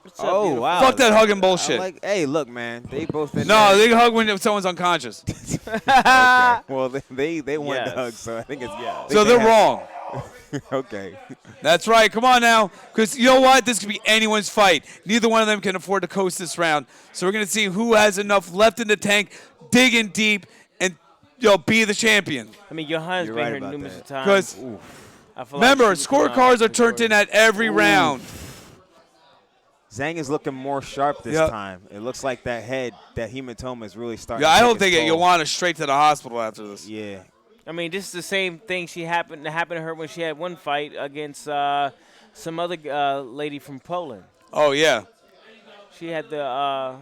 What's up, Oh, beautiful? wow. Fuck that hugging bullshit. Hey, look, man. They both. in No, there. they can hug when someone's unconscious. Okay. Well, they wanted to Yes. hug, so I think it's So they're wrong. Okay. That's right. Come on now. Because you know what? This could be anyone's fight. Neither one of them can afford to coast this round. So we're going to see who has enough left in the tank, dig in deep, and be the champion. I mean, Johanna's You're been right here about numerous that. times. Because I feel like remember, she was scorecards are turned in at every round. Zhang is looking more sharp this Yep. time. It looks like that hematoma is really starting. Yeah, to I take don't its think toll. you'll want to straight to the hospital after this. Yeah. I mean, this is the same thing happened to her when she had one fight against some other lady from Poland. Oh, yeah. She had the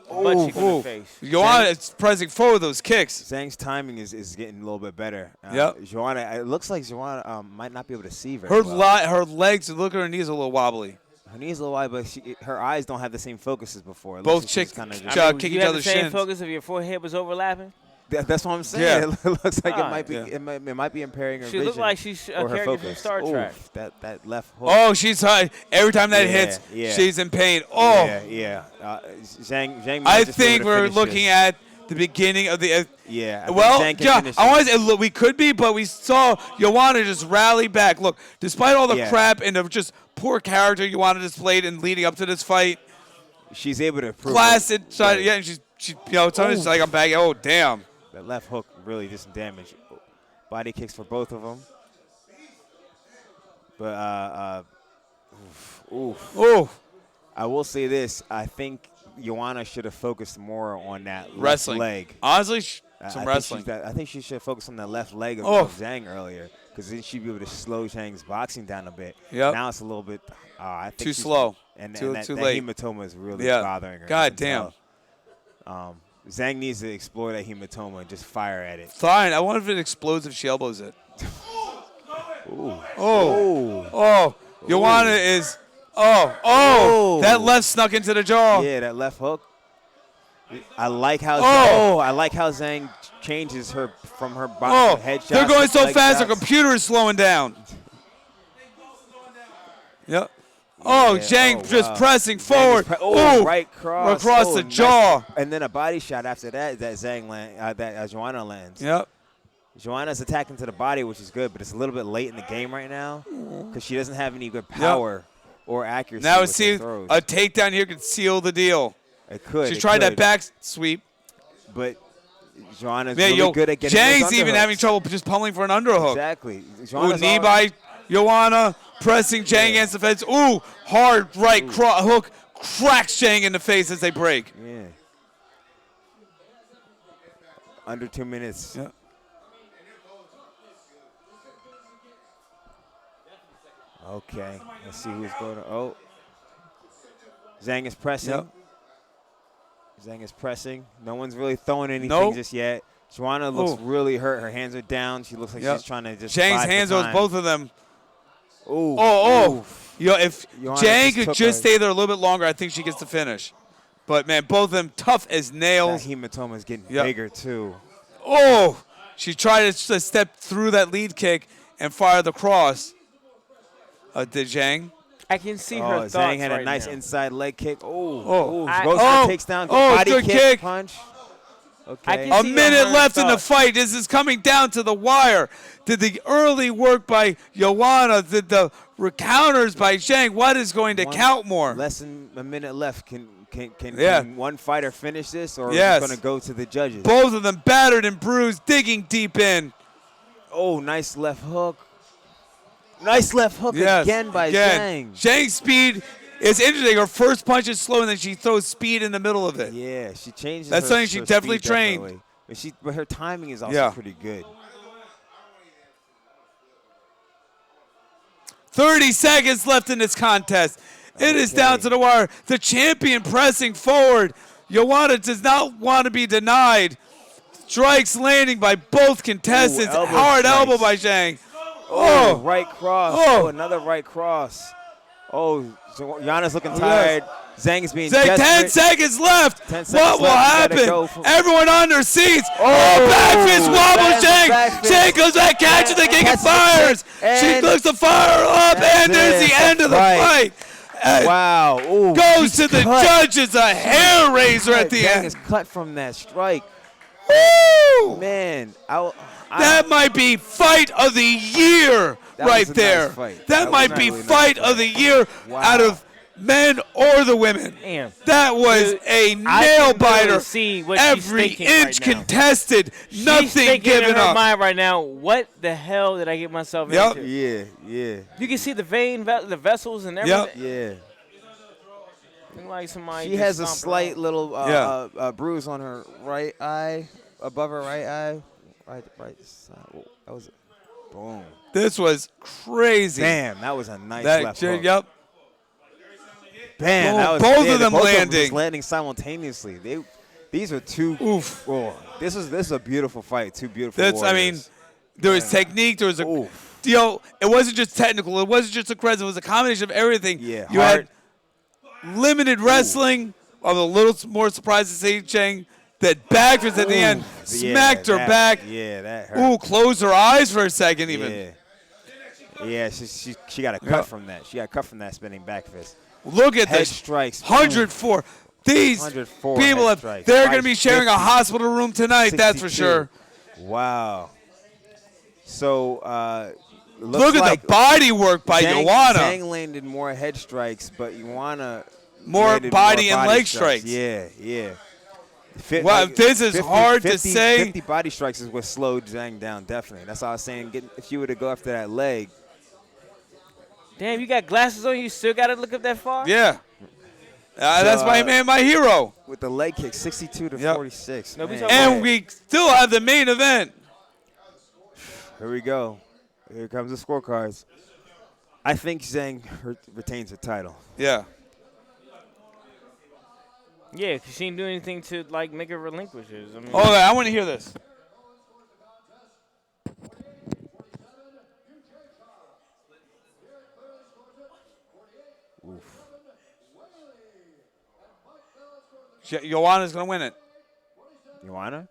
butt cheek on the face. Joanna is pressing forward with those kicks. Zhang's timing is getting a little bit better. Yep. Joanna, it looks like Joanna might not be able to see very Her well. her legs, look at her knees a little wobbly. Her knees a little wide, but her eyes don't have the same focus as before. It Both looks like she's chicks kinda kick just- each you have the other's same shins. focus if your forehead was overlapping? That's what I'm saying. Yeah. It looks like Ah, it might be. yeah. It might be impairing her She vision. looked like she's a or her character from focus. Star Trek. Oof, that left hook. Oh, she's hot. Every time that Yeah, hits, yeah. she's in pain. Oh, Yeah. Zhang. I might just be able think to we're finish looking this. at the beginning of the. Yeah. I think Well, Zhang can yeah, finish I this. want to. We could be, but we saw Joanna just rally back. Look, despite all the Yeah. crap and the just poor character Joanna displayed in leading up to this fight, She's able to prove class it. it. Right. Yeah, and she's sometimes it's like I'm back. Oh, damn. That left hook really did some damage. Body kicks for both of them. But oof. Oh, I will say this. I think Joanna should have focused more on that wrestling. left leg. Honestly, I some think wrestling. I think she should focus on that left leg of, Oh. of Zhang earlier, because then she'd be able to slow Zhang's boxing down a bit. Yep. Now it's a little bit I think Too she's- slow. and Too that late. hematoma is really Yeah. bothering her. I God can damn. tell. Zhang needs to explore that hematoma and just fire at it. Fine. I wonder if it explodes if she elbows it. Ooh. Oh, Joanna is. Oh, that left snuck into the jaw. Yeah, that left hook. I like how I like how Zhang changes her from her Oh, head shots. they're going to so leg fast, the shots. computer is slowing down. Yep. Oh, Yeah, Zhang just wow. pressing Zhang is forward. oh, right cross. across Oh, the nice. jaw. And then a body shot after that Zhang that Joanna lands. Yep. Joanna's attacking to the body, which is good, but it's a little bit late in the game right now because she doesn't have any good power or accuracy. Now with it her seems throws. a takedown here could seal the deal. It could. She it tried that could, back sweep. but Joanna's Yeah, really good at getting those Zhang's even underhooks. having trouble just pummeling for an underhook. Exactly. Ooh, Joanna's knee all- by Joanna, pressing Zhang against the fence. Ooh, hard right hook cracks Zhang in the face as they break. Yeah. Under 2 minutes. Yeah. Okay. Let's see who's going to. Oh. Zhang is pressing. Yep. Zhang is pressing. No one's really throwing anything Nope. just yet. Joanna looks Ooh. really hurt. Her hands are down. She looks like Yep. she's trying to just. Zhang's bide the hands was time. both of them. Ooh. Oh. Oof. You know, if Joanna Zhang just could took just a- stay there a little bit longer, I think she gets the finish. But, man, both of them tough as That nails. hematoma is getting Yep. bigger, too. Oh, she tried to step through that lead kick and fire the cross. Did Zhang? I can see her Oh, thoughts Zhang had a right nice now. inside leg kick. Oh. Oh. Rosa takes down. Oh, body good kick. kick. Punch. I Okay. can A see minute her left in the thoughts. fight. This is coming down to the wire. Did the early work by Joanna, did the counters by Zhang, what is going to count more? Less than a minute left. Can Yeah. one fighter finish this, or Yes. is it going to go to the judges? Both of them battered and bruised, digging deep in. Oh, nice left hook. Nice left hook Yes, again by again. Zhang. Zhang's speed is interesting. Her first punch is slow, and then she throws speed in the middle of it. Yeah, she changes. That's her- something she her definitely speed trained. definitely. But her timing is also Yeah. pretty good. 30 seconds left in this contest. It is down to the wire. The champion pressing forward. Joanna does not want to be denied. Strikes landing by both contestants. Ooh, elbow Hard strikes. elbow by Zhang. Oh, Oh, right cross. Oh. Oh, another right cross. Oh, so Joanna's looking yes. tired. Zhang's being Zhang, 10 desperate. seconds left. 10 seconds What will left. You gotta happen? go for- Everyone on their seats. Oh, Back fist wobbles back- Zhang. back fist. Zhang goes back, catches the kick and Catches the fires. kick, She and looks to fire up, that's and there's it. the end of the Right. fight. And Wow. Ooh, goes she's to the cut. judges, a hair raiser at the Zhang end. is cut from that strike. Woo! Man, That might be fight of the year That right was a there. nice fight. That That might was a be really nice fight fight. of the year Wow. out of men or the women. Damn. That was Dude, a I can nail literally biter. see what she's Every thinking inch right now. contested. She's Nothing thinking given in her up. mind right now, what the hell did I get myself Yep. into? yeah, You can see the the vessels and Yep. everything. yeah. Look like somebody She just has a stomped her slight out. little Yeah. bruise on her right eye, above her right eye. Right side. Oh, that was boom. This was crazy. Bam, that was a nice That, left hook. yep. Bam, Boom. that was Both yeah, of them both landing. just landing simultaneously. These are two. Oof. Oh, this is a beautiful fight. Two beautiful. That's, I mean, warriors. there was technique. There was a, Oof. it wasn't just technical. It wasn't just aggressive. It was a combination of everything. Yeah, You hard. had limited wrestling. I'm a little more surprised to see Cheng that backed her at the end, smacked her that- back. Yeah, that hurt. Ooh, closed her eyes for a second even. Yeah. Yeah, she got a cut Yeah. from that. She got cut from that spinning back fist. Look at Head this. strikes. 104. These 104 people, head strikes. they're going to be sharing a 550. hospital room tonight, that's for 62. sure. Wow. So, Look at the body work by Joanna. Zhang landed more head strikes, but Joanna More landed body and leg strikes. Yeah, yeah. Wow, this is hard to say. 50 body strikes is what slowed Zhang down, definitely. That's all I was saying. If you were to go after that leg, Damn, you got glasses on. You still got to look up that far. Yeah. That's my man, my hero. with the leg kick, 62 to Yep. 46. No, we Man. talking And we still have the main event. Here we go. Here comes the scorecards. I think Zhang retains her title. Yeah. Yeah, because she didn't do anything to like make her relinquish it. I mean, Oh, I want to hear this. Joanna's going to win it. Joanna?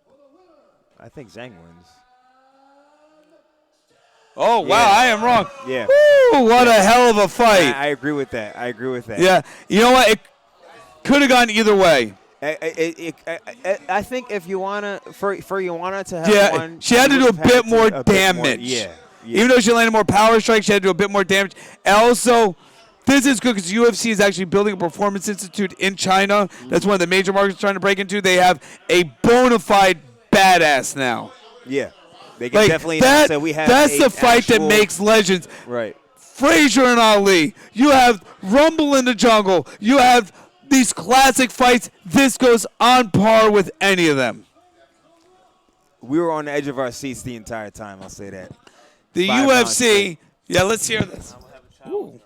I think Zhang wins. Oh, wow, Yeah. I am wrong. Yeah. Woo, what a hell of a fight. I agree with that. I agree with that. Yeah. You know what? It could have gone either way. I think if Joanna, for Joanna to have Yeah, won, she had to do a would have bit had more a bit damage. Yeah. Even though she landed more power strikes, she had to do a bit more damage. And also, this is good because UFC is actually building a performance institute in China. That's one of the major markets trying to break into. They have a bona fide badass now. Yeah. They can Like definitely that. say we have That's the a fight that actual- makes legends. Right. Frazier and Ali. You have Rumble in the Jungle. You have these classic fights. This goes on par with any of them. We were on the edge of our seats the entire time. I'll say that. The 5 rounds UFC. Yeah, let's hear this. Ooh.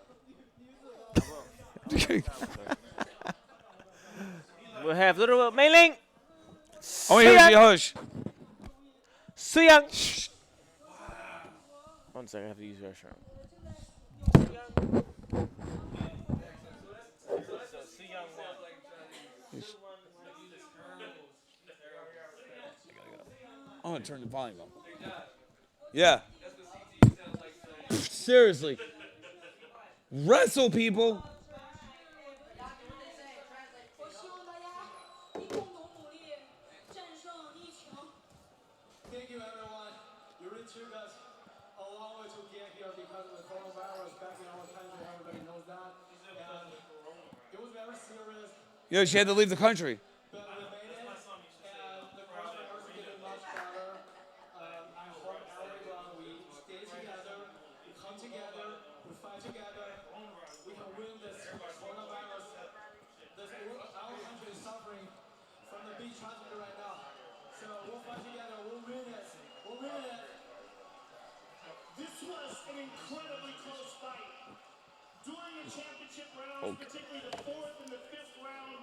We'll have little Mei Ling. Oh, here's the hush. Suyang. 1 second, I have to use your restroom. I'm gonna turn the volume up. Yeah. Seriously. Wrestle, people. 我希望大家一共同努力，战胜疫情。Thank you, everyone. You really took us a long way to get here because of the coronavirus back in our country. Everybody knows that. And it was very serious, Yo, she had to leave the country. but we made it. And the coronavirus is getting much better. I hope everyone we stay together, we come together, we fight together. We can win this coronavirus. Our country is suffering from the big tragedy right now. So we'll fight together. We'll win it. We'll win it. This was an incredibly close fight. During the championship rounds, particularly the 4th and the 5th round,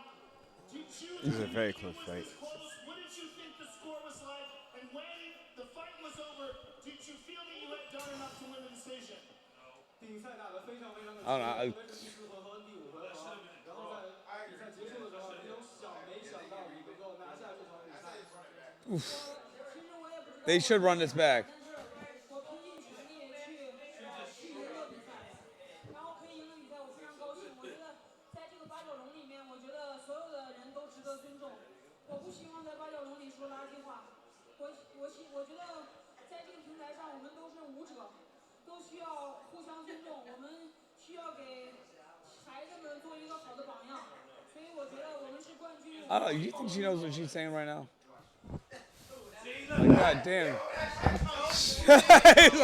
did you This is a very close fight. close? What did you think the score was like? And when the fight was over, did you feel that you had done enough to win the decision? 比赛打得非常非常的 I don't know. 特别是第4回合和第5回合，然后在比赛结束的时候，没想到你能够拿下这场比赛。They should run this back. 我拼尽全力去赢了比赛，然后可以赢了比赛，我非常高兴。我觉得在这个八角笼里面，我觉得所有的人都值得尊重。我不希望在八角笼里说垃圾话。我觉得在这个平台上，我们都是舞者，都需要互相尊重。我们需要给孩子们做一个好的榜样。所以我觉得我们是冠军。 I don't know. You think she knows what she's saying right now? Like, God damn. He's like, He's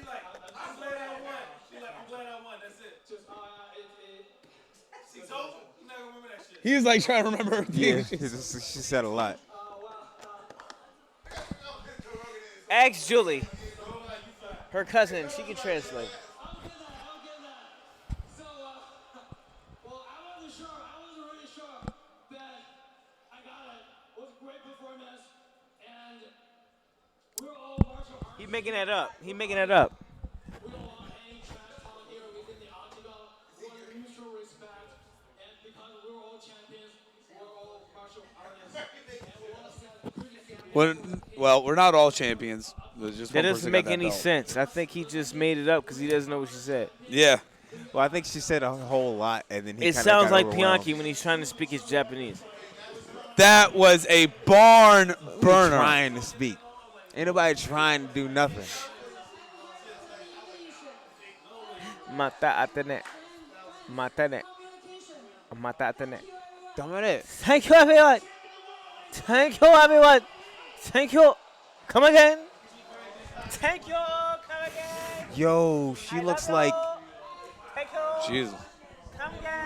like, I'm glad I won. She's like, I'm glad I won. That's it. Just She's over. You're not gonna remember that shit. he's like trying to remember Yeah, everything. she said a lot. Ask Julie. Her cousin. She can translate. So, well, I wasn't really sure that I got it. It was a great performance, and we're all martial artists. He making that up. He making that up. We don't want any trash talk here within the octagon. We want mutual respect, and because we're all champions, we're all martial artists, and we want to set pretty standards. Well, we're not all champions. There's just That one doesn't person make got that any belt. sense. I think he just made it up because he doesn't know what she said. Yeah. Well, I think she said a whole lot, and then he It kinda sounds got like overwhelmed. Bianchi when he's trying to speak his Japanese. That was a barn Who's burner. trying to speak. Ain't nobody trying to do nothing. Mata atene. Matane. Mata atene. Dominic. Thank you, everyone. Thank you, everyone. Thank you. Come again. Thank you. Come again. Yo, she I looks love like. you. Thank you. Jesus. Come again.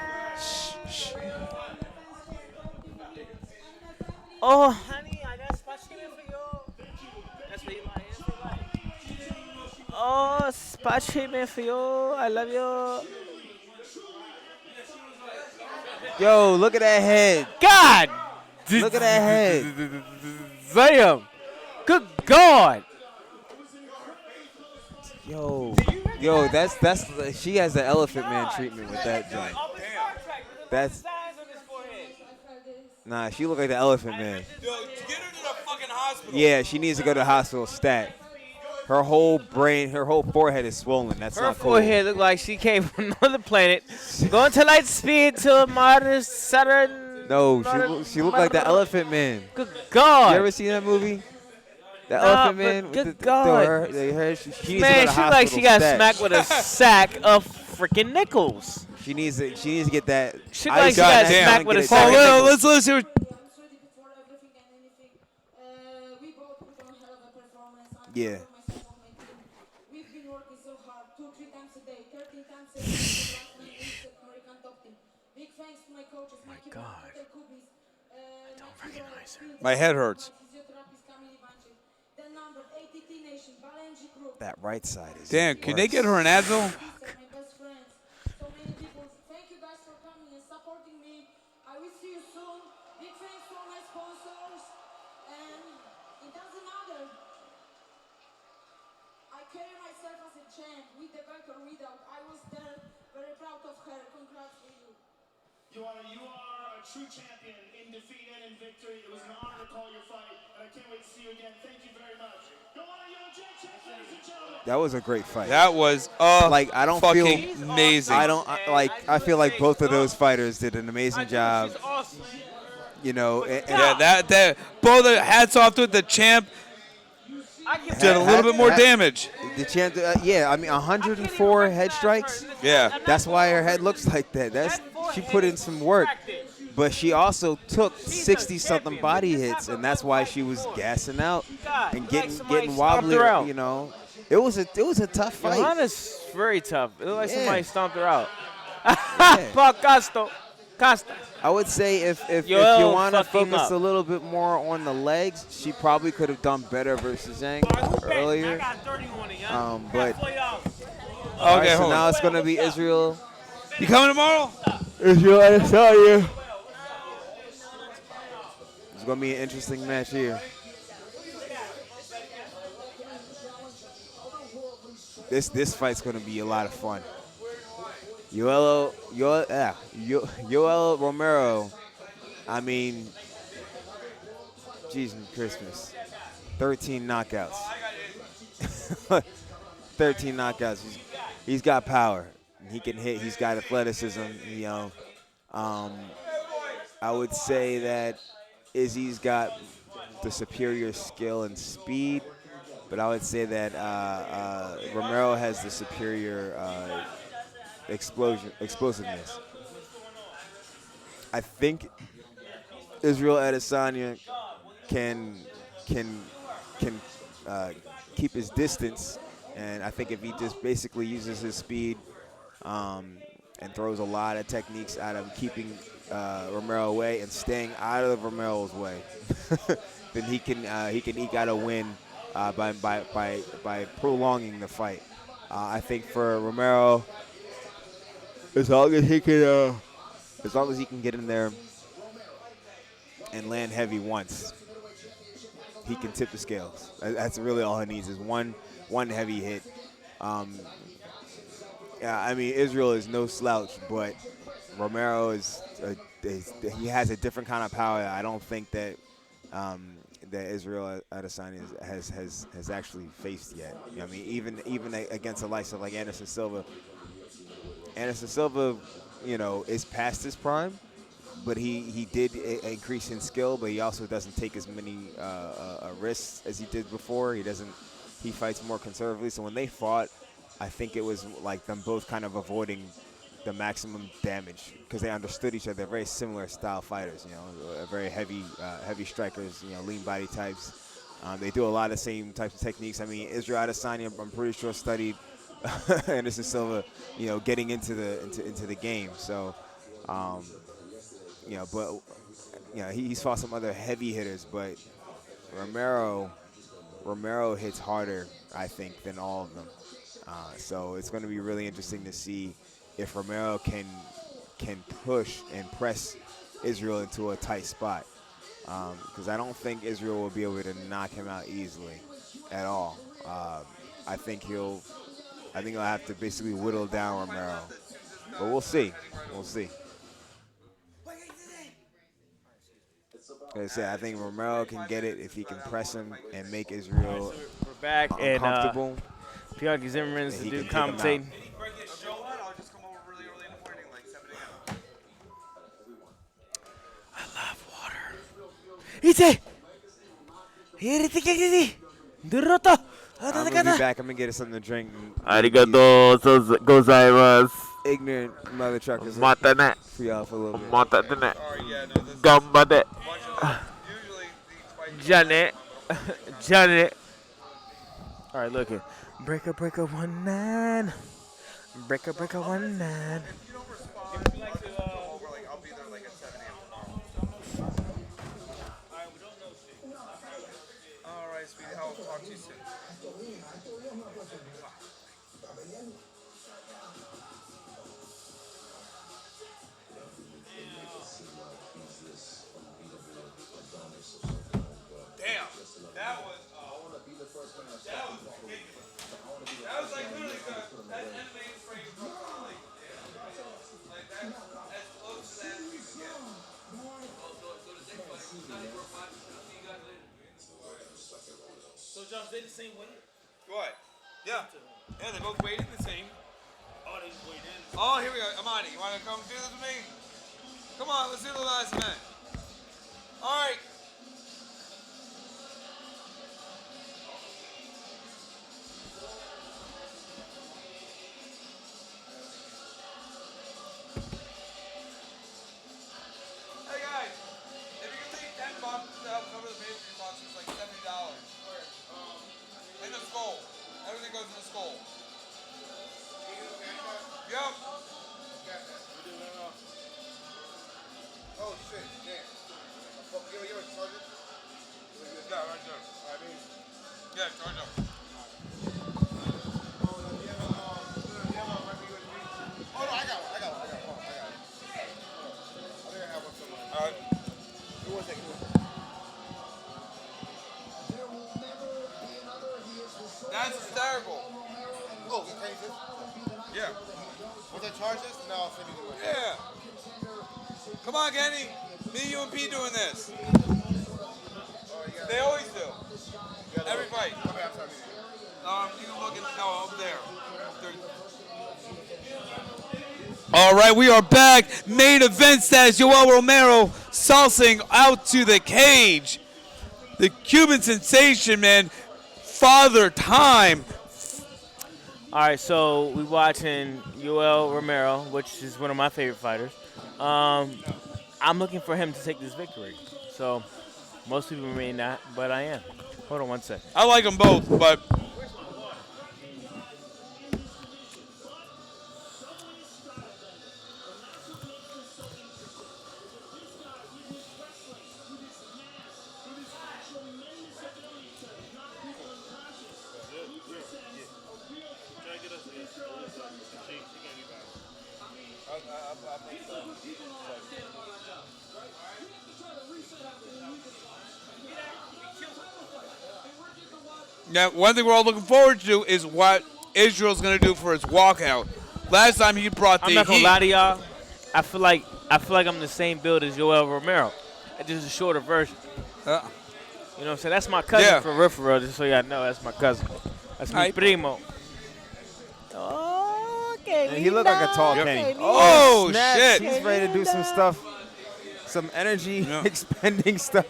Oh, honey, I got spatula for you. That's what you like. That's what you like. Oh, spatula for you. I love you. Yo, look at that head. God. Look at that head. Damn. Good God. Yo, that's she has the Elephant Man treatment with that joint. That's nah. She look like the Elephant Man. Yo, get her to the fucking hospital. Yeah, she needs to go to the hospital stat. Her whole brain, her whole forehead is swollen. That's Her not cool. forehead looked like she came from another planet, going to light speed to Mars, Saturn. No, she looked like the Elephant Man. Good God. You ever seen that movie? The Nah, Elephant but Man. good with the, God. she needs to go Man, to she like she got hospital smacked stat. with a sack of freaking nickels. She needs to get that. She ice like she on got that smacked and with get a it sack taken. of Let's listen. I'm ready before everything Yeah. We've been working so hard, 2-3 times a day, 13 times a day. American top team. Big thanks to my coaches, my God. I don't recognize her. My head hurts. The number 80 Nation, Balenji Group. That right side is. Damn, can they get her an Advil? My best friends. So many people. Thank you guys for coming and supporting me. I will see you soon. Big thanks to all my sponsors. And it doesn't matter. I carry myself as a champ with the belt or without. I was there, very proud of her. Congrats to you. You are a true champion in defeat and in victory. It was an honor to call your fight, and I can't wait to see you again. Thank you very much. Joanna Jędrzejczyk, ladies and gentlemen. That was a great fight. That was like I don't fucking feel amazing. I feel like both of those fighters did an amazing job. She's awesome. You know, Yeah, that both hats off to it. The champ I can did a little bit more damage. the champ. Yeah, I mean 104 head strikes. Yeah. That's why her head looks like that. She put in some work, but she also took 60-something body hits, and that's why she was gassing out and getting wobbly. You know, it was a tough fight. Johanna's very tough. It looked like Yeah. somebody stomped her out. Yeah. Paul Costa. I would say if Yoel Joanna fucked him focused up. a little bit more on the legs, she probably could have done better versus Zhang earlier. But all right, Okay, so hold now on. it's going to be Israel. You coming tomorrow? Israel Adesanya. It's going to be an interesting match here. This fight's going to be a lot of fun. Yoel Romero, I mean, Jesus Christmas, 13 knockouts. 13 knockouts. He's got power. He can hit. He's got athleticism. You know, I would say that Izzy's got the superior skill and speed, but I would say that Romero has the superior explosiveness. I think Israel Adesanya can keep his distance, and I think if he just basically uses his speed and throws a lot of techniques out of keeping Romero away and staying out of Romero's way, then he can eke out a win by prolonging the fight. I think for Romero, as long as he can get in there and land heavy once, he can tip the scales. That's really all he needs is one heavy hit. Yeah, I mean Israel is no slouch, but Romero he has a different kind of power. I don't think that that Israel Adesanya has actually faced yet. You know, I mean, even against the likes of like Anderson Silva. Anderson Silva, you know, is past his prime, but he did increase in skill, but he also doesn't take as many risks as he did before. He fights more conservatively. So when they fought, I think it was like them both kind of avoiding the maximum damage because they understood each other. They're very similar style fighters, you know, very heavy strikers, you know, lean body types. They do a lot of the same types of techniques. I mean, Israel Adesanya, I'm pretty sure studied Anderson Silva, you know, getting into the game. So, you know, but you know, he's fought some other heavy hitters, but Romero hits harder, I think, than all of them. So it's going to be really interesting to see if Romero can push and press Israel into a tight spot, because I don't think Israel will be able to knock him out easily at all. I think he'll have to basically whittle down Romero, but we'll see. We'll see. Like I said, I think Romero can get it if he can press him and make Israel We're back and uncomfortable. Bianchi Zimmerman's He the dude can take him commentating. I love water. Ite! Duroto! I'm gonna be back. I'm gonna get us something to drink. Arigato gozaimasu. Ignorant mother truckers. Mata ne. For y'all for a little bit. Mata ne. Gambade. Janet. Janet. All right, look it. Breaker, 19. Breaker, 19. All right, sweetie. I'll talk to you soon. Damn, that was ridiculous. That was like literally that MMA frame from like that's as close to that as we could get. So, Josh, they the same weight? What? Yeah. Yeah, they both weighted the same. Oh, they just weighed in. Oh, here we go. Amani, you want to come do this with me? Come on, let's do the last minute. All right. Hey guys, if you can take $10 to help cover the pastry cost, it's like $70. In the skull. Everything goes in the skull. Yep. Oh shit, damn. You have a charger? Yeah, right there. Yeah, charge up. Oh no, I got one. Oh, I got it. I think I have one somewhere. All right. Give me 1 second. That's hysterical. Oh, you change this? Yeah. Once I charge this, now I'll send you the Yeah. Come on, Kenny. Me, you, and P doing this. They always do. Every fight. Okay, I'm sorry. You can look at up there. All right, we are back. Main event status. Yoel Romero salsing out to the cage. The Cuban sensation, man. Father Time. All right, so we watching Yoel Romero, which is one of my favorite fighters. I'm looking for him to take this victory. So most people may not, but I am. Hold on 1 second. I like them both, but now, one thing we're all looking forward to is what Israel's going to do for his walkout. Last time he brought the I'm not gonna heat. lie to y'all. I feel like I'm the same build as Yoel Romero. It's just a shorter version. You know what I'm saying? That's my cousin Yeah. for real, just so y'all know. That's my cousin. That's my Aight. primo. And he looked like a tall Kenny. Oh, snap. shit. He's ready to do some stuff, some energy expending stuff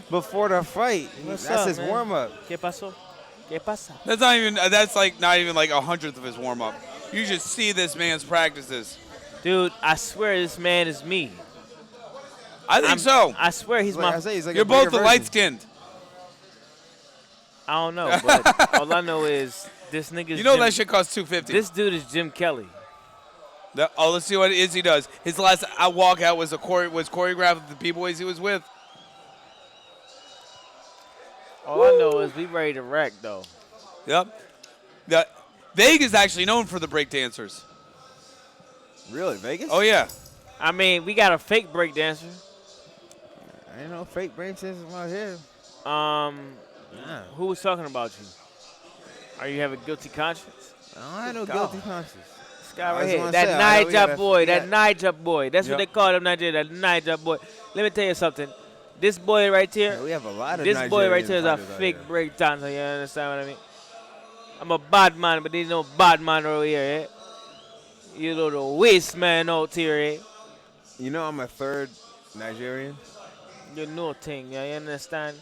before the fight. What's That's up, his man? warm up. ¿Qué pasó? ¿Qué pasa? That's not even. That's like not even like 100th of his warm up. You should see this man's practices. Dude, I swear this man is me. I think so. I swear he's my. He's like You're a bigger both the version. light skinned. I don't know, but all I know is this nigga's. You know Jim, that shit costs $250. This dude is Jim Kelly. Let's see what Izzy does. His last walkout was choreographed with the B-boys he was with. All I know is we ready to wreck though. Yep. Vegas actually known for the break dancers. Really, Vegas? Oh yeah. I mean, we got a fake break dancer. Ain't no fake brain chances out here. Who was talking about you? Are you have a guilty conscience? I don't have no guilty conscience. This guy I right just here, wanna that say, I know we Niger gotta boy, that forget. Niger boy. That's what Yep. they call him Nigeria, that Niger boy. Let me tell you something. This boy right here, Yeah, we have a lot of this boy right Nigerian here is a fighters out fake here. break dancer. You understand what I mean? I'm a bad man, but there's no bad man over here, eh? You know the waste man out here, eh? You know I'm a third Nigerian. You know thing, yeah, you understand?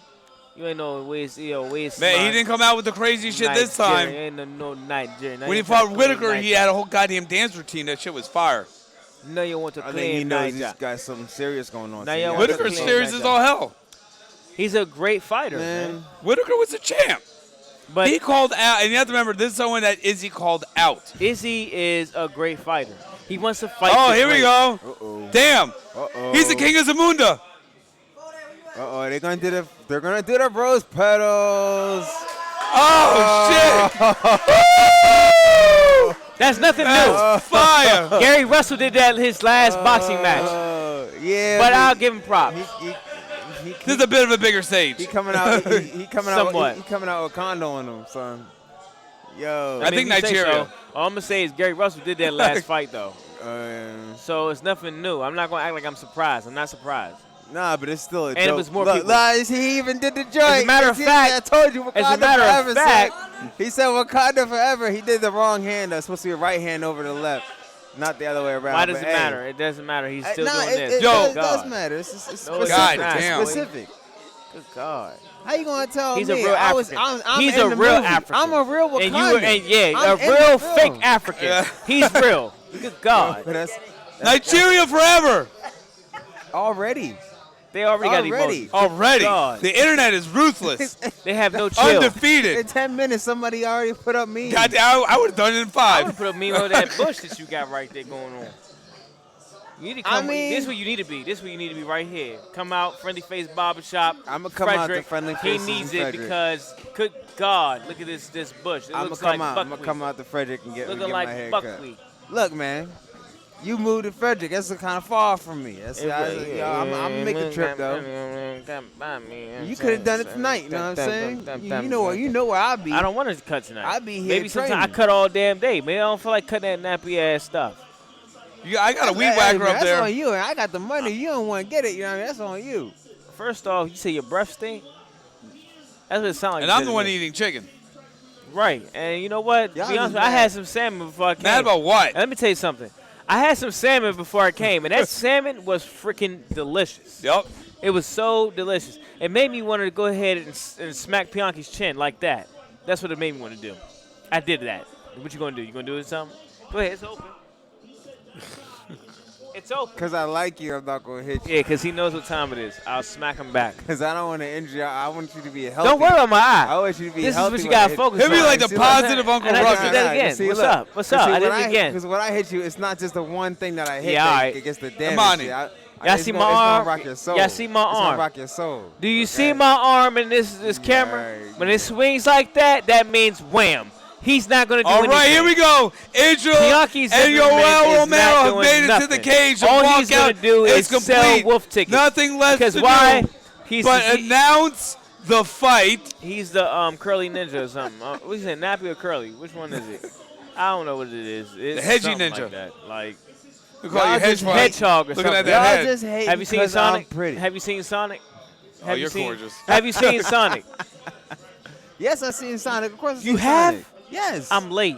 You ain't no waste, waste Man, he didn't come out with the crazy shit this Nigeria, time. ain't no Nigerian. When he fought Whitaker, he had a whole goddamn dance routine. That shit was fire. No, you want to I claim think he knows Niger. he's got something serious going on. Now so you he want has to Whitaker's claim serious Niger. as all hell. He's a great fighter, man. Man, Whitaker was a champ. But he called out, and you have to remember, this is someone that Izzy called out. Izzy is a great fighter. He wants to fight. Oh, the here we great. go. Uh-oh. Damn. Uh-oh. He's the king of Zamunda. Uh-oh, they're gonna do the rose petals. Oh, shit. That's nothing new. That's fire. Gary Russell did that in his last boxing match. Yeah. But I'll give him props. This is a bit of a bigger stage. He coming out. He coming out. Somewhat. He coming out with Kondo on him, son. Yo. I think if you say Nigeria. so. All I'm gonna say is Gary Russell did that last fight though. Uh, So it's nothing new. I'm not gonna act like I'm surprised. I'm not surprised. Nah, but it's still a And it dope. was more Look, people. he even did the joint. As a matter of See, fact- I told you, Wakanda as a matter of forever. fact- son. He said Wakanda forever. He did the wrong hand. That's supposed to be a right hand over the left, not the other way around. Why does But, it hey, matter? It doesn't matter. He's still nah, doing this. It, Yo. does, God. does matter. It's No, specific. it God does not. damn. Specific. Good God. How you gonna tell He's me? a real African. I'm He's in a the real movie. African. I'm a real Wakanda. And you were, and yeah, I'm a in the real film. fake African. Yeah. He's real. Good God. But that's Nigeria forever. already. They already got Already. emotions. Already. God. The internet is ruthless. They have no chill. In Undefeated. 10 minutes, somebody already put up me. God, I would have done it in I 5. would put a meme on that bush that you got right there going on. You need to come. mean- This is where you need to be. This is where you need to be right here. Come out, Friendly Face Barbershop. I'ma come out to Frederick, Friendly He Faces needs in it Frederick. because, good God, look at this bush. It I'm looks gonna come like out. I'm gonna buckwheat. come out to Frederick and get Looking my like hair cut. buckwheat. Look, man, you moved to Frederick. That's kind of far from me. That's, I'm gonna make a trip though. You could have done it tonight. You know what I'm saying? You know where I be. I don't want to cut tonight. I be here Maybe sometime I training. cut all damn day. Maybe I don't feel like cutting that nappy ass stuff. I got a weed Hey, whacker man, up that's there. on you. I got the money. You don't want to get it. You know what I mean? That's on you. First off, you say your breath stink. That's what it sounds like. And it I'm did the to one me. eating chicken. Right. And you know what? Y'all To be honest, just with you, I mad. had some salmon before I came. Mad about what? And let me tell you something. I had some salmon before I came, and that salmon was freaking delicious. Yep. It was so delicious. It made me want to go ahead and smack Bianchi's chin like that. That's what it made me want to do. I did that. What you gonna do? You gonna do it something? Go ahead. It's open. It's open. Cause I like you, I'm not gonna hit you. Yeah, because he knows what time it is. I'll smack him back. Cause I don't want to injure you. I want you to be healthy. Don't worry about my I eye. want you to be This is healthy. what you when I gotta hit focus He'll be on. like the See what I'm positive saying? Uncle And I Ruckus. did that again. See, What's look. up? What's up? I did it again. Because when I hit you, it's not just the one thing that I hit Yeah, that all right. gets the damage. on, See, Y'all it's see gonna- my it's gonna arm? rock your soul. Y'all see my It's gonna arm? rock your soul. Do you see Okay? my arm in this camera? Right. When it swings like that, that means wham. He's not gonna do All anything. right, here we go. Angel Bianchi's and Zimmerman Yoel is Romero not have doing made it to nothing. the cage. All walk he's gonna out. do It's is sell complete. wolf tickets. Nothing less Because to why? do He's but he- announce the fight. He's the curly ninja or something. What you saying, nappy or curly? Which one is it? I don't know what it is. It's The hedgy something ninja. Like that. Like We call you just hedgehog. hedgehog or Looking something. at Y'all that head. just hate Have you seen because Sonic? I'm pretty. Have you seen Sonic? Oh, you're seen, gorgeous. Have you seen Sonic? Yes, I've seen Sonic. Of course, I've You seen have? Sonic. Yes. I'm late.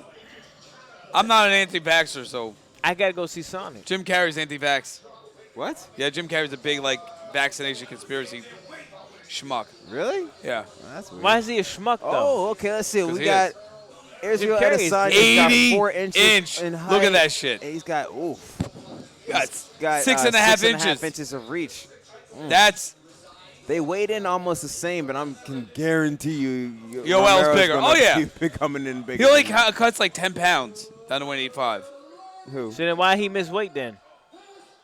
I'm not an anti-vaxxer, so I gotta go see Sonic. Jim Carrey's anti-vax. What? Yeah, Jim Carrey's a big vaccination conspiracy schmuck. Really? Yeah. That's weird. Why is he a schmuck though? Oh, okay. Let's see. 'Cause We he got Jim Israel Carrey is Adesanya. He's got 80 4 inches inch. in height. Look at that shit. And he's got Got got 6.5 inches. of reach. That's They weighed in almost the same, but I can guarantee you, Yoel's Romero's bigger. gonna Oh, yeah. keep becoming in bigger. he only than you. cuts like 10 pounds down to 185. Who? So then why he missed weight then?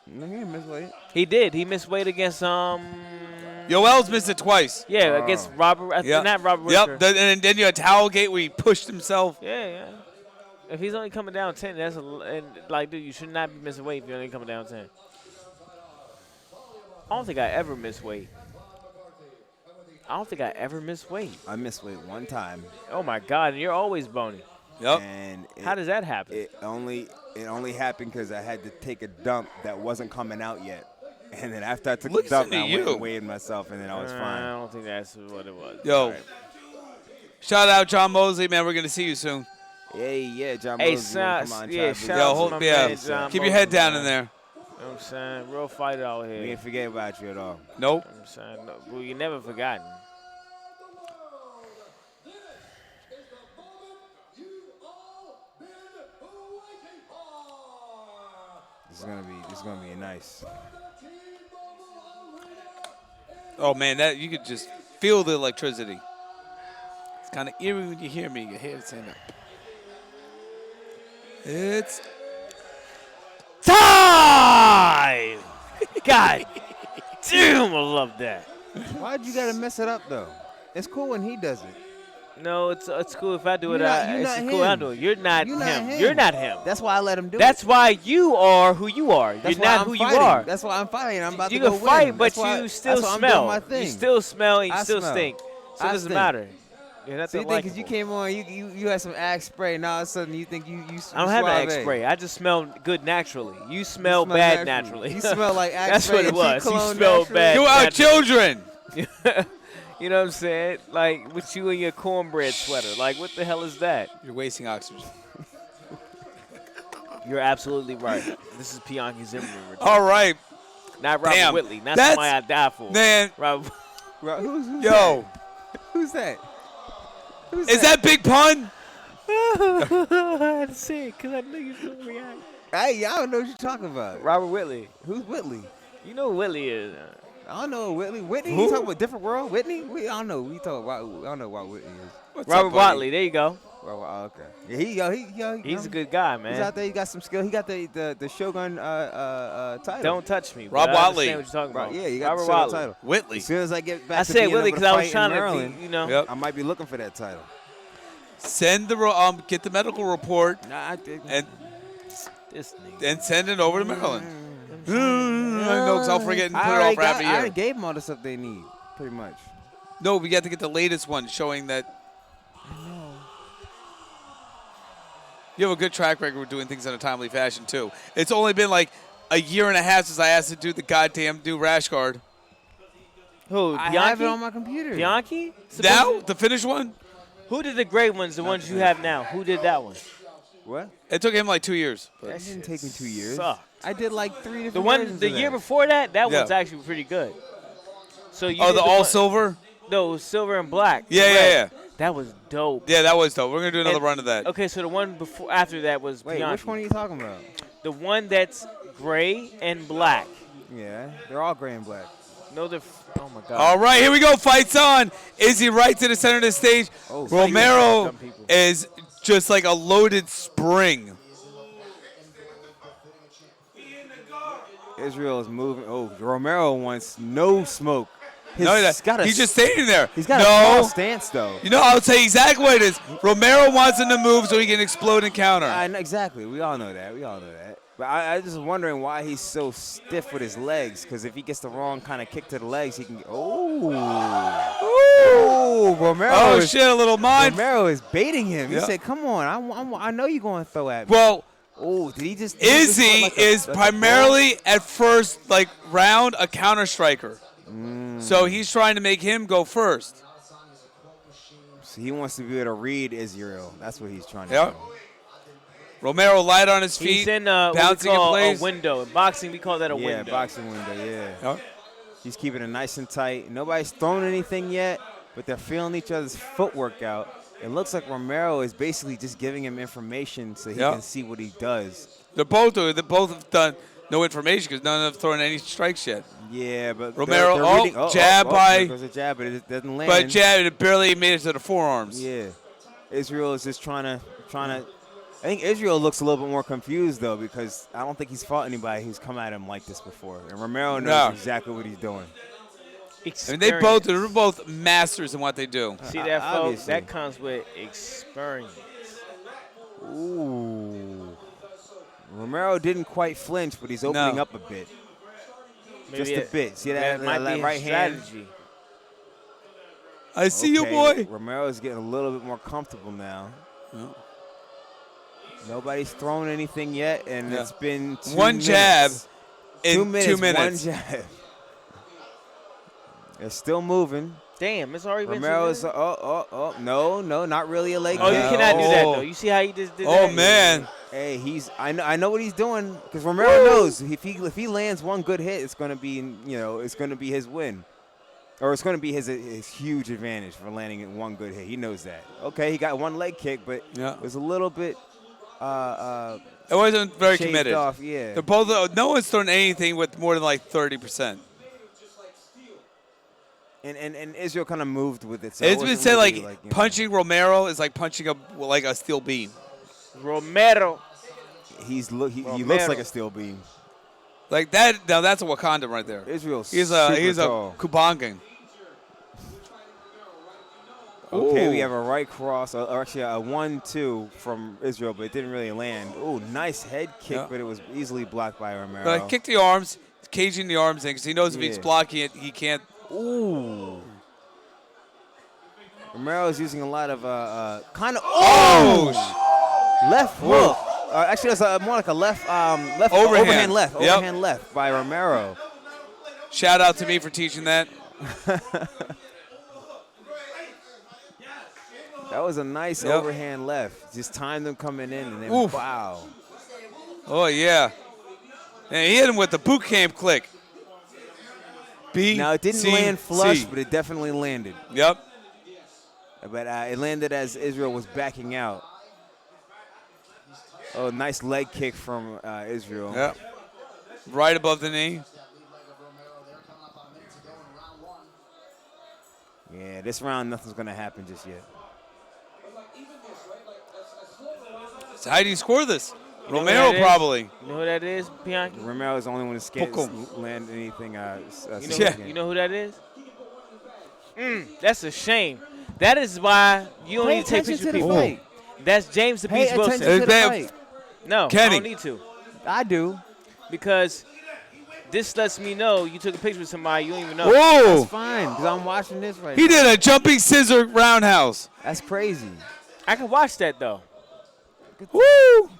No, he didn't miss weight. He did. He missed weight against Yoel's missed it twice. against Robert. Yeah. Not Robert. Yep. Whitaker. And then you had Towelgate where he pushed himself. Yeah. If he's only coming down 10, that's dude, you should not be missing weight if you're only coming down 10. I don't think I ever missed weight. I missed weight one time, Oh my God, and you're always bony. Yep. and How does that happen? it only happened because I had to take a dump that wasn't coming out yet, and then after I took the Listen dump, to I went you. and weighed myself, and then I was I fine. don't think that's what it was. Yo. Shout out John Mosley, man. We're going to see you soon. Yeah, John. Hey, Moses, you wanna come son, on, yeah, try to shout be- out Yo, to hold, my yeah. man, John Keep your head Mosley, down man. in there. You know what I'm saying? Real fighter out here. We ain't forget about you at all. Nope. I'm saying, no, well, you never forgotten. This is gonna be nice. Oh, man, that you could just feel the electricity. It's kind of eerie when you hear me. Your hair stand up. It's time. God damn, I love that. Why'd you gotta mess it up though? It's cool when he does it. No, it's cool if I do it. You're not It's him. cool. I do it. You're not You're him. not him. You're not him. That's why I let him do That's it. why you are who you are. That's You're why not I'm who fighting. you are. That's why I'm fighting. I'm about You to go can fight, win. but That's why- you still that's why I'm doing smell. my You thing. still smell and you I still smell. stink. So I it doesn't stink. matter. You're not So that you think because you likable. came on, you had some Axe spray, now all of a sudden you think you I don't have an Axe suave. spray. I just smell good naturally. You smell smell bad naturally. naturally. You smell like Axe That's spray what it and was. cheap You cologne smell naturally. bad. you out naturally. children. You know what I'm saying? Like with you and your cornbread sweater. Like what the hell is that? You're wasting oxygen. You're absolutely right. This is Bianchi Zimmerman. All right, Not Robert Damn. Whitley. Not That's- somebody I die for. man. Robert. Who's Yo, that? Who's that? Who's is that Big Pun? I had to say it because I knew you was going to react. Hey, I don't know what you're talking about. Robert Whitley. Who's Whitley? You know who Whitley is. I don't know Whitley. Whitney? Who? You talking about different world? Whitney? I don't know. We talking about. I don't know what Whitney is. What's Robert up, buddy? Watley. There you go. Oh, okay. Yeah, he He's a good guy, He's man. out there. He got some skill. He got the Shogun title. Don't touch me. Rob but I Watley. understand what you're talking Right, about. yeah, you got Robert the Shogun Watley. title. Whitley. As soon as I get back I to said being Whitley able because to I was fight trying in to, Maryland, you know. Yep. I might be looking for that title. Send the get the medical report Nah, I did. and This nigga. and send it over to Maryland. I know, 'cause I'll forget and put I it already off for half a got- I year. already gave them all the stuff they need, pretty much. No, we got to get the latest one showing that. You have a good track record of doing things in a timely fashion too. It's only been like a year and a half since I asked to do the goddamn rash guard. Who? I Bianchi? have it on my computer. Bianchi? Now the finished one. Who did the great ones, the ones you have now? Who did that one? What? It took him like 2 years. but- That didn't take me 2 years. Sucked. I did like 3 different The one, versions the of year that. before that, that Yeah. one's actually pretty good. So you Oh, did the all one- silver. No, it was silver and black. Yeah, Red. yeah, yeah. That was dope. Yeah, that was dope. We're gonna do another And- run of that. Okay, so the one before, after that was Wait, Bianchi. which one are you talking about? The one that's gray and black. Yeah, they're all gray and black. No, oh my God. All right, here we go. Fights on. Izzy right to the center of the stage. Oh, Romero dumb people. is just like a loaded spring. Israel is moving. Oh, Romero wants no smoke. He's just standing there. He's got no. a small stance, though. You know, I'll tell you exactly what it is. Romero wants him to move so he can explode and counter. I know, exactly. We all know that. But I just wondering why he's so stiff with his legs. Because if he gets the wrong kind of kick to the legs, he can. Oh, Romero. Oh, is, shit, a little mind. Romero is baiting him. He Yeah. said, "Come on, I know you're going to throw at me." Well, oh, did he just? did he just Izzy put like a- is like a primarily at first, like round, a counter striker. Mm. So he's trying to make him go first. ball? So he wants to be able to read Israel. That's what he's trying to Yeah. do. Romero light on his feet, He's in what we bouncing in call a place. window. In boxing, we call that a Yeah, window. boxing window. Yeah. Yeah. He's keeping it nice and tight. Nobody's thrown anything yet, but they're feeling each other's footwork out. It looks like Romero is basically just giving him information so he Yeah. can see what he does. They both have done no information because none of them have thrown any strikes yet. Yeah, but Romero, they're oh, reading, jab by- there goes a jab, but it doesn't land. But jab, it barely made it to the forearms. Yeah, Israel is just trying to. I think Israel looks a little bit more confused though because I don't think he's fought anybody who's come at him like this before, and Romero knows No. exactly what he's doing. I mean, they're Experience. both masters in what they do. See that, folks? Obviously. That comes with experience. Ooh. Romero didn't quite flinch, but he's opening No. up a bit. Maybe Just a bit. See that, might that be right his hand? strategy. I see you, Okay, boy. Romero's getting a little bit more comfortable now. Nobody's thrown anything yet, and Yeah. it's been 2 One minutes. jab in 2 minutes. 2 minutes. One jab. They're still moving. Damn, it's already been 2 Romero's minutes. no, not really a leg Oh, you kick. cannot do that Oh. though. You see how he just did Oh, that? man. Hey, I know what he's doing because Romero knows if he lands one good hit, it's gonna be it's gonna be his win, or it's gonna be his huge advantage for landing in one good hit. He knows that. Okay, he got one leg kick, but Yeah. it was a little bit It wasn't very shaved committed. off. Yeah. They're both. No one's thrown anything with more than like 30%. And Israel kind of moved with it. So It's been said really, like you know. punching Romero is like punching a steel beam. Romero. He looks Romero. like a steel beam. Like that. Now that's a Wakanda right there. Israel's He's super a tall. Kubangan. Okay, we Ooh. have a right cross, or actually a 1-2 from Israel, but it didn't really land. Ooh, nice head kick, Yeah. but it was easily blocked by Romero. But kick the arms, caging the arms in because he knows if he's Yeah. blocking it, he can't. Ooh. Romero's using a lot of kind of left hook. Actually, it's more like a left Overhand. overhand left by Romero. Shout out to me for teaching that. That was a nice Yep. overhand left. Just timed them coming in, and then Oof. wow. Oh yeah. And he hit him with the boot camp click. Now it didn't land flush, but it definitely landed. Yep. But it landed as Israel was backing out. Oh, nice leg kick from Israel. Yep. Right above the knee. Yeah, this round nothing's gonna happen just yet. So how do you score this? You know who Romero that is? probably. You know who that is, Bianchi? Romero's the only one to Poco. land anything. You know, significant. you know who that is? That's a shame. That is why you don't Pay need to take attention pictures to of the people. fight. That's James the Pay Beast Wilson. attention to the Hey, fight. No, I Kenny. don't need to. I do. Because this lets me know you took a picture with somebody you don't even know. Whoa! That's fine, because I'm watching this right He now. did a jumping scissor roundhouse. That's crazy. I can watch that, though. Woo!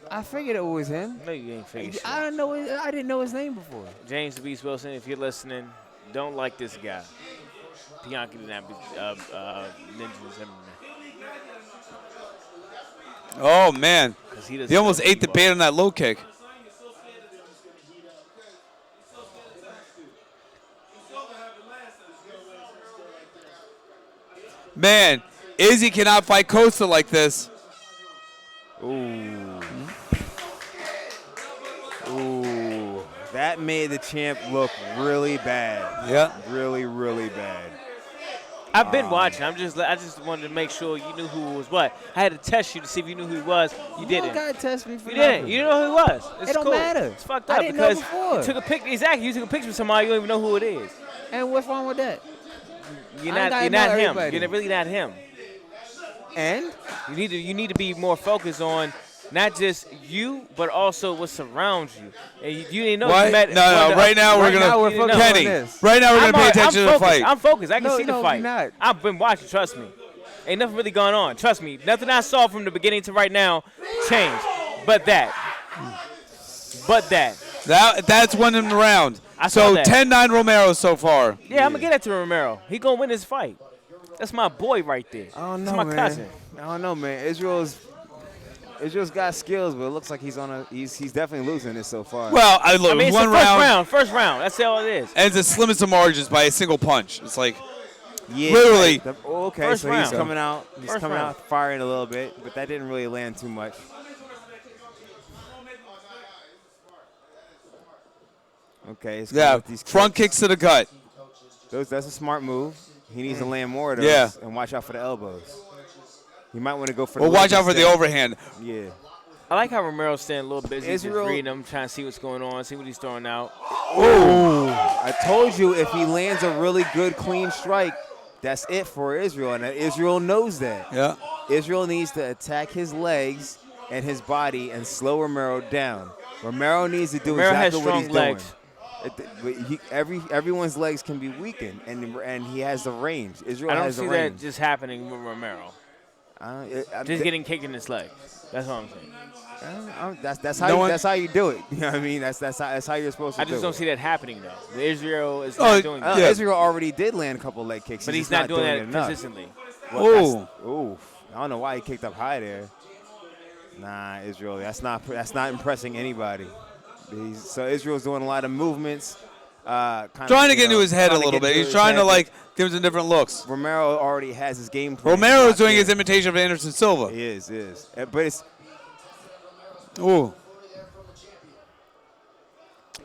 I figured it was him. No, you ain't figured shit. I didn't know his name before. James the Beast Wilson, if you're listening, don't like this guy. Bianchi did not be Ninja's MMA. Oh man. 'Cause he doesn't He almost know who ate the he bait was. on that low kick. Man, Izzy cannot fight Costa like this. Ooh. Ooh. That made the champ look really bad. Yeah. Really, really bad. I've been watching. I just wanted to make sure you knew who was what. I had to test you to see if you knew who he was. You You didn't. don't gotta test me for You didn't. nothing. You didn't know who he was. It's It don't cool. matter. It's fucked I up didn't know because before. you took a picture. Exactly. You took a picture with somebody you don't even know who it is. And what's wrong with that? You're I not. gotta You're know not him. everybody. You're really not him. And You need to be more focused on not just you, but also what surrounds you. And you didn't know. What? You met No, one of the- now we're right gonna now we're you didn't focused know. on Kenny. this. Right now we're gonna pay I'm attention to the focused. fight. I'm focused. I can No, see the no, fight. you're not. I've been watching. Trust me. Ain't nothing really going on. Trust me. Nothing I saw from the beginning to right now changed. But that. That's one in the round. I saw So that. 10-9 Romero so far. Yeah, I'm gonna get that to Romero. He gonna win this fight. That's my boy right there. I don't That's know, my man. cousin. I don't know, man. Israel's got skills, but it looks like he's definitely losing this so far. Well, look, I mean, it's one the first round, round. First round. That's all it is. and it's the slimmest of margins by a single punch. It's like yeah, literally. Okay, First so round. he's coming out. He's First coming round. out firing a little bit, but that didn't really land too much. Okay, it's Yeah, with these front kicks to the gut. That's a smart move. He needs to land more of those Yeah. and watch out for the elbows. You might want to go for Well, the watch leg out for the instead. overhand. Yeah. I like how Romero's staying a little busy, just Israel- reading them, trying to see what's going on, see what he's throwing out. I told you if he lands a really good clean strike, that's it for Israel, and Israel knows that. Yeah. Israel needs to attack his legs and his body and slow Romero down. Romero needs to do Romero has exactly what he's strong legs. doing. Everyone's legs can be weakened, and he has the range. Israel I don't has the see range. that just happening with Romero. Just getting kicked in his leg. That's all I'm saying. That's No how one- that's how you do it. You know what I mean? That's how you're supposed to I do just don't it. see that happening though. Israel is Oh, not doing Uh, that, Yeah. Israel already did land a couple leg kicks, but he's he's not doing it that enough. consistently. Ooh. Ooh, I don't know why he kicked up high there. Nah, Israel, that's not impressing anybody. So Israel's doing a lot of movements. Trying to get into his head a little bit. He's trying to like give him some different looks. Romero already has his game plan. Romero's locked doing in. his imitation of Anderson Silva. He is. But it's Ooh.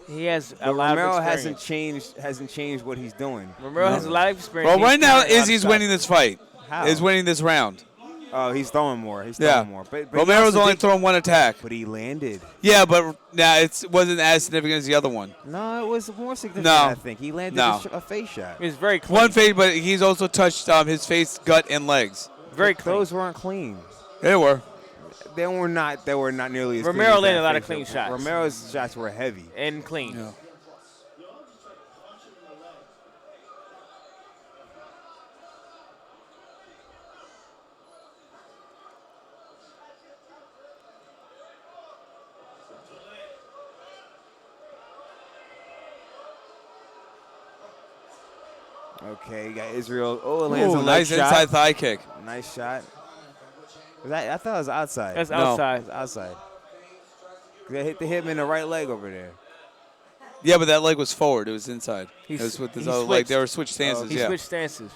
He has a But lot Romero of hasn't experience. changed what he's doing. Romero has a lot of experience. Well, He's right now, throwing a lot of Izzy's stuff. winning this fight. How? Is winning this round. Oh, he's throwing more. He's Yeah. throwing more. But he Romero's also only did- throwing one attack. But he landed. Yeah, but now it wasn't as significant as the other one. No, it was more significant. No. I think he landed No. a face shot. He was very clean. One fade, but he's also touched his face, gut, and legs. Very clean. Those weren't clean. They were. They were not. They were not nearly as. Romero clean as landed that a lot of face clean shot. shots. Romero's shots were heavy. and clean. Yeah. Okay, you got Israel. Oh, it lands Ooh, a leg nice shot. inside thigh kick. Nice shot. I thought it was outside. That's No. outside. It was outside. They hit him in the right leg over there. Yeah, but that leg was forward. It was inside. He It was with his he other leg. switched. They were switched stances. He yeah. switched stances.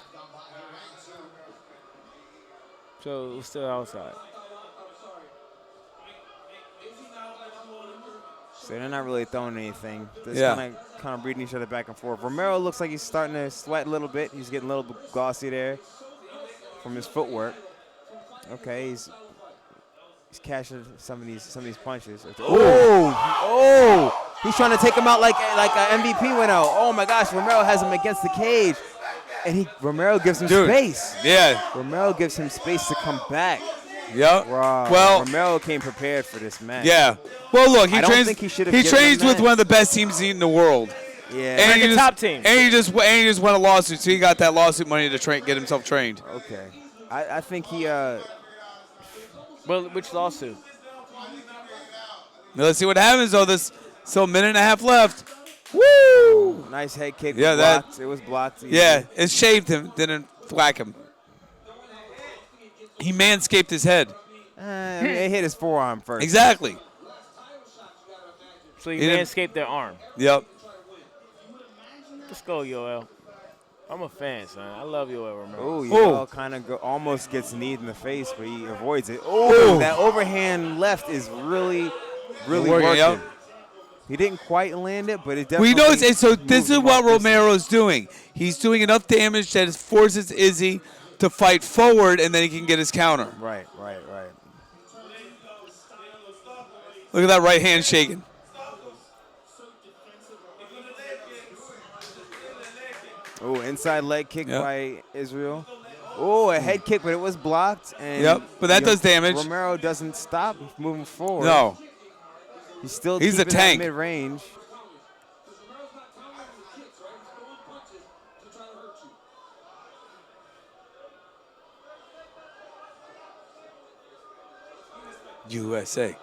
So it was still outside. So they're not really throwing anything. They're Yeah. kind of breathing each other back and forth. Romero looks like he's starting to sweat a little bit. He's getting a little bit glossy there from his footwork. Okay, he's cashing some of these punches. Oh! He's trying to take him out like an MVP went out. Oh my gosh, Romero has him against the cage, and Romero gives him Dude. space. Yeah. Romero gives him space to come back. Yep. Wow. Well, Romero came prepared for this match. yeah. Well, look, I don't think he should have given trains him with that. one of the best teams in the world. Yeah. And Like a top team. And he just won a lawsuit, so he got that lawsuit money to get himself trained. Okay. I think he. Well, which lawsuit? Now, let's see what happens though. This still a minute and a half left. Woo! Nice head kick. Yeah, was that- blocked. It was blocked. Yeah, it shaved him, didn't whack him. He manscaped his head. I mean, it hit his forearm first. Exactly. So he He didn't- manscaped their arm. Yep. Let's go, Yoel. I'm a fan, son. I love Yoel Romero. Oh, Ooh. Yoel kind of almost gets kneed in the face, but he avoids it. Oh, that overhand left is really Working, working. yep. He didn't quite land it, but it definitely. We know so. This moved is him what off distance. Romero's doing. He's doing enough damage that it forces Izzy to fight forward, and then he can get his counter. Right. Look at that right hand shaking. Oh, inside leg kick Yep. by Israel. Oh, a head kick, but it was blocked. And Yep, but that does damage. Romero doesn't stop moving forward. No. He's still He's a keeping that tank. mid-range. USA.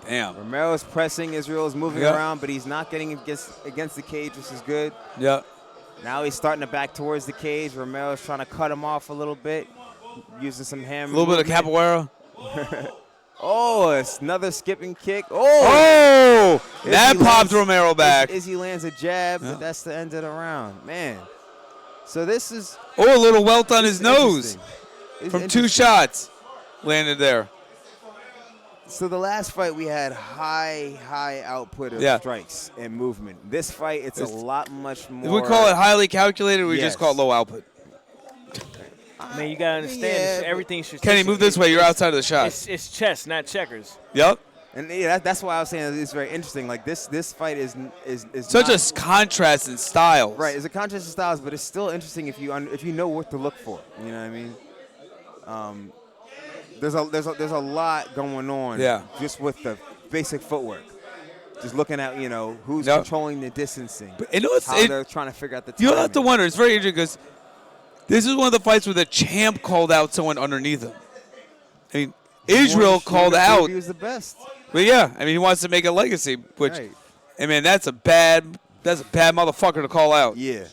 Damn. Romero's pressing. Israel's moving Yep. around, but he's not getting against the cage, which is good. Yep. Now he's starting to back towards the cage. Romero's trying to cut him off a little bit, using some A hammer. little bit of capoeira. Oh, it's another skipping kick. Oh! That Izzy popped lands- Romero back. Izzy lands a jab, Yeah. but that's the end of the round. Man. So this is Oh, a little welt on his nose interesting. It's from 2 interesting. shots. Landed there. So the last fight we had high output of Yeah. strikes and movement. This fight, it's a lot much more. We call it highly calculated. We Yes. just call it low output. I mean, you gotta understand Yeah, everything should. Kenny, move this way. You're outside of the shot. It's chess, not checkers. Yep. And yeah, that's why I was saying it's very interesting. Like this fight is Such not, a contrast in styles. right. It's a contrast of styles, but it's still interesting if you know what to look for. You know what I mean? There's a lot going on. Yeah. Just with the basic footwork. Just looking at who's Yep. controlling the distancing. But you know what's- how they're trying to figure out the timing. You have to wonder. It's very interesting because this is one of the fights where the champ called out someone underneath him. I mean, Israel called out. He was the best. But yeah, I mean, he wants to make a legacy, which, Right. I mean, that's a bad motherfucker to call out. Yeah.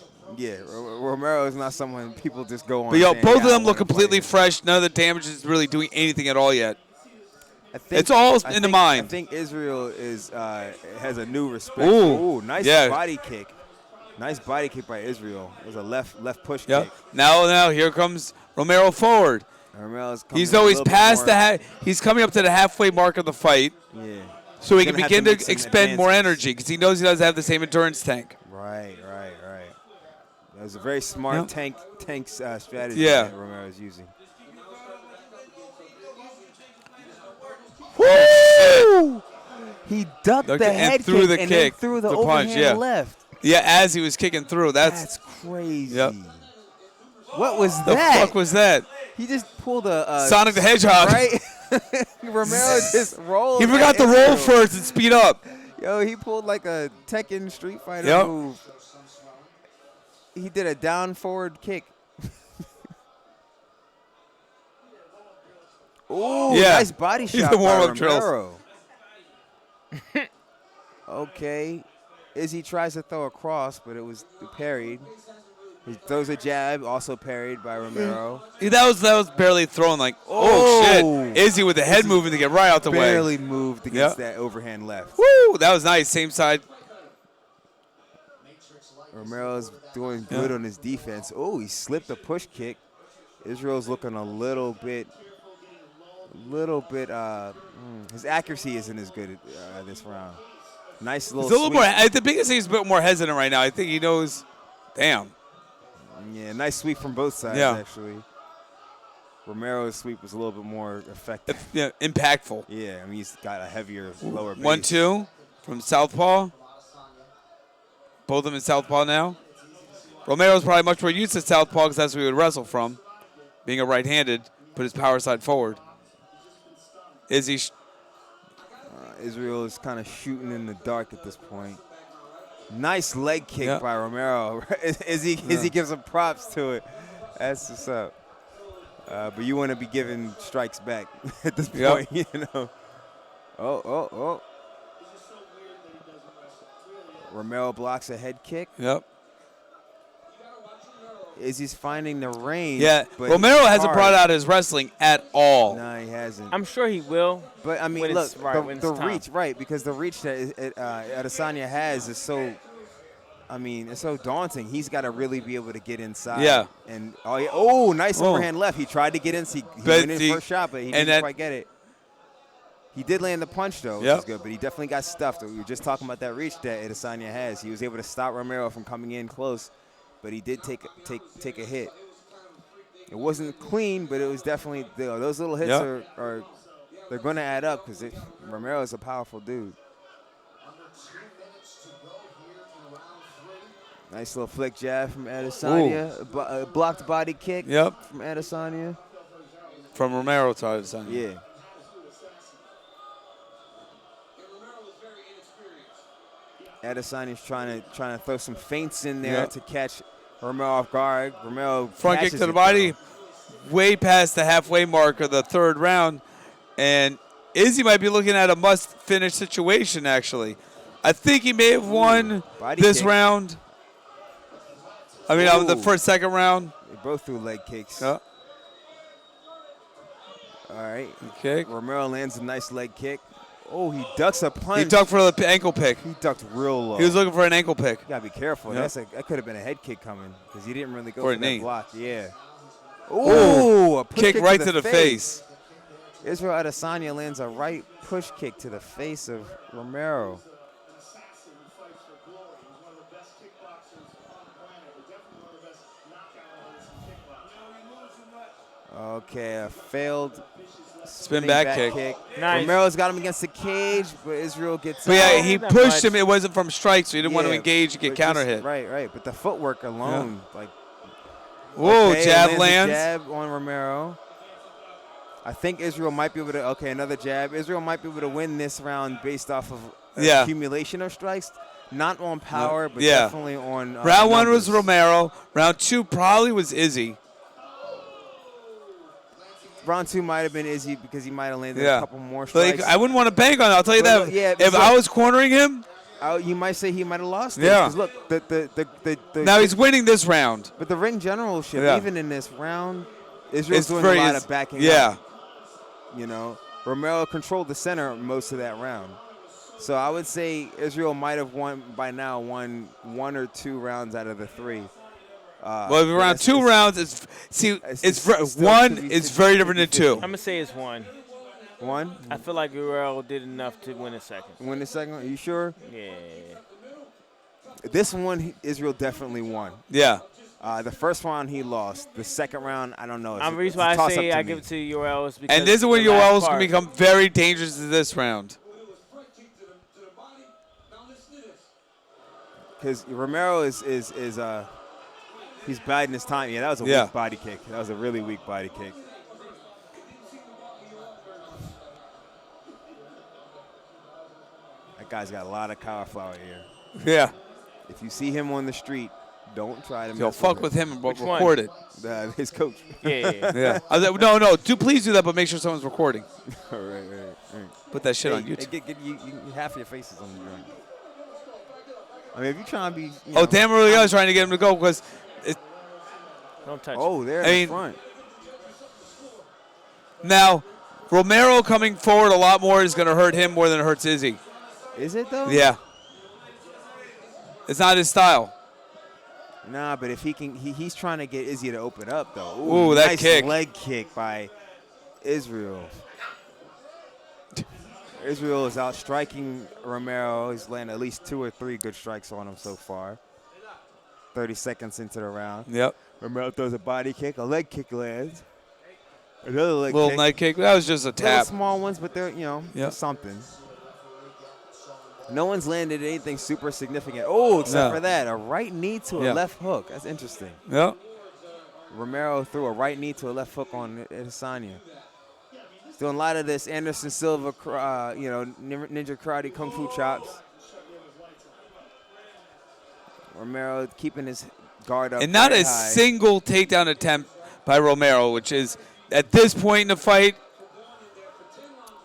Romero is not someone people just go on. But yo, saying, both "Yeah, of I them look wanna completely fight fresh. None of the damage is really doing anything at all yet. him." I It's all I in the think- mind. I think Israel has a new respect. Ooh, Nice yeah. body kick. Nice body kick by Israel. It was a left push Yep. kick. Now here comes Romero forward. Romero's coming He's a always little bit past more- he's coming up to the halfway mark of the fight. Yeah. So he He's can gonna have begin make to some expend more advancements. energy because he knows he doesn't have the same endurance tank. Right. That was a very smart tank strategy Yeah. that Romero's using. Woo! He ducked Ducked the it and head threw kick the and kick, then threw the the punch, overhand yeah. left. Yeah, as he was kicking through. That's crazy. Yep. What was The that? fuck was that? He just pulled a Sonic the Hedgehog. Right? Romero just rolled. He forgot at to roll Israel. first and speed up. Yo, he pulled like a Tekken Street Fighter Yep. move. He did a down forward kick. Ooh, Yeah. nice body He's shot the by warm-up drills. Romero. Okay. Izzy tries to throw a cross, but it was parried. He throws a jab, also parried by Romero. Yeah, that was barely thrown. Like, oh shit! Izzy with the head moving to get right out the way. Barely moved against Yep. that overhand left. Woo! That was nice. Same side. Romero's doing good on his defense. Oh, he slipped a push kick. Israel's looking a little bit. His accuracy isn't as good this round. Nice little. He's a little sweep. more. The biggest thing is a bit more hesitant right now. I think he knows. Damn. Yeah, nice sweep from both sides, Yeah. actually. Romero's sweep was a little bit more effective. Yeah, impactful. Yeah, I mean, he's got a heavier lower base. 1-2 from southpaw. Both of them in southpaw now. Romero's probably much more used to southpaw because that's where he would wrestle from. Being a right-handed, put his power side forward. Izzy. Israel is kind of shooting in the dark at this point. Nice leg kick by Romero. Izzy gives him props to it. That's what's up. But you want to be giving strikes back at this point, you know. Oh. Romero blocks a head kick. Yep. Izzy's finding the range. Yeah, but Romero it's hasn't hard. brought out his wrestling at all. No, he hasn't. I'm sure he will. But I mean, when look, it's right, when the it's time. reach, right? Because the reach that Adesanya has is so. I mean, it's so daunting. He's got to really be able to get inside. Yeah. And nice overhand left. He tried to get in. He went in first shot, but he didn't quite get it. He did land the punch though, which is good. But he definitely got stuffed. We were just talking about that reach that Adesanya has. He was able to stop Romero from coming in close, but he did take a hit. It wasn't clean, but it was definitely those little hits are they're going to add up because Romero is a powerful dude. Nice little flick jab from Adesanya. Blocked body kick from Adesanya. From Romero to Adesanya. Yeah. Adesanya's trying to throw some feints in there to catch Romero off guard. Romero front kick to the body, way past the halfway mark of the third round, and Izzy might be looking at a must-finish situation. Actually, I think he may have won this round. I mean, the second round. They both threw leg kicks. Yeah. All right. Okay. Romero lands a nice leg kick. Oh, he ducks a punch. He ducked for the ankle pick. He ducked real low. He was looking for an ankle pick. You gotta be careful. Yep. That could have been a head kick coming because he didn't really go Or for a knee. that block. Yeah. Ooh, a push kick right to the face. Israel Adesanya lands a right push kick to the face of Romero. Okay, a failed spin back kick. Nice. Romero's got him against the cage, but Israel gets But yeah, out. he pushed him. It wasn't from strike, so he didn't want to Yeah, engage and get but counter just- hit. Right. But the footwork alone, like. Whoa, Okay, jab lands. a jab on Romero. I think Israel might be able to. Okay, another jab. Israel might be able to win this round based off of accumulation of strikes, not on power, but definitely on. Round one numbers. was Romero. Round two probably was Izzy. Round two might have been Izzy because he might have landed a couple more strikes. Like, I wouldn't want to bank on it. I'll tell you But that. yeah, if but I was cornering him, you might say he might have lost. Yeah. 'Cause look, the now he's winning this round. But the ring generalship, Yeah. even in this round, Israel's It's doing very- a lot it's- of backing yeah. up. You know, Romero controlled the center most of that round. So I would say Israel might have won one or two rounds out of the three. Well, if around two rounds, one still to be is very different than two. I'm gonna say it's one. One? I feel like Guerrero did enough to win a second. Win the second one? Are you sure? Yeah. This one, Israel definitely won. Yeah. The first round he lost. The second round, I don't know. The reason why I say I give it to Yoel is because And this is when the last Yoel's going to part. become very dangerous in this round. Because Romero is he's biding his time. Yeah, that was a weak body kick. That was a really weak body kick. That guy's got a lot of cauliflower here. Yeah. If you see him on the street, don't try to Yo, mess fuck with with him and Which one? record it. His coach. Yeah. Yeah. I was like, no. Do please do that, but make sure someone's recording. right. Put that shit on Hey, YouTube. Get you half of your faces on the joint. I mean, if you trying to be. Oh, damn, really is trying to get him to go because Don't touch Oh, it. there I in mean- the front. now Romero coming forward a lot more is going to hurt him more than it hurts Izzy. Is it though? Yeah. It's not his style. Nah, but if he can, he's trying to get Izzy to open up though. Ooh, that nice kick. leg kick by Israel. Israel is out striking Romero. He's landed at least 2 or 3 good strikes on him so far. 30 seconds into the round. Yep. Romero throws a body kick. A leg kick lands. Another leg Little kick. night kick. That was just a Little tap. small ones, but they're, Yep. something. No one's landed anything super significant. Oh, except No. for that. A right knee to a Yeah. left hook. That's interesting. Yep. Romero threw a right knee to a left hook on Adesanya. He's doing a lot of this Anderson Silva, ninja karate, kung fu chops. Romero keeping his guard up. And not very a high. single takedown attempt by Romero, which is at this point in the fight.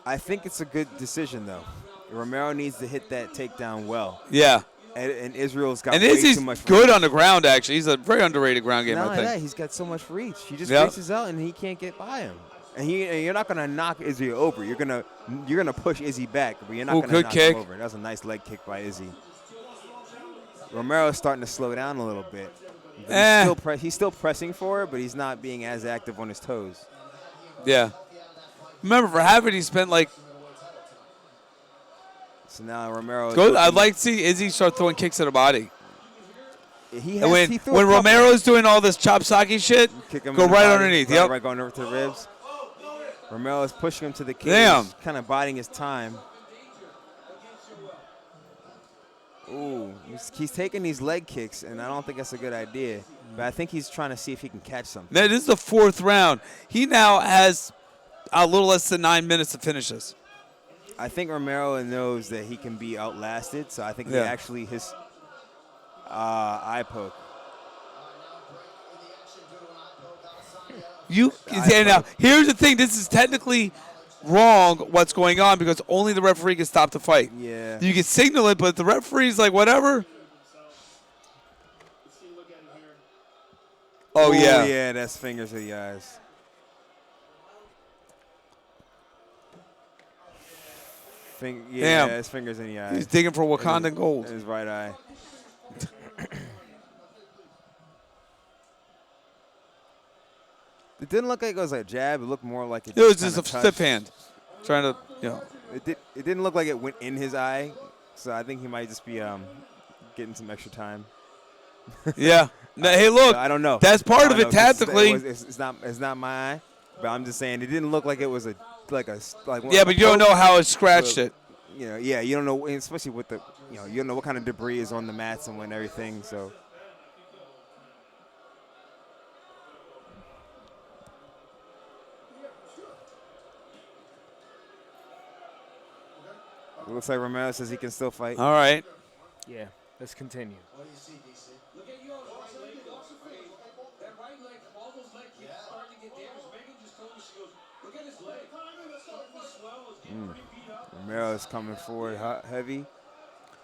I think it's a good decision, though. Romero needs to hit that takedown well. Yeah. And Israel's got And way Izzy's too much good reach. on the ground, actually. He's a very underrated ground game, Not I only think. that, he's got so much reach. He just Yep. reaches out and he can't get by him. And you're not gonna knock Izzy over. You're gonna push Izzy back, but you're not Ooh, gonna good knock kick. him over. That was a nice leg kick by Izzy. Romero's starting to slow down a little bit. But he's still pressing for it, but he's not being as active on his toes. Yeah. Remember, for Havard, he spent like. So now Romero. Good. I'd like to see Izzy start throwing kicks to the body. He And when threw a couple. Romero's doing all this chop socky shit, Kick him go in the right body, underneath. Right, Yep. right going over to the ribs. Romero is pushing him to the cage. Damn. Kind of biding his time. Ooh, he's taking these leg kicks, and I don't think that's a good idea. But I think he's trying to see if he can catch something. Now, this is the 4th round. He now has a little less than 9 minutes to finish this. I think Romero knows that he can be outlasted, so I think he Yeah. actually his eye poke. Now, here's the thing. This is technically wrong what's going on because only the referee can stop the fight. Yeah. You can signal it, but the referee's like, whatever. Oh, Ooh, yeah. yeah, that's fingers of the eyes. Damn. His fingers in the eyes. He's digging for Wakandan gold. In his right eye. It didn't look like it was a jab. It looked more like It was kinda just a touched. stiff hand. Trying to, It didn't look like it went in his eye, so I think he might just be getting some extra time. Yeah. Now, hey, look. I don't know. That's part I of don't it know, 'cause tactically. It's not my eye, but I'm just saying it didn't look like it was like. Yeah, but you don't know how it scratched it. You don't know, especially with the, you don't know what kind of debris is on the mats and when everything. So it looks like Romero says he can still fight. All right. Yeah, let's continue. Look at yours. That right leg, all those leg kicks starting to get damaged. Megan just told me, she goes, look at his leg. Starting to swell. It's getting pretty beat up. Romero is coming forward heavy.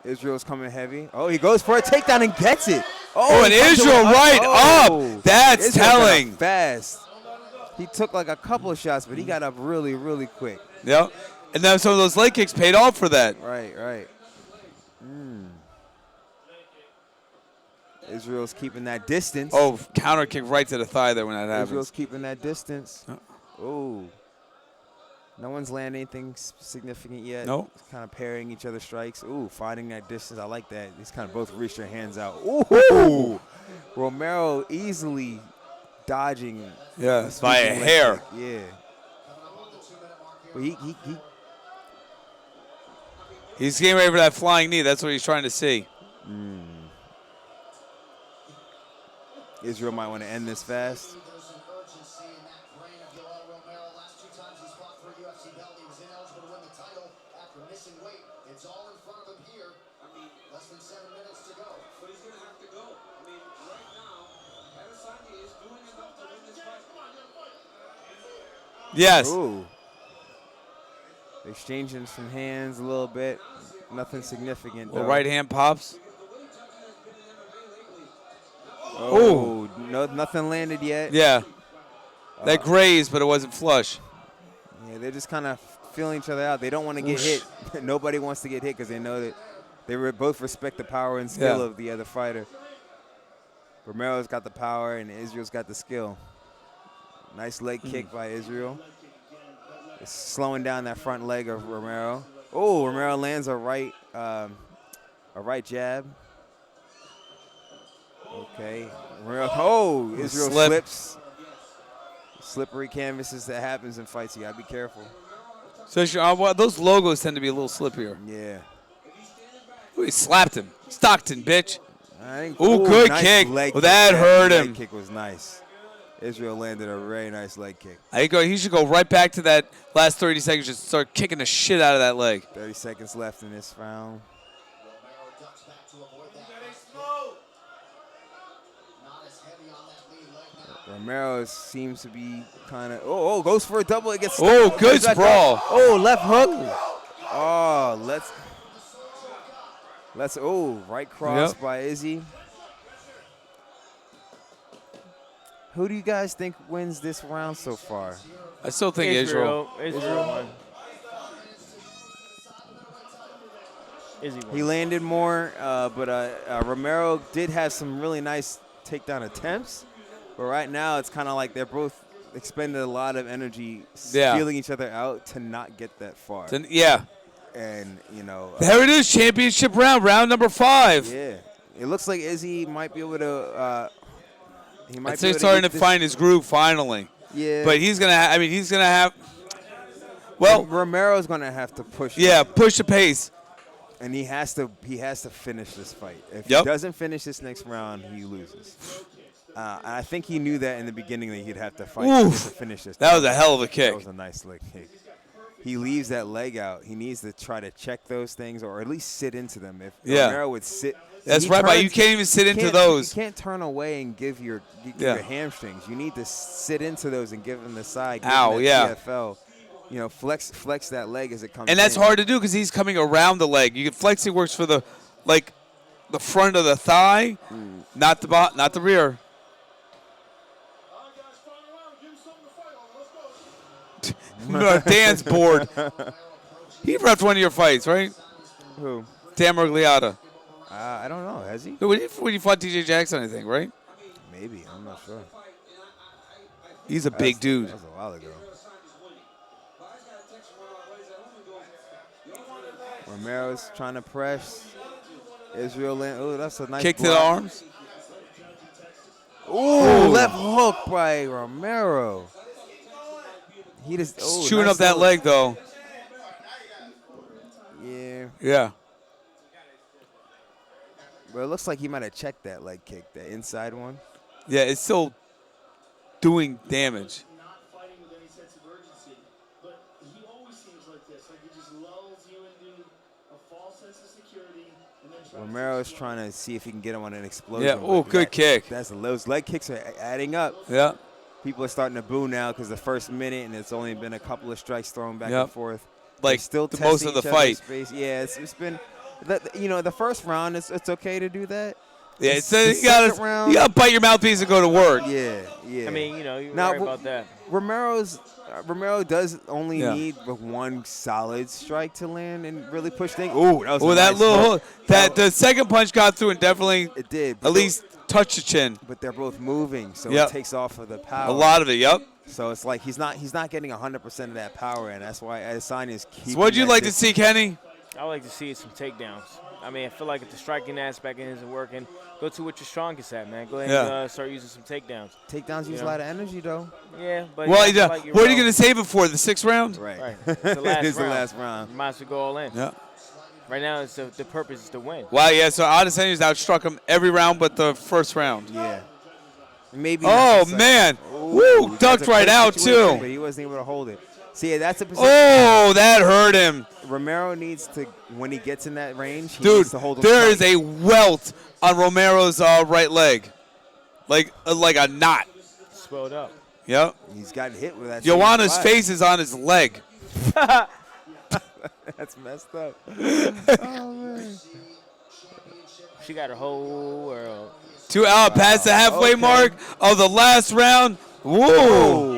Israel's coming heavy. Oh, he goes for a takedown and gets it. Oh, and he comes Israel to- right oh. up. That's Israel got up telling. fast. He took like a couple of shots, but he got up really, really quick. Yep. And then some of those leg kicks paid off for that. Right. Israel's keeping that distance. Oh, counter kick right to the thigh there when that happens. Israel's keeping that distance. Oh. No one's landed anything significant yet. Nope. Kind of parrying each other's strikes. Ooh, finding that distance. I like that. These kind of both reach their hands out. Ooh. Romero easily dodging. Yeah, the by a sweeping leg hair. kick. Yeah. But he He's getting ready for that flying knee. That's what he's trying to see. Israel might want to end this fast. There's an urgency in that brain of Yoel Romero. Last 2 times he's fought for a UFC belt, he was ineligible to win the title after missing weight. It's all in front of him here. Less than 7 minutes to go. But he's going to have to go. I mean, right now, Adesanya is doing enough to win this fight. Yes. Ooh. Exchanging some hands a little bit. Nothing significant, though. Well, right hand pops. Oh, no, nothing landed yet. Yeah. That grazed, but it wasn't flush. Yeah, they're just kind of feeling each other out. They don't want to get hit. Nobody wants to get hit because they know that they both respect the power and skill of the other fighter. Romero's got the power and Israel's got the skill. Nice leg kick by Israel. It's slowing down that front leg of Romero. Oh, Romero lands a right jab. Okay. Romero, Israel slips. Slippery canvases that happens in fights. You gotta be careful. So those logos tend to be a little slippier. Yeah. Ooh, he slapped him. Stockton, bitch. Ooh, good nice kick. leg Well, that hurt him. Leg kick was nice. Israel landed a very nice leg kick. He should go right back to that last 30 seconds, just start kicking the shit out of that leg. 30 seconds left in this round. Romero ducks back to avoid that. Not as heavy on that lead leg now. Romero seems to be kind of. Goes for a double. It gets. Oh, stuck. good sprawl. Oh, left hook. Oh, let's. Right cross by Izzy. Who do you guys think wins this round so far? I still think Israel. Israel won. Izzy won. He landed more, but Romero did have some really nice takedown attempts. But right now, it's kind of like they're both expended a lot of energy feeling each other out to not get that far. Yeah. And, there it is, championship round number 5. Yeah. It looks like Izzy might be able to he might be able starting to to find his groove finally. Yeah. But he's going to have well, Romero's going to have to push. Yeah, push the pace. And he has to finish this fight. If he doesn't finish this next round, he loses. And I think he knew that in the beginning that he'd have to fight to finish this. That was a hell of a kick. That was a nice leg kick. He leaves that leg out. He needs to try to check those things or at least sit into them. If Romero would sit. That's right, but you can't even sit into those. You can't turn away and give your hamstrings. You need to sit into those and give them the side. Ow, yeah. TFL. Flex that leg as it comes. And that's hard to do because he's coming around the leg. You can flexing works for the front of the thigh, not the rear. No, Dan's bored. He reffed one of your fights, right? Who? Dan Murgliata. I don't know. Has he? When you fought TJ Jackson, I think, right? Maybe. I'm not sure. He's a big dude. That was a while ago. Romero's trying to press. Israel. That's a nice kick block. to the arms. Ooh, left hook by Romero. He just chewing nice up that leg though. Yeah. Yeah. But it looks like he might have checked that leg kick, the inside one. Yeah, it's still doing damage. Not fighting with any sense of urgency, but he always seems like this. Like he just lulls you into a false sense of security. And then Romero's trying to see if he can get him on an explosion. Yeah. Oh, good kick. Those leg kicks are adding up. Yeah. People are starting to boo now because the first minute and it's only been a couple of strikes thrown back Yep. and forth. Like still the most of the fight. Space. Yeah, it's been, the first round it's okay to do that. Yeah, you gotta bite your mouthpiece and go to work. Yeah. I mean, you're Now, right about that. Romero does only need one solid strike to land and really push things. Ooh, that was that little hook. The second punch got through and definitely it did at least touched the chin. But they're both moving, so it takes off of the power. A lot of it, yep. So it's like he's not getting 100% of that power, and that's why Adesanya is keeping. So what'd you that like to distance. see, Kenny? I would like to see some takedowns. I mean, I feel like if the striking aspect isn't working, go to what you're strongest at, man. Go ahead and start using some takedowns. Takedowns use a lot of energy, though. Yeah, but Well, I feel like what are you going to save it for? The 6th round? Right. It's the last It's the round. last round. You might as well go all in. Yeah. Right now, it's the purpose is to win. Wow, yeah, so Adesanya's outstruck him every round but the first round. Yeah. Maybe. Oh, not the second. man. Ooh, Woo, that's ducked a right close out, situation, too. But he wasn't able to hold it. See, that's a position. Oh, that hurt him. Romero needs to, when he gets in that range, he Dude, needs to hold him there is tight. a welt on Romero's right leg. Like a knot. Swelled up. Yep. He's got hit with that. Joanna's same face is on his leg. spot. That's messed up. Oh, man. She got her whole world. 2 out past the halfway mark of the last round. Woo.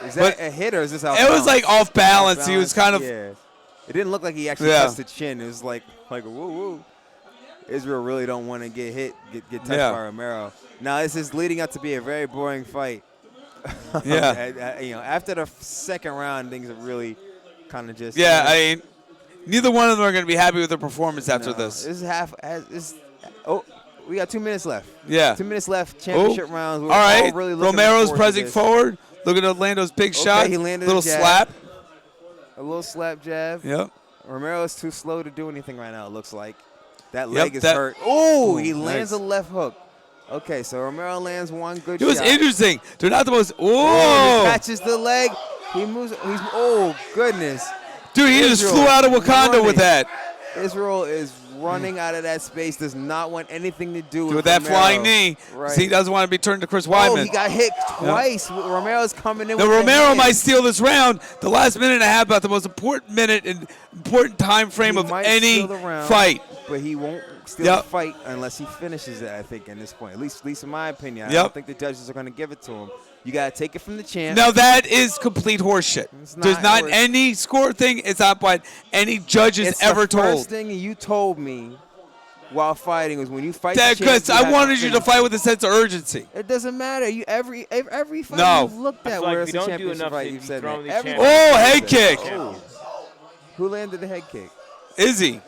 Is that But a hit or is this out? it was like off balance. He was kind of. Yeah. It didn't look like he actually touched the chin. It was like woo woo. Israel really don't want to get hit, get touched by Romero. Now this is leading up to be a very boring fight. Yeah. After the second round, things are really kind of just. Yeah, I mean, neither one of them are going to be happy with their performance after this. This is we got 2 minutes left. Yeah. 2 minutes left. Championship rounds. We're all right. all really looking Romero's forward to pressing this. forward. Look at Orlando's big shot. He landed little a jab. slap. A little slap jab. Yep. Romero's too slow to do anything right now, it looks like. That Yep, leg is that- hurt. Oh, he Ooh, lands nice. a left hook. Okay, so Romero lands one good It was shot. interesting. They're not the most. Oh, he Oh, catches the leg. He moves. Oh, goodness. dude, he just Israel flew out of Wakanda running. with that. Israel is running out of that space, does not want anything to do With with that Romero. flying knee. Right. See, he doesn't want to be turned to Chris Oh, Weidman. he got hit twice. Romero's coming in Now, with the Romero hand. might steal this round. The last minute and a half, about the most important minute and important time frame He of might any steal the round, fight. but he won't steal Yep. the fight unless he finishes it, I think, at this point. At least in my opinion. I Yep. don't think the judges are going to give it to him. You got to take it from the champ. Now, that is complete horseshit. There's not horse- any score thing. It's not what any judges It's ever the told. first thing you told me while fighting was when you fight That the champ, because you I have wanted you to finish fight it. with a sense of urgency. It doesn't matter. You every fight No. you've looked I at feel like where if it's you a don't do championship enough fight, to you've said dethrone that. the Every- Oh, head kick. Oh. Who landed the head kick? Izzy.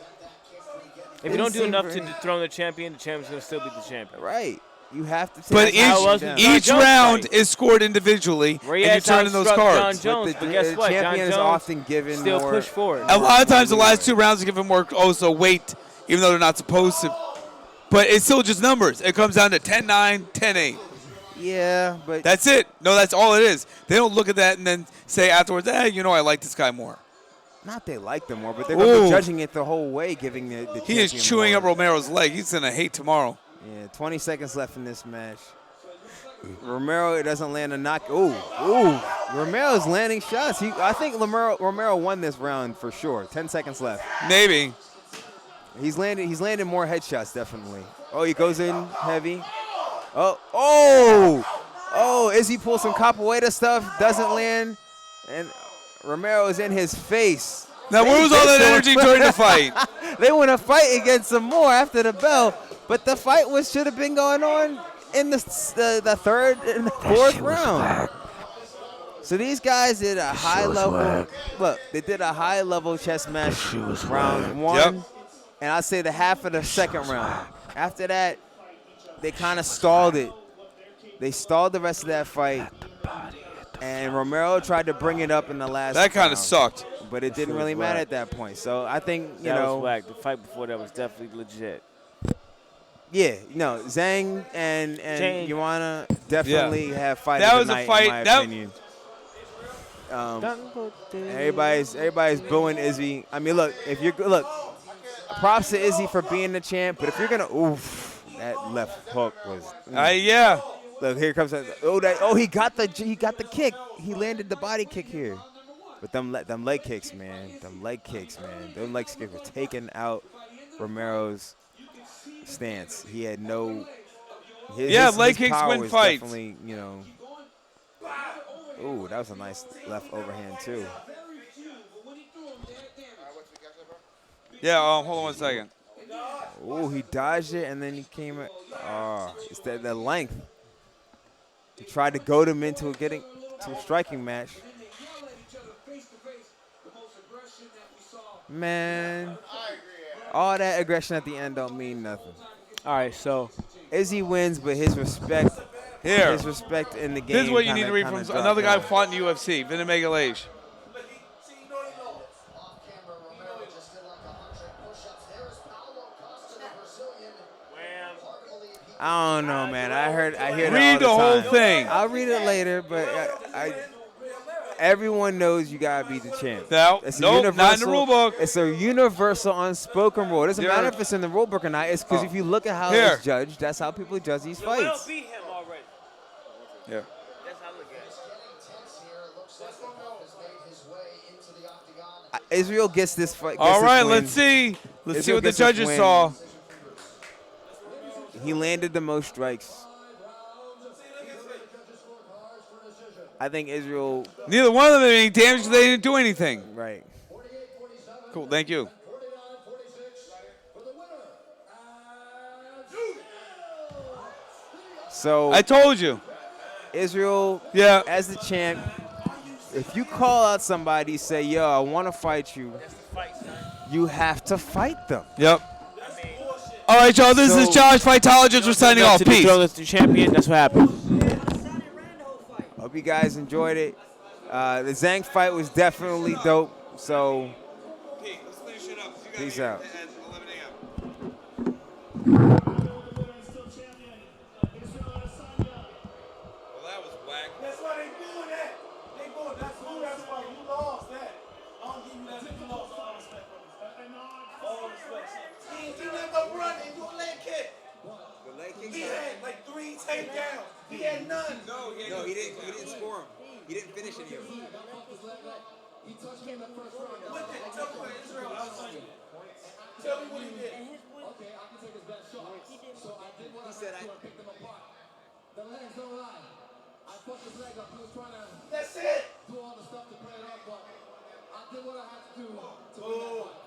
If you don't do seem enough very- to dethrone the champion's going to still be the champion. Right. You have to. But take that wasn't down. John each Jones round fight. is scored individually, Where he and you has turn in those outstruck cards. John Jones, But but the guess what? champion John is Jones often given still more. push forward. A lot of times, the last 2 rounds give him more weight, even though they're not supposed to. But it's still just numbers. It comes down to 10-9, 10-8. Yeah, but That's it. No, that's all it is. They don't look at that and then say afterwards, I like this guy more. not they like them more, but they're going to Ooh. be judging it the whole way, giving the He is champion chewing more. up Romero's leg. He's going to hate tomorrow. Yeah, 20 seconds left in this match. Romero doesn't land a knock. Ooh. Romero's landing shots. I think Romero won this round for sure. 10 seconds left. Maybe. He's landed more headshots, definitely. Oh, he goes in heavy. Oh, Izzy pulls some capoeira stuff, doesn't land, and Romero is in his face. Now, where was all that energy during the fight? They want to fight again some more after the bell, but the fight should have been going on in the third and the fourth round. So these guys did a high level. Look, they did a high level chess match round one, Yep. and I'd say the half of the second round. After that, they kind of stalled it. They stalled the rest of that fight, and Romero tried to bring it up in the last. That kind round, of sucked. but it didn't really matter at that point. So I think you That know. was whack. The fight before that was definitely legit. Yeah, no, Zhang and Zhang. Joanna definitely have fight That of was the a night, fight- in my that- opinion. Everybody's booing Izzy. I mean, look, props to Izzy for being the champ, but if you're gonna, that left hook was. Yeah. Look, here comes he got the kick. He landed the body kick here. But them leg kicks, man. Them leg kicks were taking out Romero's stance. He had no. Leg kicks power win was fights. Definitely, Ooh, that was a nice left overhand too. Yeah, hold on 1 second. Ooh, he dodged it and then he came. It's the length. He tried to goad him into getting. to a striking match. Man, all that aggression at the end don't mean nothing. All right, so Izzy wins, but his respect in the game. This is what you need kinda- to read kinda from dropped another guy down. who fought in the UFC, Vinny Magalhaes. Off-camera, Romero just did like 100 push-ups. There is Paulo Costa, the Brazilian. Hard to believe he I don't know, man. I hear that Read all the whole time. thing. I'll read it later, but everyone knows you gotta beat the champ. No, It's a nope, not in the universal- rule book. It's a universal unspoken rule. It doesn't There- matter if it's in the rule book or not. It's because if you look at how Here. it's judged, that's how people judge these fights. beat him already. Yeah. That's how I look at it. tense here. It looks like the ref has made his way into the octagon. Israel gets this fight. All right, let's see. Let's see Israel what the gets this judges win. saw. He landed the most strikes. I think Israel. Neither one of them did any damage because they didn't do anything. Right. Cool, thank you. So I told you. Israel, Yeah. as the champ, if you call out somebody, say, "Yo, I want to fight you," you have to fight them. Yep. All right, y'all. This is So- Josh, fightologist. We're signing off. To the Peace. strongest champion. That's what happened. Hope you guys enjoyed it. The Zhang fight was definitely dope. So, peace out. That's why they doing that. They going. That's why you lost that. I don't give you that. You lost all respect, brothers. All respect. He ain't do nothing but run and do a leg kick. He had like 3 takedowns. He had none. No, he didn't score him. He didn't finish any of them. What did tell me what Israel outside you? Tell me what he did. Okay, I can take his best shot. So I did what I had to and picked them apart. The legs don't lie. I fucked his leg up. He was trying to That's it. do all the stuff to play it off, but I did what I had to do to win that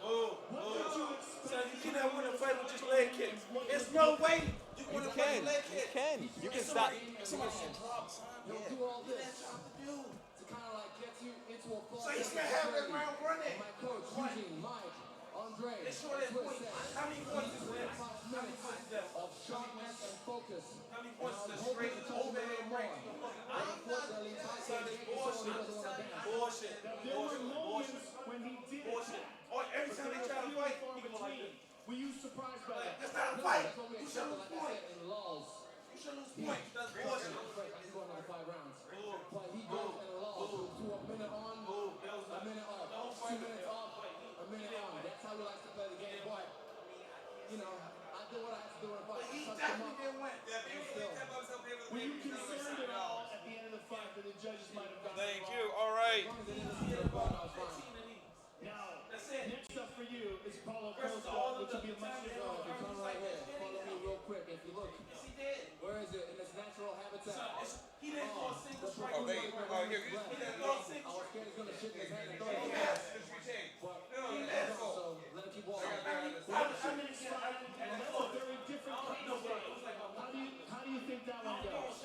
Oh, fight. Son, you cannot win a fight with just leg kicks. There's no way you can win a fight with leg kicks. You can stop. He'll do all this to kind of like get you into a So he's gonna have that round running. My coach, Eugene, Mike, Andre, They show that point. How many points is that? 5 minutes of sharpness and focus. How many points is that? Straight overhead break. Unfortunately, Tyson Son, it's Gagey showed he doesn't want to dance. bullshit. Bullshit. when he did Bullshit. Or every time they try to fight, he go like this. Were you surprised by that? That's not a fight. That's what we You should accepted, lose like I points. said, in lulls. You should lose points. That's bullshit. I scored another 5 rounds. But he goes and lulls to a minute on, a minute off, 2 minutes off, a minute on. That's how we like to play the game. But, you know, I did what I had to do in a fight. He I touched him definitely up. didn't win. Were you concerned at all at the end of the fight that the judges might have gotten Thank it you. wrong? All right. Now, next up for you is Paulo Costa, which will be a much If you come right here, follow me real quick. If you look, where is it? In its natural habitat. He didn't go a single strike. Oh, here. I was scared he's gonna shit in his hand and throw it. But so let him keep walking. Well, 2 minutes fight, and that's a very different kind of fight. How do you think that one goes?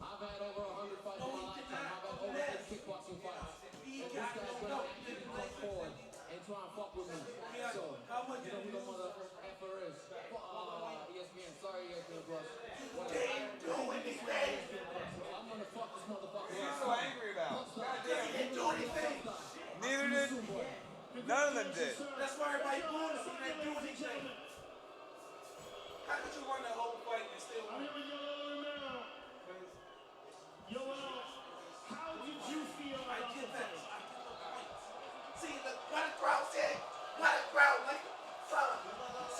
I've had over 100 fights in my lifetime. I've had over 30 kickboxing fights. And this guy's gonna actually come forward and try and fuck with me. So, you know who the mother effer is. ESPN, sorry ESPN Plus. I'm gonna fuck this motherfucker. What are you so angry about? He didn't do anything. Neither did. None of them did. That's why everybody booing him. He didn't do anything. How could you run the whole fight and still win? Yoel, how did you feel I about get the that. fight? I get the point. See, why the crowd said, why the crowd like, son,